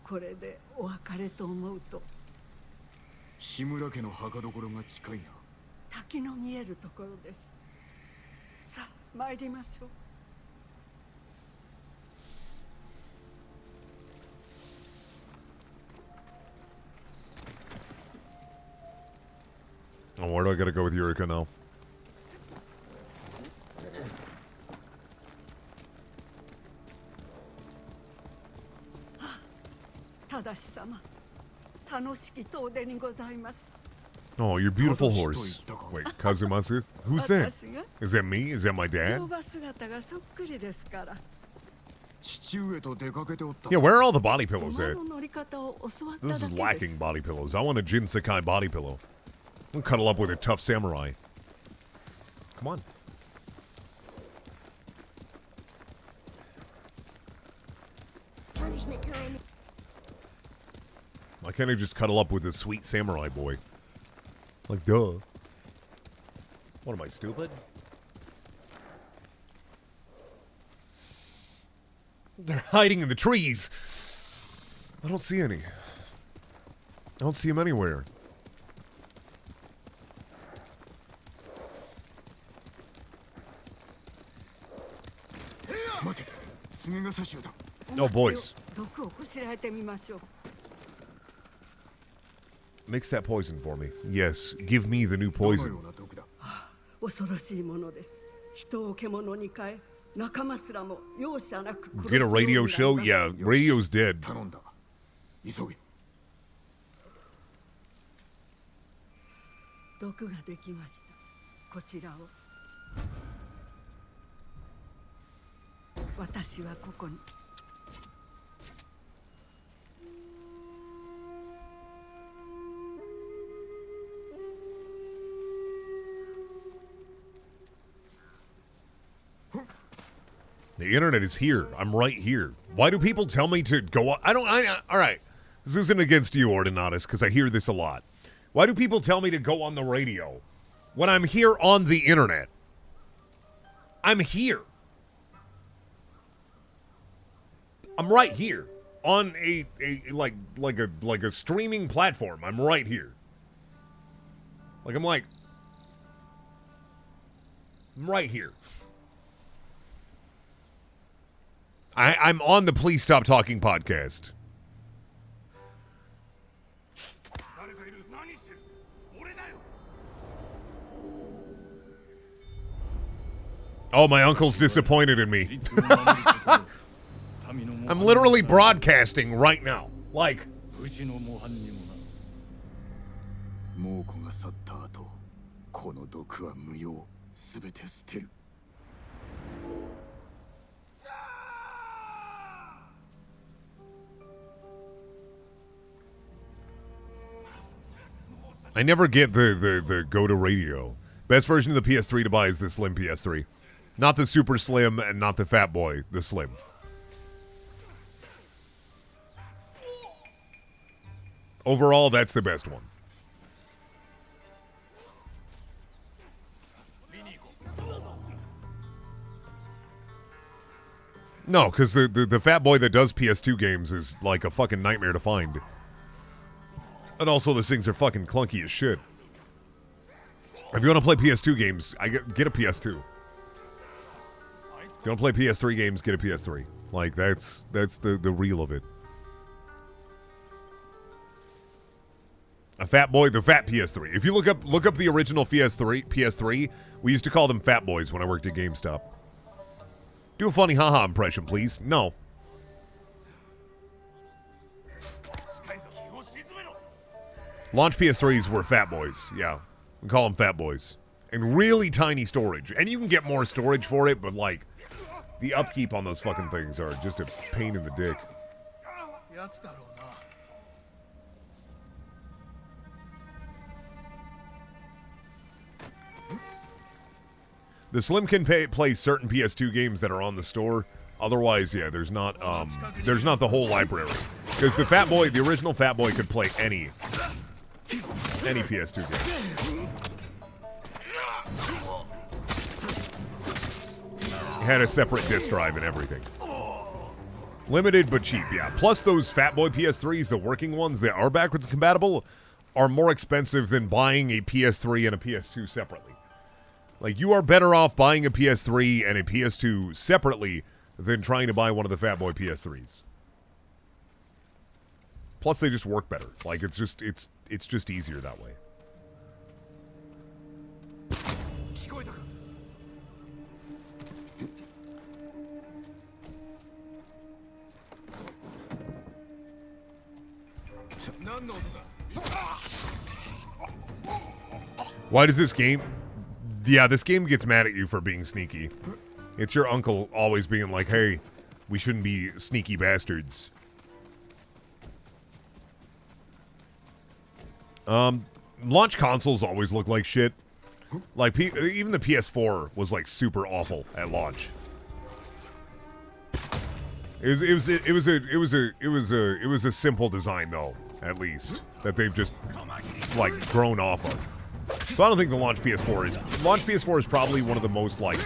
[SPEAKER 6] これでお別れと思うと。
[SPEAKER 4] 志村家の墓所が近いな。
[SPEAKER 6] 滝の見えるところです。さあ、参りましょう。
[SPEAKER 1] Oh, where do I gotta go with Eureka now?
[SPEAKER 6] 正し様、楽しき遠出にございます。
[SPEAKER 1] Oh, your beautiful horse. Wait, Kazumatsu? Who's that?
[SPEAKER 6] 私が
[SPEAKER 1] Is that me? Is that my
[SPEAKER 6] 乗
[SPEAKER 1] dad?
[SPEAKER 6] 馬姿がそっくりですから。
[SPEAKER 4] 父上と出かけておった。
[SPEAKER 1] Yeah, where are all the body pillows
[SPEAKER 6] 馬
[SPEAKER 1] at?
[SPEAKER 6] の乗り方を教わった
[SPEAKER 1] This
[SPEAKER 6] だ
[SPEAKER 1] is
[SPEAKER 6] けで
[SPEAKER 1] lacking
[SPEAKER 6] す。
[SPEAKER 1] body pillows. I want a Jinsekai body pillow. I'll cuddle up with a tough samurai. Come on.
[SPEAKER 2] Punishment time.
[SPEAKER 1] Why can't I just cuddle up with a sweet samurai boy? Like, duh. What am I, stupid? They're hiding in the trees. I don't see any. I don't see them anywhere. No, boys.
[SPEAKER 6] 毒をこしらえてみましょう。
[SPEAKER 1] Mix that poison for me. Yes, give me the new
[SPEAKER 4] どの
[SPEAKER 1] poison.
[SPEAKER 4] ような毒だ。
[SPEAKER 6] 恐ろしいものです。人を獣に変え、仲間すらも容赦なく殺す
[SPEAKER 1] Get a
[SPEAKER 6] ようになり
[SPEAKER 1] radio
[SPEAKER 6] ま
[SPEAKER 1] show?
[SPEAKER 6] す
[SPEAKER 1] Yeah, radio's dead.
[SPEAKER 4] 頼んだ。急げ。
[SPEAKER 6] 毒ができました。こちらを。私はここに。
[SPEAKER 1] The internet is here. I'm right here. Why do people tell me to go on? All right. This isn't against you, Ordinatus, because I hear this a lot. Why do people tell me to go on the radio when I'm here on the internet? I'm here. I'm right here on a streaming platform. I'm right here. I'm right here. I'm on the Please Stop Talking podcast. Oh, my uncle's disappointed in me. I'm literally broadcasting right now. Like,
[SPEAKER 4] 猛虎が去った後、この毒は無用。すべて捨てる。
[SPEAKER 1] I never get the go to radio. Best version of the PS3 to buy is the Slim PS3. Not the Super Slim and not the Fat Boy, the Slim. Overall, that's the best one. No, because the Fat Boy that does PS2 games is like a fucking nightmare to find. And also, those things are fucking clunky as shit. If you want to play PS2 games, get a PS2. If you want to play PS3 games, get a PS3. Like, that's the real of it. A fat boy, the fat PS3. If you look up the original PS3, we used to call them fat boys when I worked at GameStop. Do a funny haha impression, please. No. Launch PS3s were fat boys. Yeah. We call them fat boys. And really tiny storage. And you can get more storage for it, but like, the upkeep on those fucking things are just a pain in the dick. The Slim can play certain PS2 games that are on the store. Otherwise, yeah, there's not the whole library. Because the original Fat Boy could play any PS2 game. It had a separate disc drive and everything. Limited but cheap, yeah. Plus those Fat Boy PS3s, the working ones that are backwards compatible, are more expensive than buying a PS3 and a PS2 separately. Like, you are better off buying a PS3 and a PS2 separately than trying to buy one of the Fat Boy PS3s. Plus, they just work better. Like, it's just easier that way. Why does this game... Yeah, this game gets mad at you for being sneaky. It's your uncle always being like, hey, we shouldn't be sneaky bastards. Launch consoles always look like shit. Like, even the PS4 was, like, super awful at launch. It was a simple design, though, at least, that they've just, like, grown off of. So I don't think the launch PS4 is probably one of the most, like,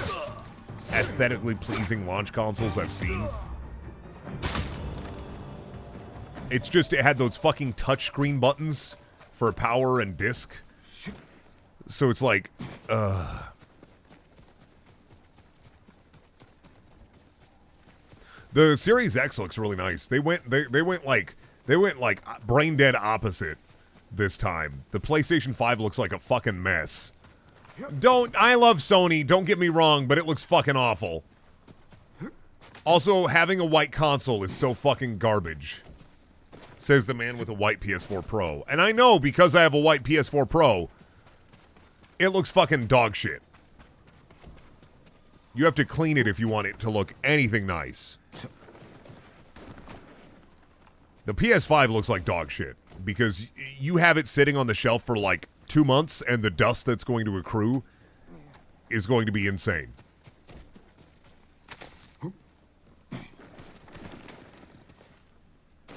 [SPEAKER 1] aesthetically pleasing launch consoles I've seen. It's just, it had those fucking touchscreen buttons for power and disc. So it's like, The Series X looks really nice. They went like brain dead opposite this time. The PlayStation 5 looks like a fucking mess. I love Sony, don't get me wrong, but it looks fucking awful. Also, having a white console is so fucking garbage. Says the man with a white PS4 Pro. And I know, because I have a white PS4 Pro, it looks fucking dog shit. You have to clean it if you want it to look anything nice. The PS5 looks like dog shit, because you have it sitting on the shelf for like 2 months, and the dust that's going to accrue is going to be insane.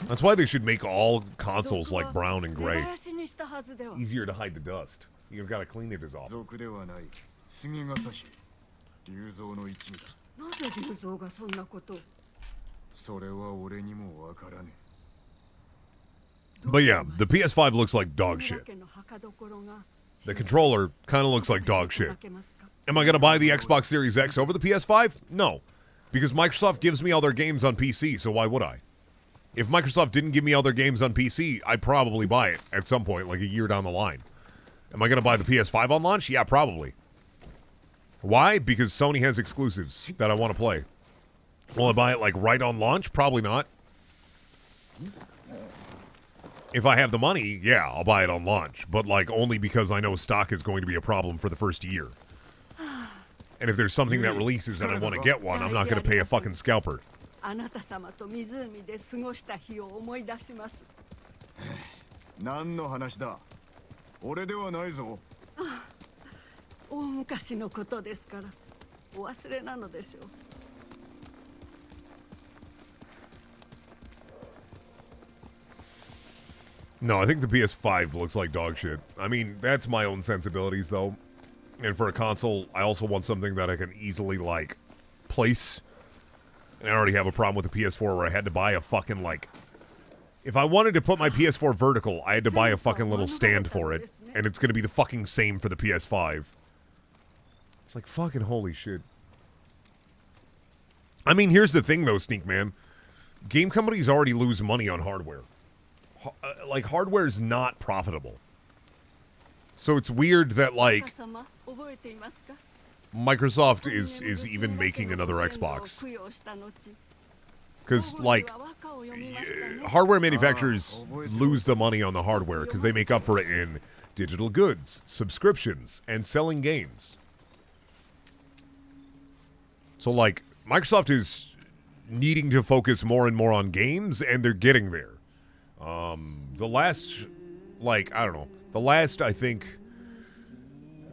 [SPEAKER 1] That's why they should make all consoles like brown and gray. Easier to hide the dust. You've got to clean it as often. But yeah, the PS5 looks like dog shit. The controller kind of looks like dog shit. Am I going to buy the Xbox Series X over the PS5? No. Because Microsoft gives me all their games on PC, so why would I? If Microsoft didn't give me all their games on PC, I'd probably buy it at some point, like a year down the line. Am I going to buy the PS5 on launch? Yeah, probably. Why? Because Sony has exclusives that I want to play. Will I buy it, like, right on launch? Probably not. If I have the money, yeah, I'll buy it on launch. But, like, only because I know stock is going to be a problem for the first year. And if there's something that releases and I want to get one, I'm not going to pay a fucking scalper.
[SPEAKER 6] あなた様と湖で過ごした日を思い出します。
[SPEAKER 4] 何の話だ。俺ではないぞ。
[SPEAKER 6] 大昔のことですから、お忘れなのでしょう。
[SPEAKER 1] No, I think the PS5 looks like dog shit. I mean, that's my own sensibilities, though. And for a console, I also want something that I can easily, like, place. And I already have a problem with the PS4 where I had to buy a fucking, like... If I wanted to put my PS4 vertical, I had to buy a fucking little stand for it. And it's going to be the fucking same for the PS5. It's like, fucking holy shit. I mean, here's the thing, though, Sneak Man. Game companies already lose money on hardware. Like, hardware is not profitable. So it's weird that, like,
[SPEAKER 6] 様覚えていますか
[SPEAKER 1] Microsoft is even making another Xbox. Because, like, hardware manufacturers lose the money on the hardware because they make up for it in digital goods, subscriptions, and selling games. So, like, Microsoft is needing to focus more and more on games, and they're getting there. The last, like, I don't know, the last, I think,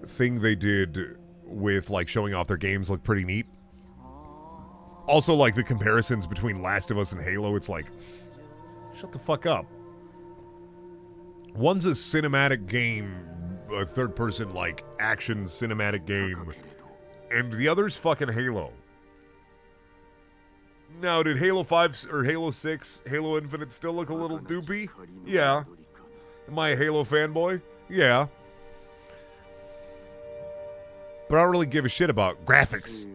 [SPEAKER 1] thing they did with, like, showing off their games looked pretty neat. Also, like, the comparisons between Last of Us and Halo, it's like, shut the fuck up. One's a cinematic game, a third-person, like, action cinematic game, and the other's fucking Halo. Now, did Halo 5 or Halo 6, Halo Infinite still look a little doopy? Yeah. Am I a Halo fanboy? Yeah. But I don't really give a shit about graphics.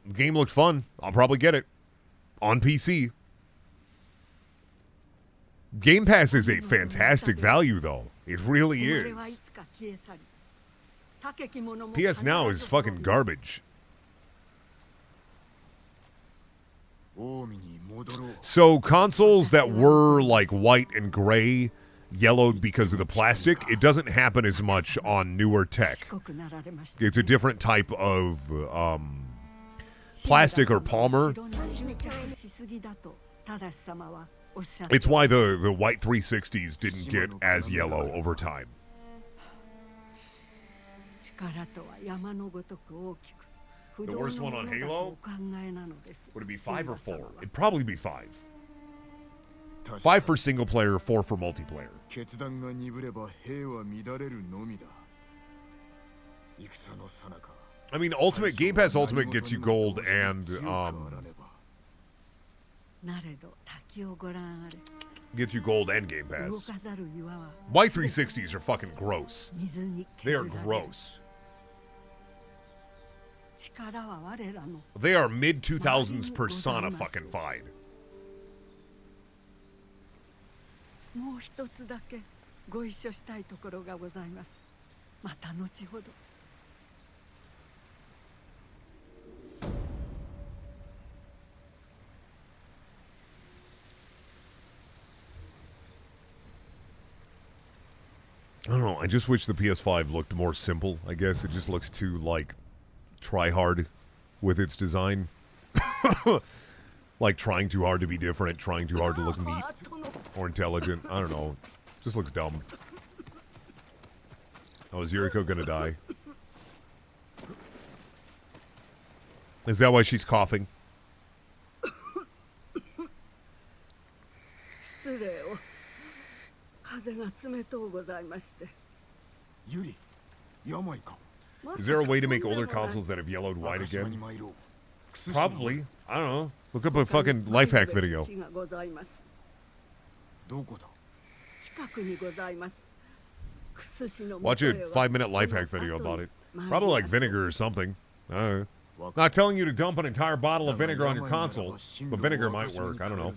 [SPEAKER 1] The game looked fun. I'll probably get it. On PC. Game Pass is a fantastic value, though. It really is. PS Now is fucking garbage. So consoles that were like white and gray, yellowed because of the plastic, it doesn't happen as much on newer tech. It's a different type of plastic or polymer. It's why the white 360s didn't get as yellow over time. The worst one on Halo? Would it be 5 or 4? It'd probably be 5. 5 for single player, 4 for multiplayer. I mean, Ultimate Game Pass Ultimate gets you gold and gets you gold and Game Pass. My 360s are fucking gross. They are gross. They are mid-2000s Persona fucking fine.
[SPEAKER 6] もう一つだけご一緒したいところがございます。また後ほど。
[SPEAKER 1] I don't know. I just wish the PS5 looked more simple. I guess it just looks too, like, try hard with its design. Like, trying too hard to be different, trying too hard to look neat or intelligent. I don't know. Just looks dumb. Oh, is Yuriko gonna die? Is that why she's coughing?
[SPEAKER 6] 失礼を。風が冷とうございまして。
[SPEAKER 4] ユリ、病か。
[SPEAKER 1] Is there a way to make older consoles that have yellowed white again? Probably. I don't know. Look up a fucking life hack video. Watch a 5-minute life hack video about it. Probably like vinegar or something. Not telling you to dump an entire bottle of vinegar on your console, but vinegar might work. I don't know.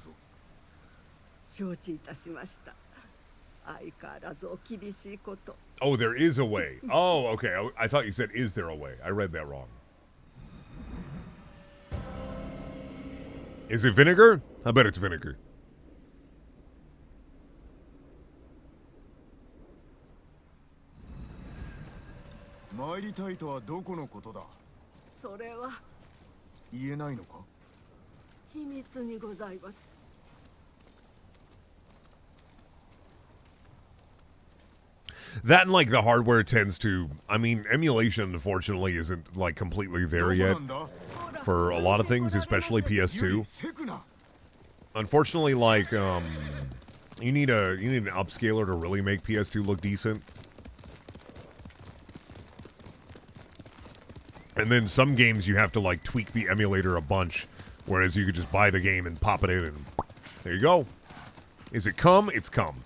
[SPEAKER 1] Oh, there is a way. Oh, okay. I thought you said, is there a way? I read that wrong. Is it vinegar? I bet it's vinegar. That and, like, the hardware tends to... I mean, emulation, unfortunately, isn't, like, completely there yet for a lot of things, especially PS2. Unfortunately, like, you need an upscaler to really make PS2 look decent. And then some games you have to, like, tweak the emulator a bunch, whereas you could just buy the game and pop it in and there you go. Is it cum? It's cum.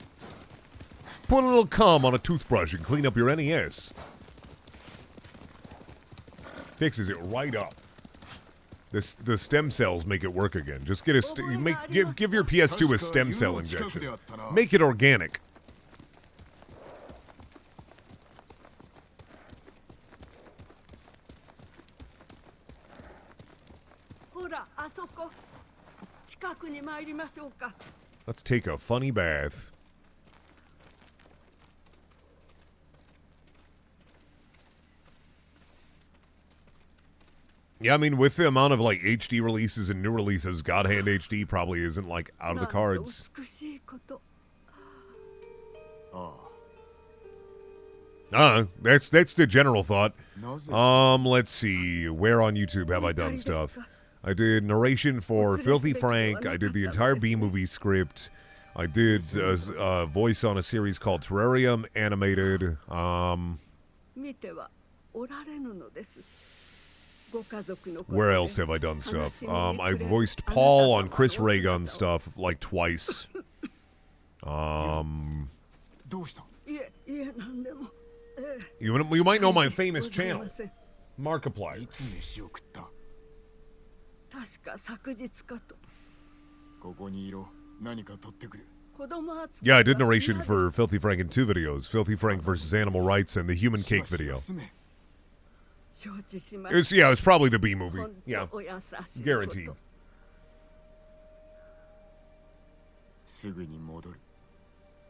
[SPEAKER 1] Put a little cum on a toothbrush and clean up your NES. Fixes it right up. The stem cells make it work again. Just get a give your PS2 a stem cell injection. Make it organic.
[SPEAKER 6] らあそこ近くに参りましょうか。
[SPEAKER 1] Let's take a funny bath. Yeah, I mean, with the amount of, like, HD releases and new releases, God Hand HD probably isn't, like, out of the cards.
[SPEAKER 6] 美しいこと。
[SPEAKER 1] That's the general thought. Let's see. Where on YouTube have I done stuff? I did narration for Filthy Frank. I did the entire B-movie script. I did a voice on a series called Terrarium Animated.
[SPEAKER 6] 見てはおられぬのです。
[SPEAKER 1] Where else have I done stuff? I voiced Paul on Chris Ray Gun stuff like twice. You might know my famous channel, Markiplier. Yeah, I did narration for Filthy Frank in 2 videos, Filthy Frank versus Animal Rights and the Human Cake video. It was probably the B movie. Yeah, guaranteed.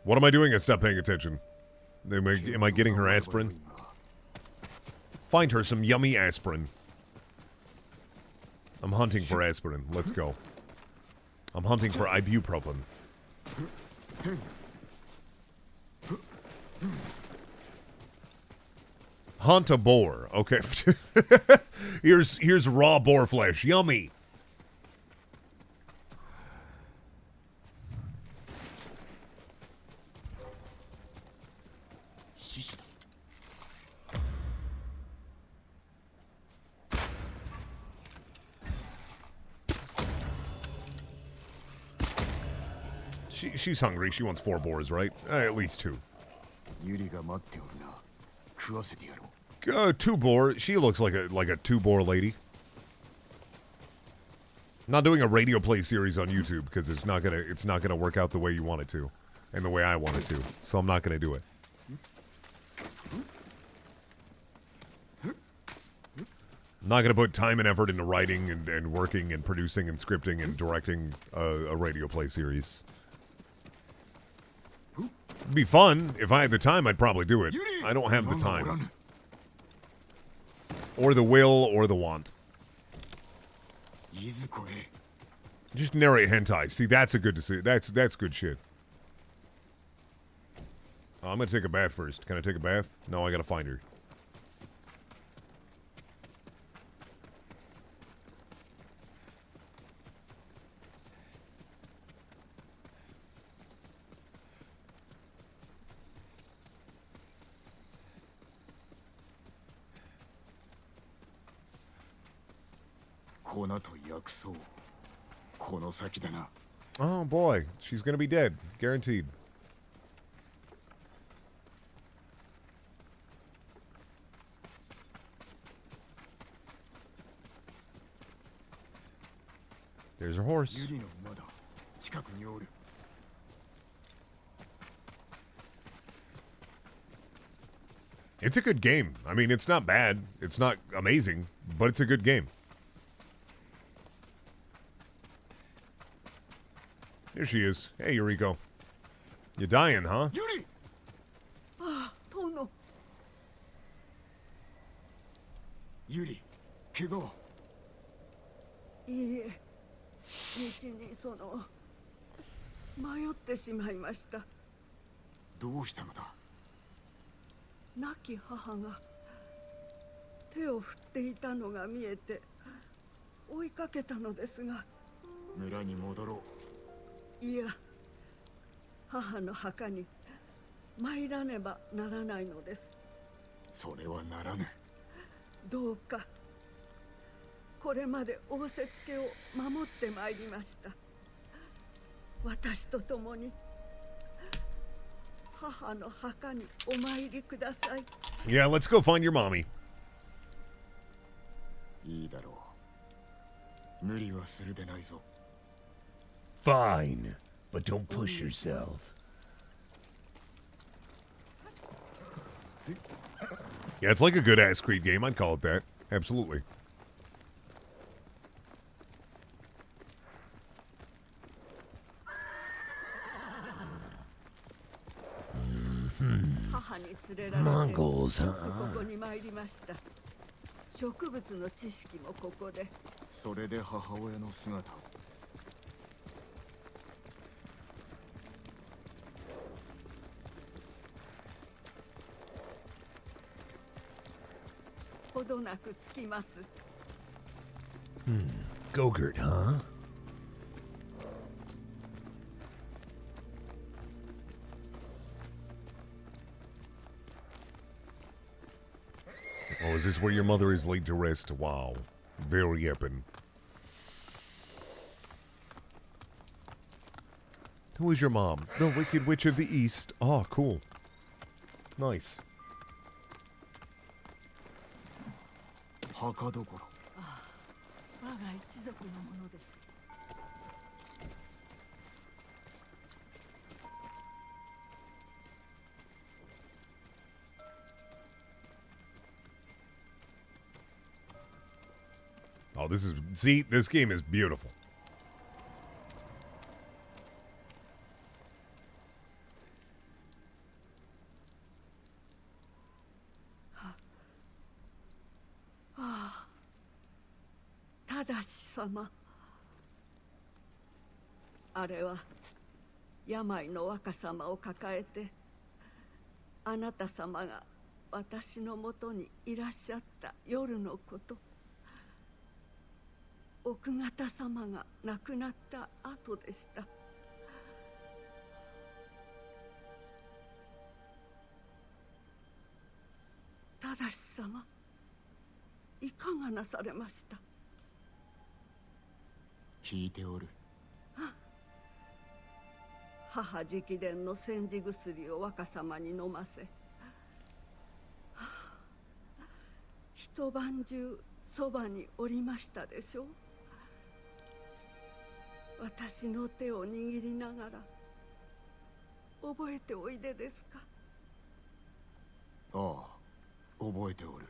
[SPEAKER 1] What am I doing? I stopped paying attention. Am I getting her aspirin? Find her some yummy aspirin. I'm hunting for aspirin. Let's go. I'm hunting for ibuprofen. Hunt a boar. Okay. Here's raw boar flesh. Yummy. She's hungry. She wants 4 boars, right? At least 2. 2 boar. She looks like a 2 boar lady. Not doing a radio play series on YouTube because it's not gonna work out the way you want it to, and the way I want it to. So I'm not gonna do it. I'm not gonna put time and effort into writing and working and producing and scripting and directing a radio play series. It'd be fun. If I had the time, I'd probably do it. I don't have the time. Or the will, or the want. Just narrate hentai. See, that's a good decision. That's good shit. I'm gonna take a bath first. Can I take a bath? No, I gotta find her. Oh boy, she's gonna be dead. Guaranteed. There's her horse. It's a good game. I mean, it's not bad. It's not amazing, but it's a good game. Here she is. Hey, Yuriko. You dying, huh?
[SPEAKER 6] Yuri! Ah, Tono.
[SPEAKER 4] Yuri, 怪我は？
[SPEAKER 6] いいえ、道に迷ってしまいました。
[SPEAKER 4] どうしたのだ？
[SPEAKER 6] 亡き母が手を振っていたのが見えて追いかけたのですが。
[SPEAKER 4] 村に戻ろう。
[SPEAKER 6] いや、母の墓に参らねばならないのです。
[SPEAKER 4] それはならぬ。
[SPEAKER 6] どうかこれまで仰せつけを守ってまいりました。私と共に母の墓にお参りください。
[SPEAKER 1] Yeah, let's go find your mommy.
[SPEAKER 4] いいだろう。無理はするでないぞ。
[SPEAKER 8] Fine, but don't push yourself.
[SPEAKER 1] Yeah, it's like a good ass Creed game. I'd call it that. Absolutely.
[SPEAKER 6] 母に連れられて
[SPEAKER 8] Mongols,
[SPEAKER 6] こ
[SPEAKER 8] huh?
[SPEAKER 6] こに参りました。植物の知識もここで。
[SPEAKER 4] それで母親の姿を。
[SPEAKER 6] ほどなくつきます。
[SPEAKER 8] Gogurt, huh?
[SPEAKER 1] Oh, is this where your mother is laid to rest? Wow. Very epic. Who is your mom? The Wicked Witch of the East. Oh, cool. Nice.
[SPEAKER 4] 墓どころ。
[SPEAKER 6] 我が一族のものです。
[SPEAKER 1] Oh, this is... See, this game is beautiful.
[SPEAKER 6] Ah, ただし様。あれは病の若様を抱えて、あなた様が私のもとにいらっしゃった夜のこと。 奥方様が亡くなった後でした。ただし様、いかがなされました？
[SPEAKER 4] 聞いておる。
[SPEAKER 6] 母直伝の煎じ薬を若様に飲ませ、一晩中そばにおりましたでしょう。 私の手を握りながら覚えておいでですか？
[SPEAKER 4] ああ、覚えておる。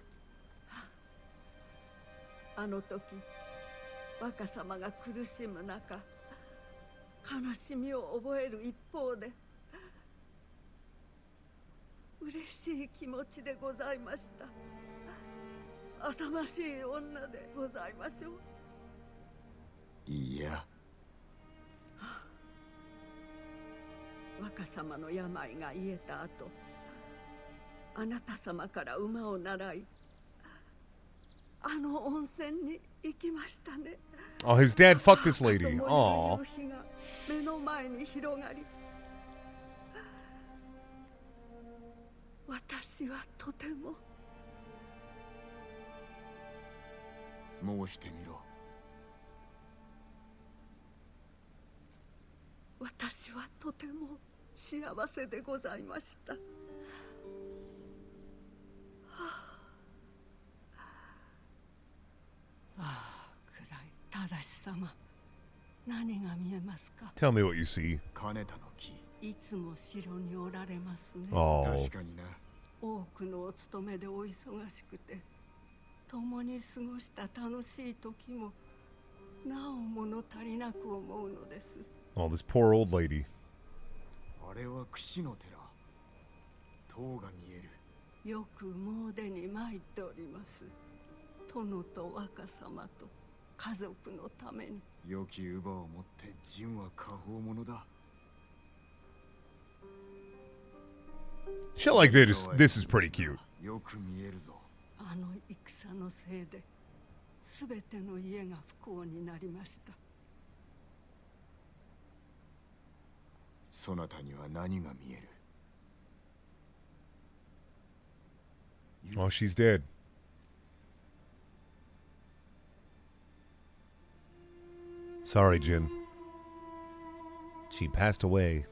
[SPEAKER 6] あの時若様が苦しむ中、悲しみを覚える一方で嬉しい気持ちでございました。浅ましい女でございましょう。
[SPEAKER 4] いや。
[SPEAKER 6] 若様の病が癒えた後、あなた様から馬を習い、あの温泉に行きましたね。
[SPEAKER 1] Oh, his dad fucked this lady.
[SPEAKER 6] 後
[SPEAKER 1] Aw.
[SPEAKER 6] も夕日が目の前に広がり、私はとても。
[SPEAKER 4] 申してみろ。
[SPEAKER 6] 私はとても幸せでございました。暗い。正し様、何が見えますか？
[SPEAKER 1] Tell me what you see.
[SPEAKER 4] 金田の木。
[SPEAKER 6] いつも城におられますね。
[SPEAKER 1] Oh.
[SPEAKER 4] 確かにな。
[SPEAKER 6] 多くのお勤めでお忙しくて、共に過ごした楽しい時もなお物足りなく思うのです。
[SPEAKER 1] Oh, this poor old lady.
[SPEAKER 4] あれは櫛の寺。塔が見える。
[SPEAKER 6] よく詣に参っております。殿と若様と家族のために。
[SPEAKER 4] 良き乳母を持って陣は果報者だ。
[SPEAKER 1] Shit like this is pretty cute.
[SPEAKER 4] よく見えるぞ。
[SPEAKER 6] あの戦のせいで、すべての家が不幸になりました。
[SPEAKER 4] そなたには何が見える？
[SPEAKER 1] Oh, she's dead. Sorry, Jin. She passed away.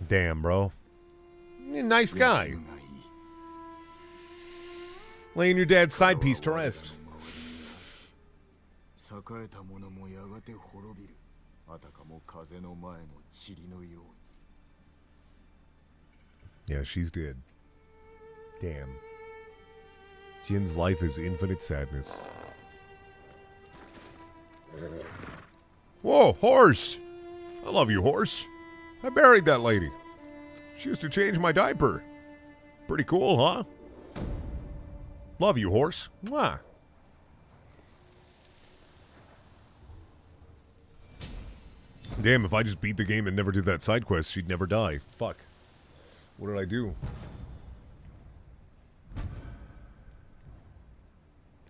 [SPEAKER 1] Damn, bro. You're a nice guy. Laying your dad's side piece to rest.
[SPEAKER 4] 栄えたものもやがて滅びる。あたかも風の前の塵のように。
[SPEAKER 1] Yeah, she's dead. Damn. Jin's life is infinite sadness. Whoa, horse! I love you, horse. I buried that lady. She used to change my diaper. Pretty cool, huh? Love you, horse. Mwah. Damn, if I just beat the game and never did that side quest, she'd never die. Fuck. What did I do?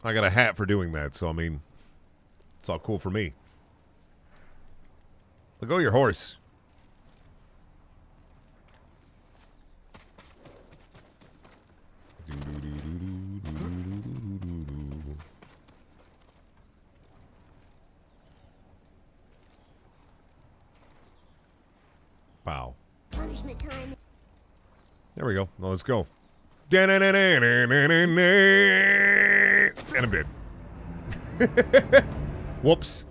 [SPEAKER 1] I got a hat for doing that, so I mean, it's all cool for me. Let go of your horse. Wow.
[SPEAKER 2] Punishment time.
[SPEAKER 1] There we go. Now let's go. And a bit. Whoops.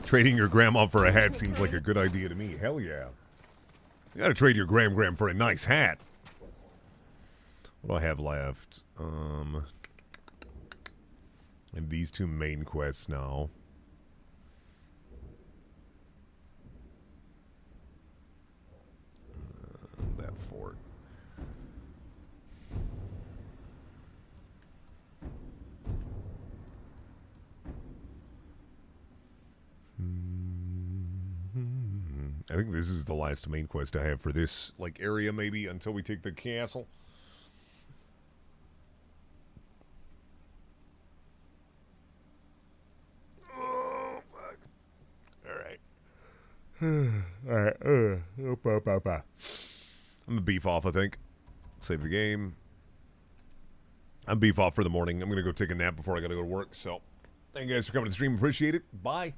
[SPEAKER 1] Trading your grandma for a hat seems like a good idea to me. Hell yeah. You gotta trade your gram for a nice hat. What do I have left? And these two main quests now. That fort. I think this is the last main quest I have for this like area, maybe until we take the castle. Oh fuck! All right, all right. I'm gonna beef off. I think. Save the game. I'm beef off for the morning. I'm gonna go take a nap before I gotta go to work. So, thank you guys for coming to the stream. Appreciate it. Bye.